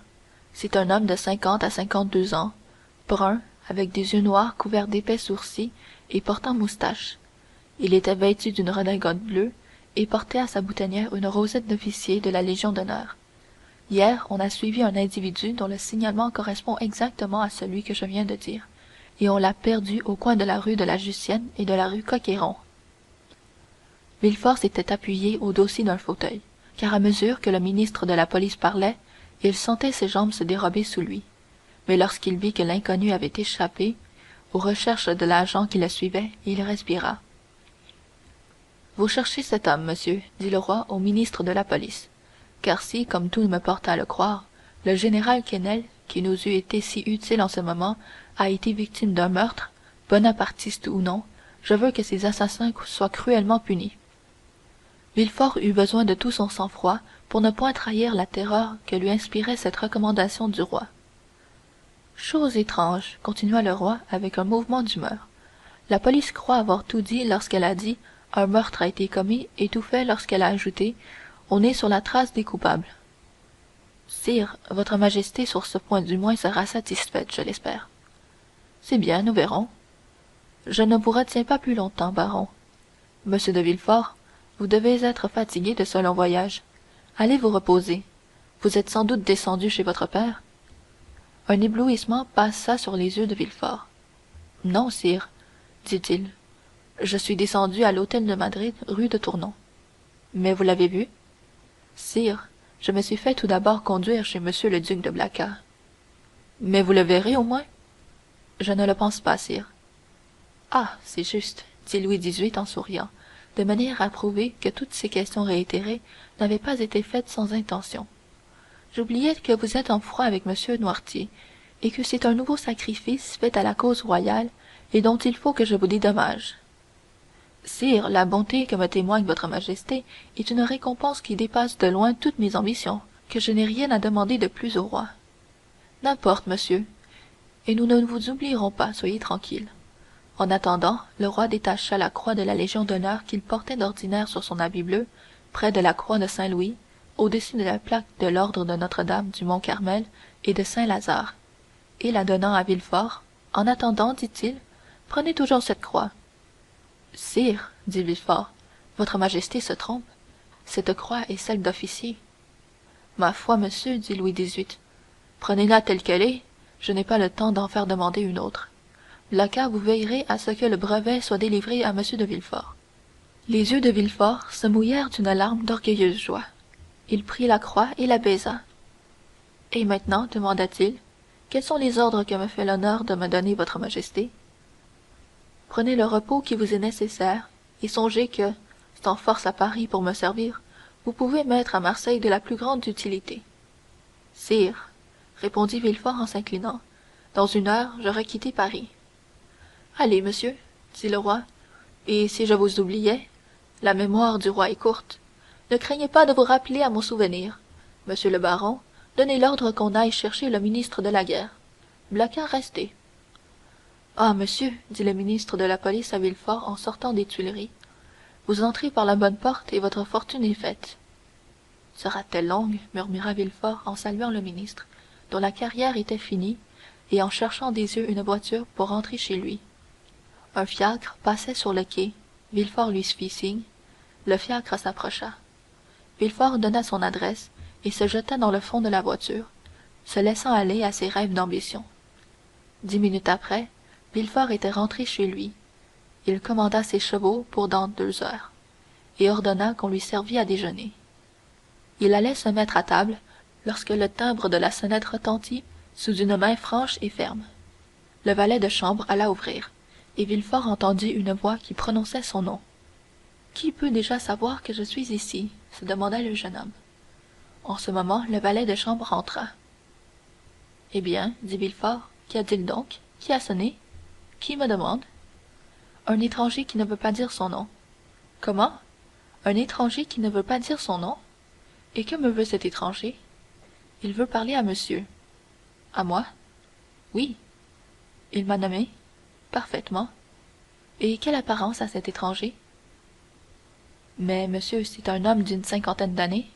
B: C'est un homme de 50 à 52 ans, brun, avec des yeux noirs couverts d'épais sourcils et portant moustache. Il était vêtu d'une redingote bleue et portait à sa boutonnière une rosette d'officier de la Légion d'honneur. Hier, on a suivi un individu dont le signalement correspond exactement à celui que je viens de dire, et on l'a perdu au coin de la rue de la Jussienne et de la rue Coq-Héron. Villefort s'était appuyé au dossier d'un fauteuil, car à mesure que le ministre de la police parlait, il sentait ses jambes se dérober sous lui. Mais lorsqu'il vit que l'inconnu avait échappé aux recherches de l'agent qui le suivait, il respira. Vous cherchez cet homme, monsieur, dit le roi au ministre de la police. Car si, comme tout me porte à le croire, le général Quesnel, qui nous eût été si utile en ce moment, a été victime d'un meurtre, bonapartiste ou non, je veux que ces assassins soient cruellement punis. Villefort eut besoin de tout son sang-froid pour ne point trahir la terreur que lui inspirait cette recommandation du roi. Chose étrange, continua le roi avec un mouvement d'humeur. La police croit avoir tout dit lorsqu'elle a dit un meurtre a été commis et tout fait lorsqu'elle a ajouté on est sur la trace des coupables. Sire, votre majesté sur ce point du moins sera satisfaite, je l'espère. C'est bien, nous verrons. Je ne vous retiens pas plus longtemps, baron. Monsieur de Villefort, vous devez être fatigué de ce long voyage. Allez vous reposer. Vous êtes sans doute descendu chez votre père? Un éblouissement passa sur les yeux de Villefort. Non, sire, dit-il. Je suis descendu à l'hôtel de Madrid, rue de Tournon. Mais vous l'avez vu? Sire, je me suis fait tout d'abord conduire chez monsieur le duc de Blacas. Mais vous le verrez au moins? Je ne le pense pas, sire. Ah, c'est juste, dit Louis XVIII en souriant, de manière à prouver que toutes ces questions réitérées n'avaient pas été faites sans intention. J'oubliais que vous êtes en froid avec monsieur Noirtier, et que c'est un nouveau sacrifice fait à la cause royale, et dont il faut que je vous dédommage. Sire, la bonté que me témoigne votre majesté est une récompense qui dépasse de loin toutes mes ambitions, que je n'ai rien à demander de plus au roi. N'importe, monsieur, et nous ne vous oublierons pas, soyez tranquille. En attendant, le roi détacha la croix de la Légion d'honneur qu'il portait d'ordinaire sur son habit bleu, près de la croix de Saint-Louis, au-dessus de la plaque de l'ordre de Notre-Dame du Mont-Carmel et de Saint-Lazare, et la donnant à Villefort. En attendant, dit-il, prenez toujours cette croix. Sire, dit Villefort, votre majesté se trompe. Cette croix est celle d'officier. Ma foi, monsieur, dit Louis XVIII, prenez-la telle qu'elle est, je n'ai pas le temps d'en faire demander une autre. Blacas, vous veillerez à ce que le brevet soit délivré à monsieur de Villefort. Les yeux de Villefort se mouillèrent d'une larme d'orgueilleuse joie. Il prit la croix et la baisa. Et maintenant, demanda-t-il, quels sont les ordres que me fait l'honneur de me donner votre majesté? Prenez le repos qui vous est nécessaire, et songez que, sans force à Paris pour me servir, vous pouvez mettre à Marseille de la plus grande utilité. Sire, répondit Villefort en s'inclinant, dans une heure, j'aurai quitté Paris. Allez, monsieur, dit le roi, et si je vous oubliais, la mémoire du roi est courte. Ne craignez pas de vous rappeler à mon souvenir. Monsieur le baron, donnez l'ordre qu'on aille chercher le ministre de la guerre. Blacas, restez. Ah, monsieur, dit le ministre de la police à Villefort en sortant des Tuileries, vous entrez par la bonne porte et votre fortune est faite. Sera-t-elle longue? Murmura Villefort en saluant le ministre, dont la carrière était finie, et en cherchant des yeux une voiture pour rentrer chez lui. Un fiacre passait sur le quai. Villefort lui fit signe. Le fiacre s'approcha. Villefort donna son adresse et se jeta dans le fond de la voiture, se laissant aller à ses rêves d'ambition. 10 minutes après, Villefort était rentré chez lui. Il commanda ses chevaux pour dans 2 heures, et ordonna qu'on lui servît à déjeuner. Il allait se mettre à table, lorsque le timbre de la sonnette retentit sous une main franche et ferme. Le valet de chambre alla ouvrir, et Villefort entendit une voix qui prononçait son nom. « Qui peut déjà savoir que je suis ici ?» se demanda le jeune homme. En ce moment, le valet de chambre entra.
A: Eh bien, dit Villefort, qu'y a-t-il donc? Qui a sonné? Qui me demande? Un étranger qui ne veut pas dire son nom. Comment? Un étranger qui ne veut pas dire son nom? Et que me veut cet étranger? Il veut parler à monsieur. À moi? Oui. Il m'a nommé? Parfaitement. Et quelle apparence a cet étranger? Mais monsieur, c'est un homme d'une cinquantaine d'années.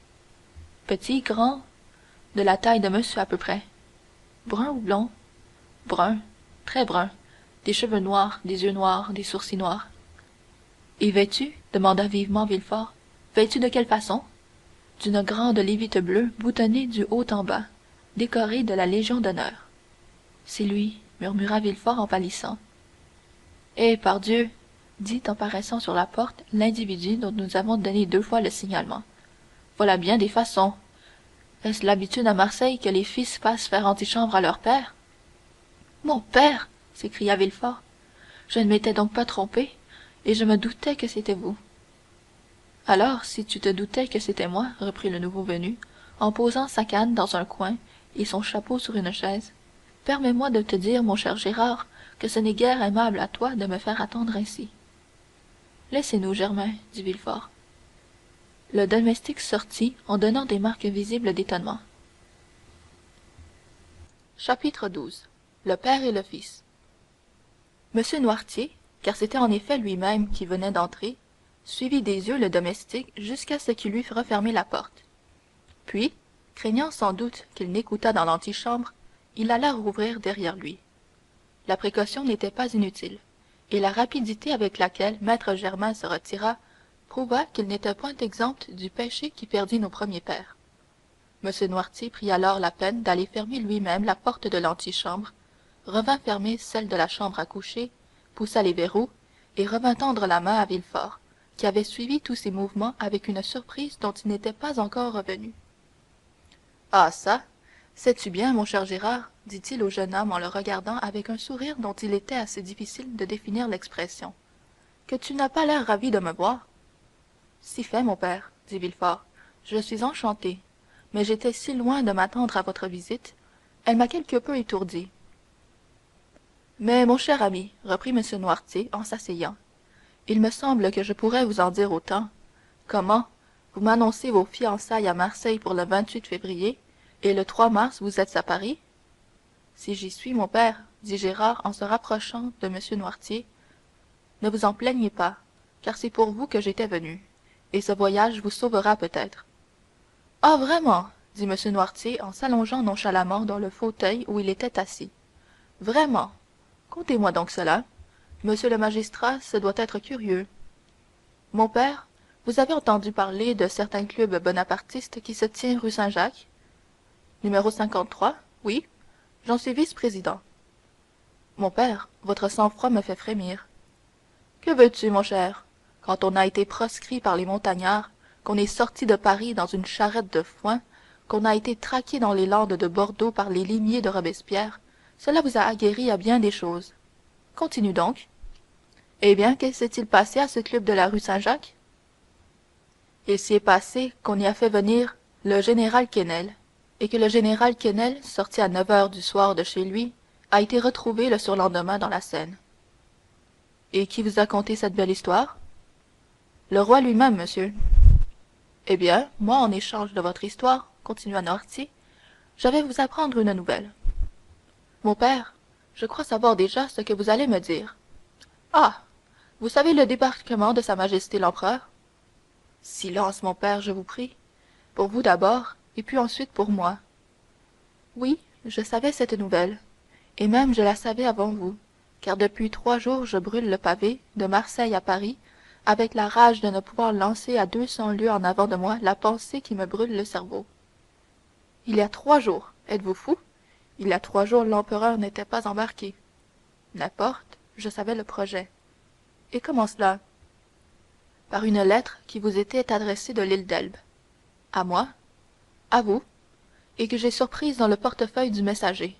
A: Petit, grand, de la taille de monsieur à peu près. Brun ou blond? Brun, très brun, des cheveux noirs, des yeux noirs, des sourcils noirs. Et vêtu? Demanda vivement Villefort. Vêtu de quelle façon? D'une grande lévite bleue, boutonnée du haut en bas, décorée de la Légion d'honneur. C'est lui, murmura Villefort en pâlissant. Eh, pardieu, dit en paraissant sur la porte l'individu dont nous avons donné 2 fois le signalement. Voilà bien des façons. Est-ce l'habitude à Marseille que les fils fassent faire antichambre à leur père? Mon père! S'écria Villefort. Je ne m'étais donc pas trompé, et je me doutais que c'était vous. Alors, si tu te doutais que c'était moi, reprit le nouveau venu, en posant sa canne dans un coin et son chapeau sur une chaise, permets-moi de te dire, mon cher Gérard, que ce n'est guère aimable à toi de me faire attendre ainsi. Laissez-nous, Germain, dit Villefort. Le domestique sortit en donnant des marques visibles d'étonnement. Chapitre XII. Le père et le fils. Monsieur Noirtier, car c'était en effet lui-même qui venait d'entrer, suivit des yeux le domestique jusqu'à ce qu'il eût refermé la porte. Puis, craignant sans doute qu'il n'écoutât dans l'antichambre, il alla rouvrir derrière lui. La précaution n'était pas inutile, et la rapidité avec laquelle maître Germain se retira prouva qu'il n'était point exempt du péché qui perdit nos premiers pères. M. Noirtier prit alors la peine d'aller fermer lui-même la porte de l'antichambre, revint fermer celle de la chambre à coucher, poussa les verrous, et revint tendre la main à Villefort, qui avait suivi tous ces mouvements avec une surprise dont il n'était pas encore revenu. Ah çà, sais-tu bien, mon cher Gérard, dit-il au jeune homme en le regardant avec un sourire dont il était assez difficile de définir l'expression, que tu n'as pas l'air ravi de me voir. Si fait, mon père, dit Villefort, je suis enchanté, mais j'étais si loin de m'attendre à votre visite, elle m'a quelque peu étourdi. Mais, mon cher ami, reprit M. Noirtier en s'asseyant, il me semble que je pourrais vous en dire autant. Comment? Vous m'annoncez vos fiançailles à Marseille pour le 28 février, et le 3 mars vous êtes à Paris? Si j'y suis, mon père, dit Gérard en se rapprochant de M. Noirtier, ne vous en plaignez pas, car c'est pour vous que j'étais venu, et ce voyage vous sauvera peut-être. Ah, vraiment, dit M. Noirtier en s'allongeant nonchalamment dans le fauteuil où il était assis. Vraiment? Contez-moi donc cela. Monsieur le magistrat, ce doit être curieux. Mon père, vous avez entendu parler de certain club bonapartiste qui se tient rue Saint-Jacques? Numéro 53, oui, j'en suis vice-président. Mon père, votre sang-froid me fait frémir. Que veux-tu, mon cher? Quand on a été proscrit par les montagnards, qu'on est sorti de Paris dans une charrette de foin, qu'on a été traqué dans les landes de Bordeaux par les limiers de Robespierre, cela vous a aguerri à bien des choses. Continue donc. Eh bien, que s'est-il passé à ce club de la rue Saint-Jacques? Il s'y est passé qu'on y a fait venir le général Quesnel, et que le général Quesnel, sorti à 9 heures du soir de chez lui, a été retrouvé le surlendemain dans la Seine. Et qui vous a conté cette belle histoire? Le roi lui-même, monsieur. Eh bien, moi, en échange de votre histoire, continua Noirtier, je vais vous apprendre une nouvelle. Mon père, je crois savoir déjà ce que vous allez me dire. Ah, vous savez le débarquement de Sa Majesté l'Empereur? Silence, mon père, je vous prie. Pour vous d'abord, et puis ensuite pour moi. Oui, je savais cette nouvelle, et même je la savais avant vous, car depuis 3 jours je brûle le pavé, de Marseille à Paris, avec la rage de ne pouvoir lancer à 200 lieues en avant de moi la pensée qui me brûle le cerveau. Il y a 3 jours, êtes-vous fou? Il y a 3 jours l'empereur n'était pas embarqué. N'importe, je savais le projet. Et comment cela? Par une lettre qui vous était adressée de l'île d'Elbe. À moi? À vous? Et que j'ai surprise dans le portefeuille du messager.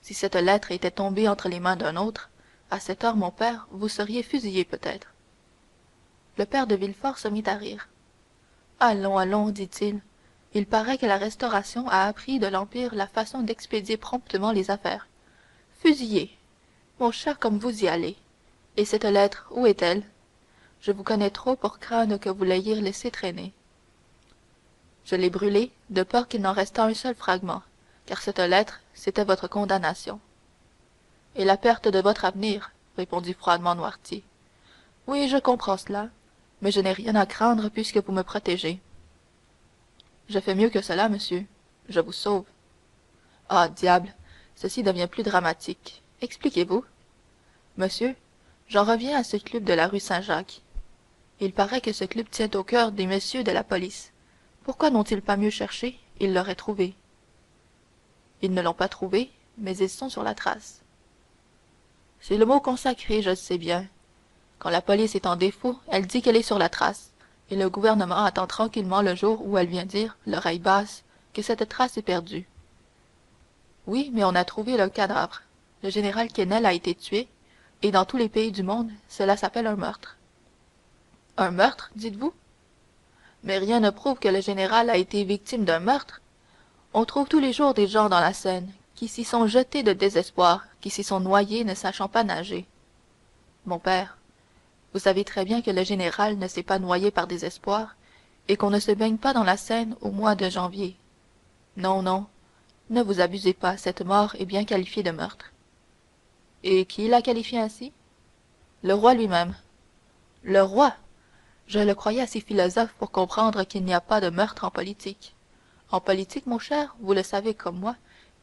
A: Si cette lettre était tombée entre les mains d'un autre, à cette heure, mon père, vous seriez fusillé peut-être. Le père de Villefort se mit à rire. Allons, allons, dit-il,
B: Il paraît que la Restauration a appris de l'Empire la façon d'expédier promptement les affaires. Fusillé! Mon cher, comme vous y allez! Et cette lettre, où est-elle? Je vous connais trop pour craindre que vous l'ayez laissée traîner. Je l'ai brûlée, de peur qu'il n'en restât un seul fragment, car cette lettre, c'était votre condamnation. Et la perte de votre avenir, répondit froidement Noirtier. Oui, je comprends cela, mais je n'ai rien à craindre puisque vous me protégez. Je fais mieux que cela, monsieur. Je vous sauve. Ah, diable, ceci devient plus dramatique. Expliquez-vous. Monsieur, j'en reviens à ce club de la rue Saint-Jacques. Il paraît que ce club tient au cœur des messieurs de la police. Pourquoi n'ont-ils pas mieux cherché? Ils l'auraient trouvé. Ils ne l'ont pas trouvé, mais ils sont sur la trace. C'est le mot consacré, je le sais bien. Quand la police est en défaut, elle dit qu'elle est sur la trace, et le gouvernement attend tranquillement le jour où elle vient dire, l'oreille basse, que cette trace est perdue. Oui, mais on a trouvé le cadavre. Le général Quesnel a été tué, et dans tous les pays du monde, cela s'appelle un meurtre. Un meurtre, dites-vous? Mais rien ne prouve que le général a été victime d'un meurtre. On trouve tous les jours des gens dans la Seine qui s'y sont jetés de désespoir, qui s'y sont noyés ne sachant pas nager. Mon père, vous savez très bien que le général ne s'est pas noyé par désespoir et qu'on ne se baigne pas dans la Seine au mois de janvier. Non, non, ne vous abusez pas, cette mort est bien qualifiée de meurtre. Et qui l'a qualifiée ainsi? Le roi lui-même. Le roi? Je le croyais assez philosophe pour comprendre qu'il n'y a pas de meurtre en politique. En politique, mon cher, vous le savez comme moi,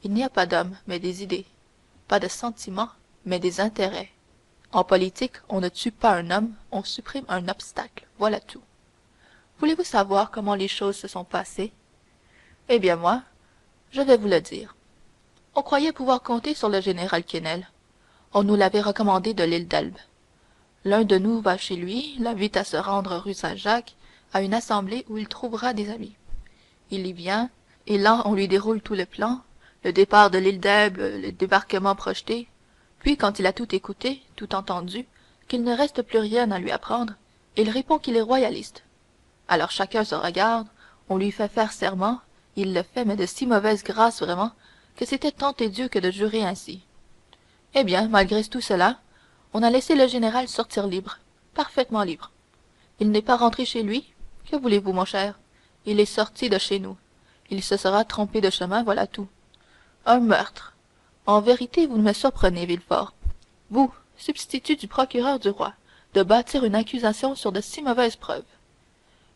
B: il n'y a pas d'hommes, mais des idées. Pas de sentiments, mais des intérêts. En politique, on ne tue pas un homme, on supprime un obstacle. Voilà tout. Voulez-vous savoir comment les choses se sont passées? Eh bien, moi, je vais vous le dire. On croyait pouvoir compter sur le général Quesnel. On nous l'avait recommandé de l'île d'Elbe. L'un de nous va chez lui, l'invite à se rendre rue Saint-Jacques, à une assemblée où il trouvera des amis. Il y vient, et là, on lui déroule tout le plan, le départ de l'île d'Elbe, le débarquement projeté. Puis, quand il a tout écouté, tout entendu, qu'il ne reste plus rien à lui apprendre, il répond qu'il est royaliste. Alors chacun se regarde, on lui fait faire serment, il le fait, mais de si mauvaise grâce vraiment, que c'était tenter Dieu que de jurer ainsi. Eh bien, malgré tout cela, on a laissé le général sortir libre, parfaitement libre. Il n'est pas rentré chez lui. Que voulez-vous, mon cher? Il est sorti de chez nous. Il se sera trompé de chemin, voilà tout. Un meurtre. En vérité, vous me surprenez, Villefort. Vous, substitut du procureur du roi, de bâtir une accusation sur de si mauvaises preuves.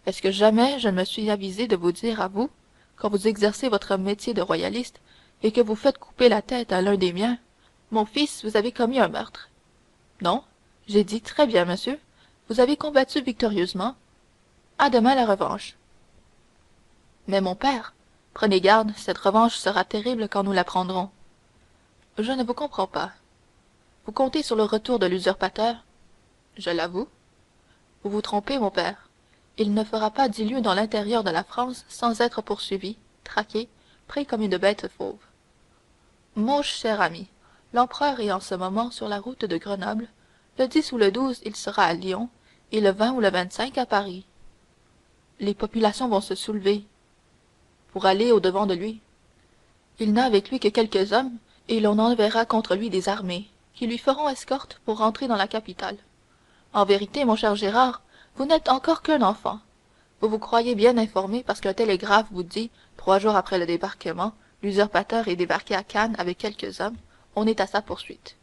B: Est-ce que jamais je ne me suis avisé de vous dire à vous, quand vous exercez votre métier de royaliste et que vous faites couper la tête à l'un des miens, mon fils, vous avez commis un meurtre? Non, j'ai dit très bien, monsieur, vous avez combattu victorieusement. À demain la revanche. Mais mon père, prenez garde, cette revanche sera terrible quand nous la prendrons. Je ne vous comprends pas. Vous comptez sur le retour de l'usurpateur? Je l'avoue. Vous vous trompez, mon père. Il ne fera pas 10 lieues dans l'intérieur de la France sans être poursuivi, traqué, pris comme une bête fauve. Mon cher ami, l'empereur est en ce moment sur la route de Grenoble. Le 10 ou le 12, il sera à Lyon, et le 20 ou le 25 à Paris. Les populations vont se soulever pour aller au-devant de lui. Il n'a avec lui que quelques hommes, et l'on enverra contre lui des armées, qui lui feront escorte pour rentrer dans la capitale. En vérité, mon cher Gérard, vous n'êtes encore qu'un enfant. Vous vous croyez bien informé parce qu'un télégraphe vous dit, 3 jours après le débarquement, l'usurpateur est débarqué à Cannes avec quelques hommes, on est à sa poursuite.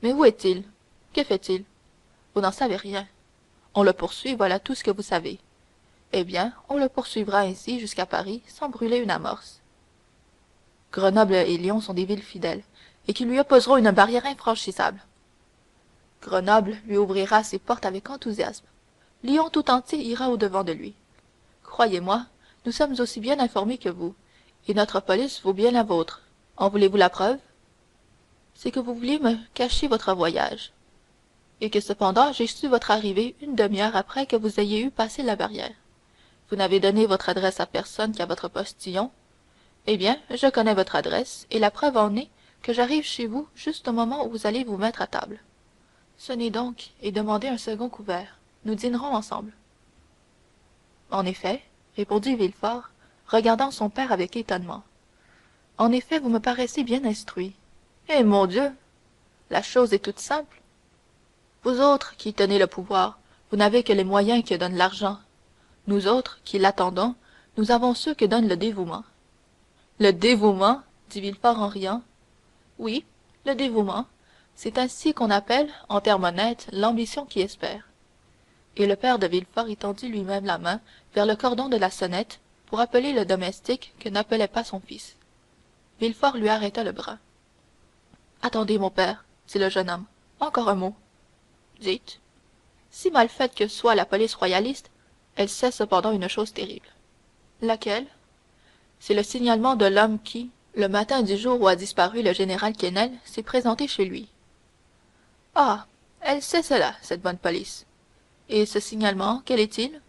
B: Mais où est-il? Que fait-il? Vous n'en savez rien. On le poursuit, voilà tout ce que vous savez. Eh bien, on le poursuivra ainsi jusqu'à Paris, sans brûler une amorce. Grenoble et Lyon sont des villes fidèles, et qui lui opposeront une barrière infranchissable. Grenoble lui ouvrira ses portes avec enthousiasme. Lyon tout entier ira au-devant de lui. Croyez-moi, nous sommes aussi bien informés que vous, et notre police vaut bien la vôtre. En voulez-vous la preuve? C'est que vous vouliez me cacher votre voyage, et que cependant j'ai su votre arrivée une demi-heure après que vous ayez eu passé la barrière. Vous n'avez donné votre adresse à personne qu'à votre postillon. Eh bien, je connais votre adresse, et la preuve en est que j'arrive chez vous juste au moment où vous allez vous mettre à table. Sonnez donc et demandez un second couvert. Nous dînerons ensemble. En effet, répondit Villefort,
A: regardant son père avec étonnement. En effet, vous me paraissez bien instruit. Eh mon Dieu! La chose est toute simple. Vous autres qui tenez le pouvoir, vous n'avez que les moyens que donne l'argent. Nous autres, qui l'attendons, nous avons ceux que donne le dévouement. Le dévouement? Dit Villefort en riant. Oui, le dévouement. C'est ainsi qu'on appelle, en termes honnêtes, l'ambition qui espère. Et le père de Villefort étendit lui-même la main vers le cordon de la sonnette pour appeler le domestique que n'appelait pas son fils. Villefort lui arrêta le bras. Attendez, mon père, dit le jeune homme, encore un mot. Dites. Si mal faite que soit la police royaliste, elle sait cependant une chose terrible. Laquelle? C'est le signalement de l'homme qui, le matin du jour où a disparu le général Quesnel, s'est présenté chez lui. Ah, elle sait cela, cette bonne police. Et ce signalement, quel est-il?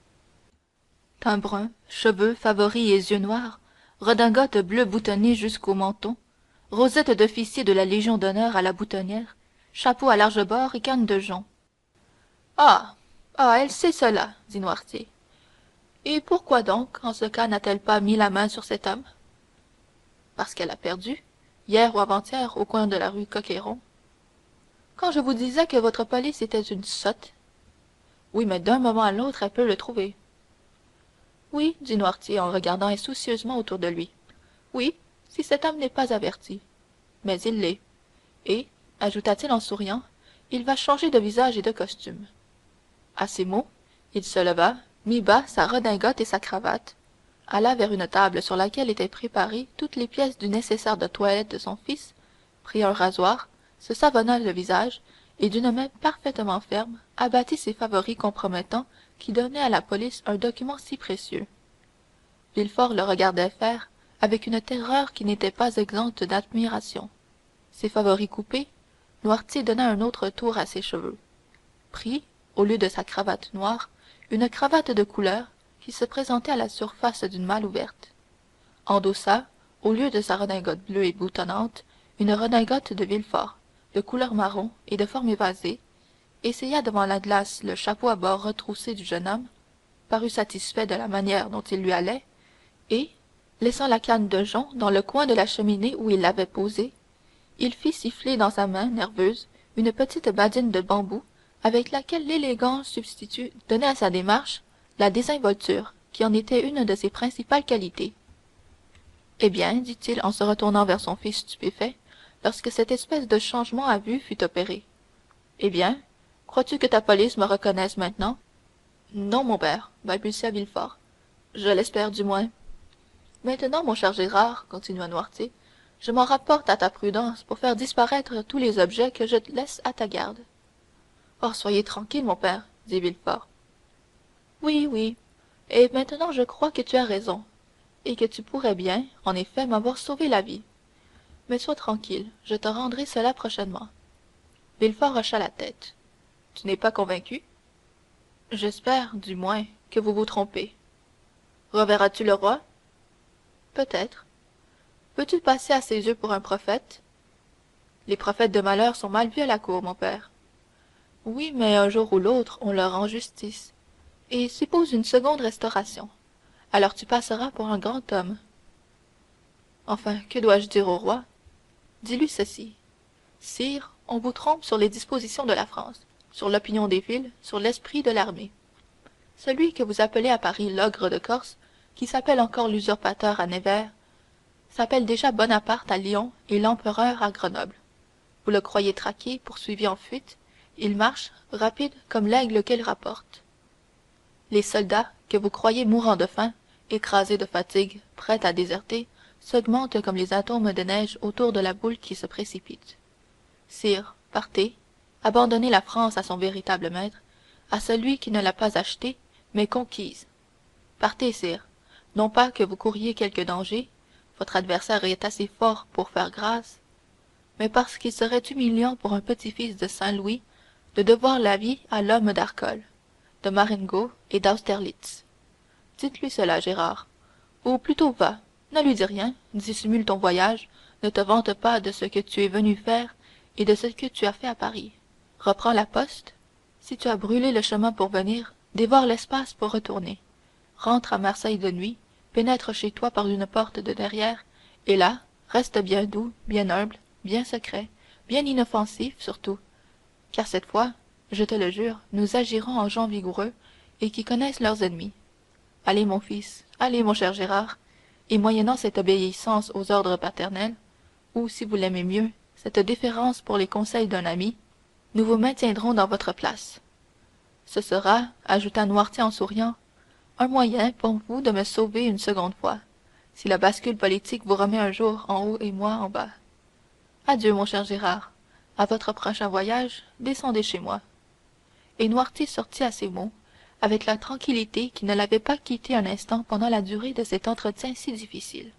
A: Teint brun, cheveux favoris et yeux noirs, redingote bleue boutonnée jusqu'au menton, rosette d'officier de la Légion d'honneur à la boutonnière, chapeau à large bord et canne de jonc. Ah, ah, elle sait cela, dit Noirtier. Et pourquoi donc, en ce cas, n'a-t-elle pas mis la main sur cet homme? Parce qu'elle a perdu, hier ou avant-hier, au coin de la rue Coq-Héron. Quand je vous disais que votre police était une sotte. Oui, mais d'un moment à l'autre, elle peut le trouver. Oui, dit Noirtier en regardant insoucieusement autour de lui. Oui, si cet homme n'est pas averti. Mais il l'est. Et, ajouta-t-il en souriant, il va changer de visage et de costume. À ces mots, il se leva, mit bas sa redingote et sa cravate, alla vers une table sur laquelle étaient préparées toutes les pièces du nécessaire de toilette de son fils, prit un rasoir, se savonna le visage, et d'une main parfaitement ferme, abattit ses favoris compromettants qui donnaient à la police un document si précieux. Villefort le regardait faire avec une terreur qui n'était pas exempte d'admiration. Ses favoris coupés, Noirtier donna un autre tour à ses cheveux, prit, au lieu de sa cravate noire, une cravate de couleur qui se présentait à la surface d'une malle ouverte, endossa, au lieu de sa redingote bleue et boutonnante, une redingote de Villefort, de couleur marron et de forme évasée, essaya devant la glace le chapeau à bords retroussé du jeune homme, parut satisfait de la manière dont il lui allait, et, laissant la canne de jonc dans le coin de la cheminée où il l'avait posée, il fit siffler dans sa main nerveuse une petite badine de bambou avec laquelle l'élégant substitut donnait à sa démarche la désinvolture qui en était une de ses principales qualités. Eh bien, dit-il en se retournant vers son fils stupéfait, lorsque cette espèce de changement à vue fut opéré. Eh bien, crois-tu que ta police me reconnaisse maintenant? Non, mon père, balbutia Villefort. Je l'espère du moins. Maintenant, mon cher Gérard, continua Noirtier, je m'en rapporte à ta prudence pour faire disparaître tous les objets que je te laisse à ta garde. Oh, soyez tranquille, mon père, dit Villefort. Oui, oui, et maintenant je crois que tu as raison, et que tu pourrais bien, en effet, m'avoir sauvé la vie. Mais sois tranquille, je te rendrai cela prochainement. Villefort hocha la tête. Tu n'es pas convaincu? J'espère, du moins, que vous vous trompez. Reverras-tu le roi? Peut-être. Peux-tu passer à ses yeux pour un prophète? Les prophètes de malheur sont mal vus à la cour, mon père. Oui, mais un jour ou l'autre, on leur rend justice. Et suppose une seconde restauration. Alors tu passeras pour un grand homme. Enfin, que dois-je dire au roi? Dis-lui ceci. Sire, on vous trompe sur les dispositions de la France, sur l'opinion des villes, sur l'esprit de l'armée. Celui que vous appelez à Paris l'ogre de Corse, qui s'appelle encore l'usurpateur à Nevers, s'appelle déjà Bonaparte à Lyon et l'empereur à Grenoble. Vous le croyez traqué, poursuivi en fuite, il marche, rapide comme l'aigle qu'il rapporte. Les soldats, que vous croyez mourant de faim, écrasés de fatigue, prêts à déserter, s'augmentent comme les atomes de neige autour de la boule qui se précipite. Sire, partez, abandonnez la France à son véritable maître, à celui qui ne l'a pas achetée, mais conquise. Partez, sire, non pas que vous couriez quelque danger, votre adversaire est assez fort pour faire grâce, mais parce qu'il serait humiliant pour un petit-fils de Saint-Louis de devoir la vie à l'homme d'Arcole, de Marengo et d'Austerlitz. Dites-lui cela, Gérard. Ou plutôt va, ne lui dis rien, dissimule ton voyage, ne te vante pas de ce que tu es venu faire et de ce que tu as fait à Paris. Reprends la poste. Si tu as brûlé le chemin pour venir, dévore l'espace pour retourner. Rentre à Marseille de nuit,
B: pénètre chez toi par une porte de derrière, et là, reste bien doux, bien humble, bien secret, bien inoffensif surtout, car cette fois, je te le jure, nous agirons en gens vigoureux et qui connaissent leurs ennemis. Allez, mon fils, allez, mon cher Gérard, et moyennant cette obéissance aux ordres paternels, ou, si vous l'aimez mieux, cette déférence pour les conseils d'un ami, nous vous maintiendrons dans votre place. Ce sera, ajouta Noirtier en souriant, un moyen pour vous de me sauver une seconde fois, si la bascule politique vous remet un jour en haut et moi en bas. Adieu, mon cher Gérard. À votre prochain voyage, descendez chez moi. Et Noirtier sortit à ces mots, avec la tranquillité qui ne l'avait pas quitté un instant pendant la durée de cet entretien si difficile.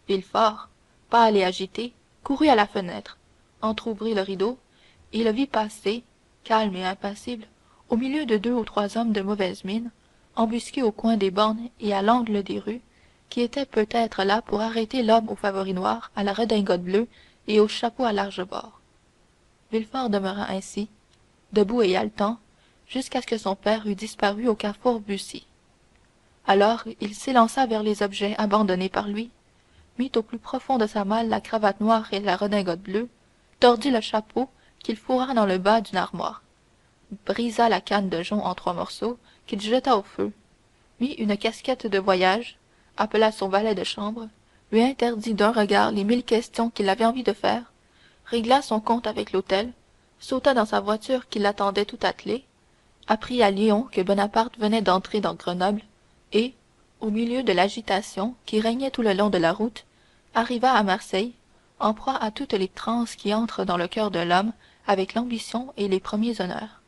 B: Villefort, pâle et agité, courut à la fenêtre, entr'ouvrit le rideau, et le vit passer, calme et impassible, au milieu de 2 ou 3 hommes de mauvaise mine, embusqués au coin des bornes et à l'angle des rues, qui étaient peut-être là pour arrêter l'homme aux favoris noirs, à la redingote bleue et au chapeau à larges bords. Villefort demeura ainsi, debout et haletant, jusqu'à ce que son père eût disparu au carrefour Bussy. Alors il s'élança vers les objets abandonnés par lui, mit au plus profond de sa malle la cravate noire et la redingote bleue, tordit le chapeau qu'il fourra dans le bas d'une armoire, brisa la canne de jonc en 3 morceaux qu'il jeta au feu, mit une casquette de voyage, appela son valet de chambre, lui interdit d'un regard les 1000 questions qu'il avait envie de faire, régla son compte avec l'hôtel, sauta dans sa voiture qui l'attendait tout attelée, apprit à Lyon que Bonaparte venait d'entrer dans Grenoble, et, au milieu de l'agitation qui régnait tout le long de la route, arriva à Marseille, en proie à toutes les transes qui entrent dans le cœur de l'homme avec l'ambition et les premiers honneurs.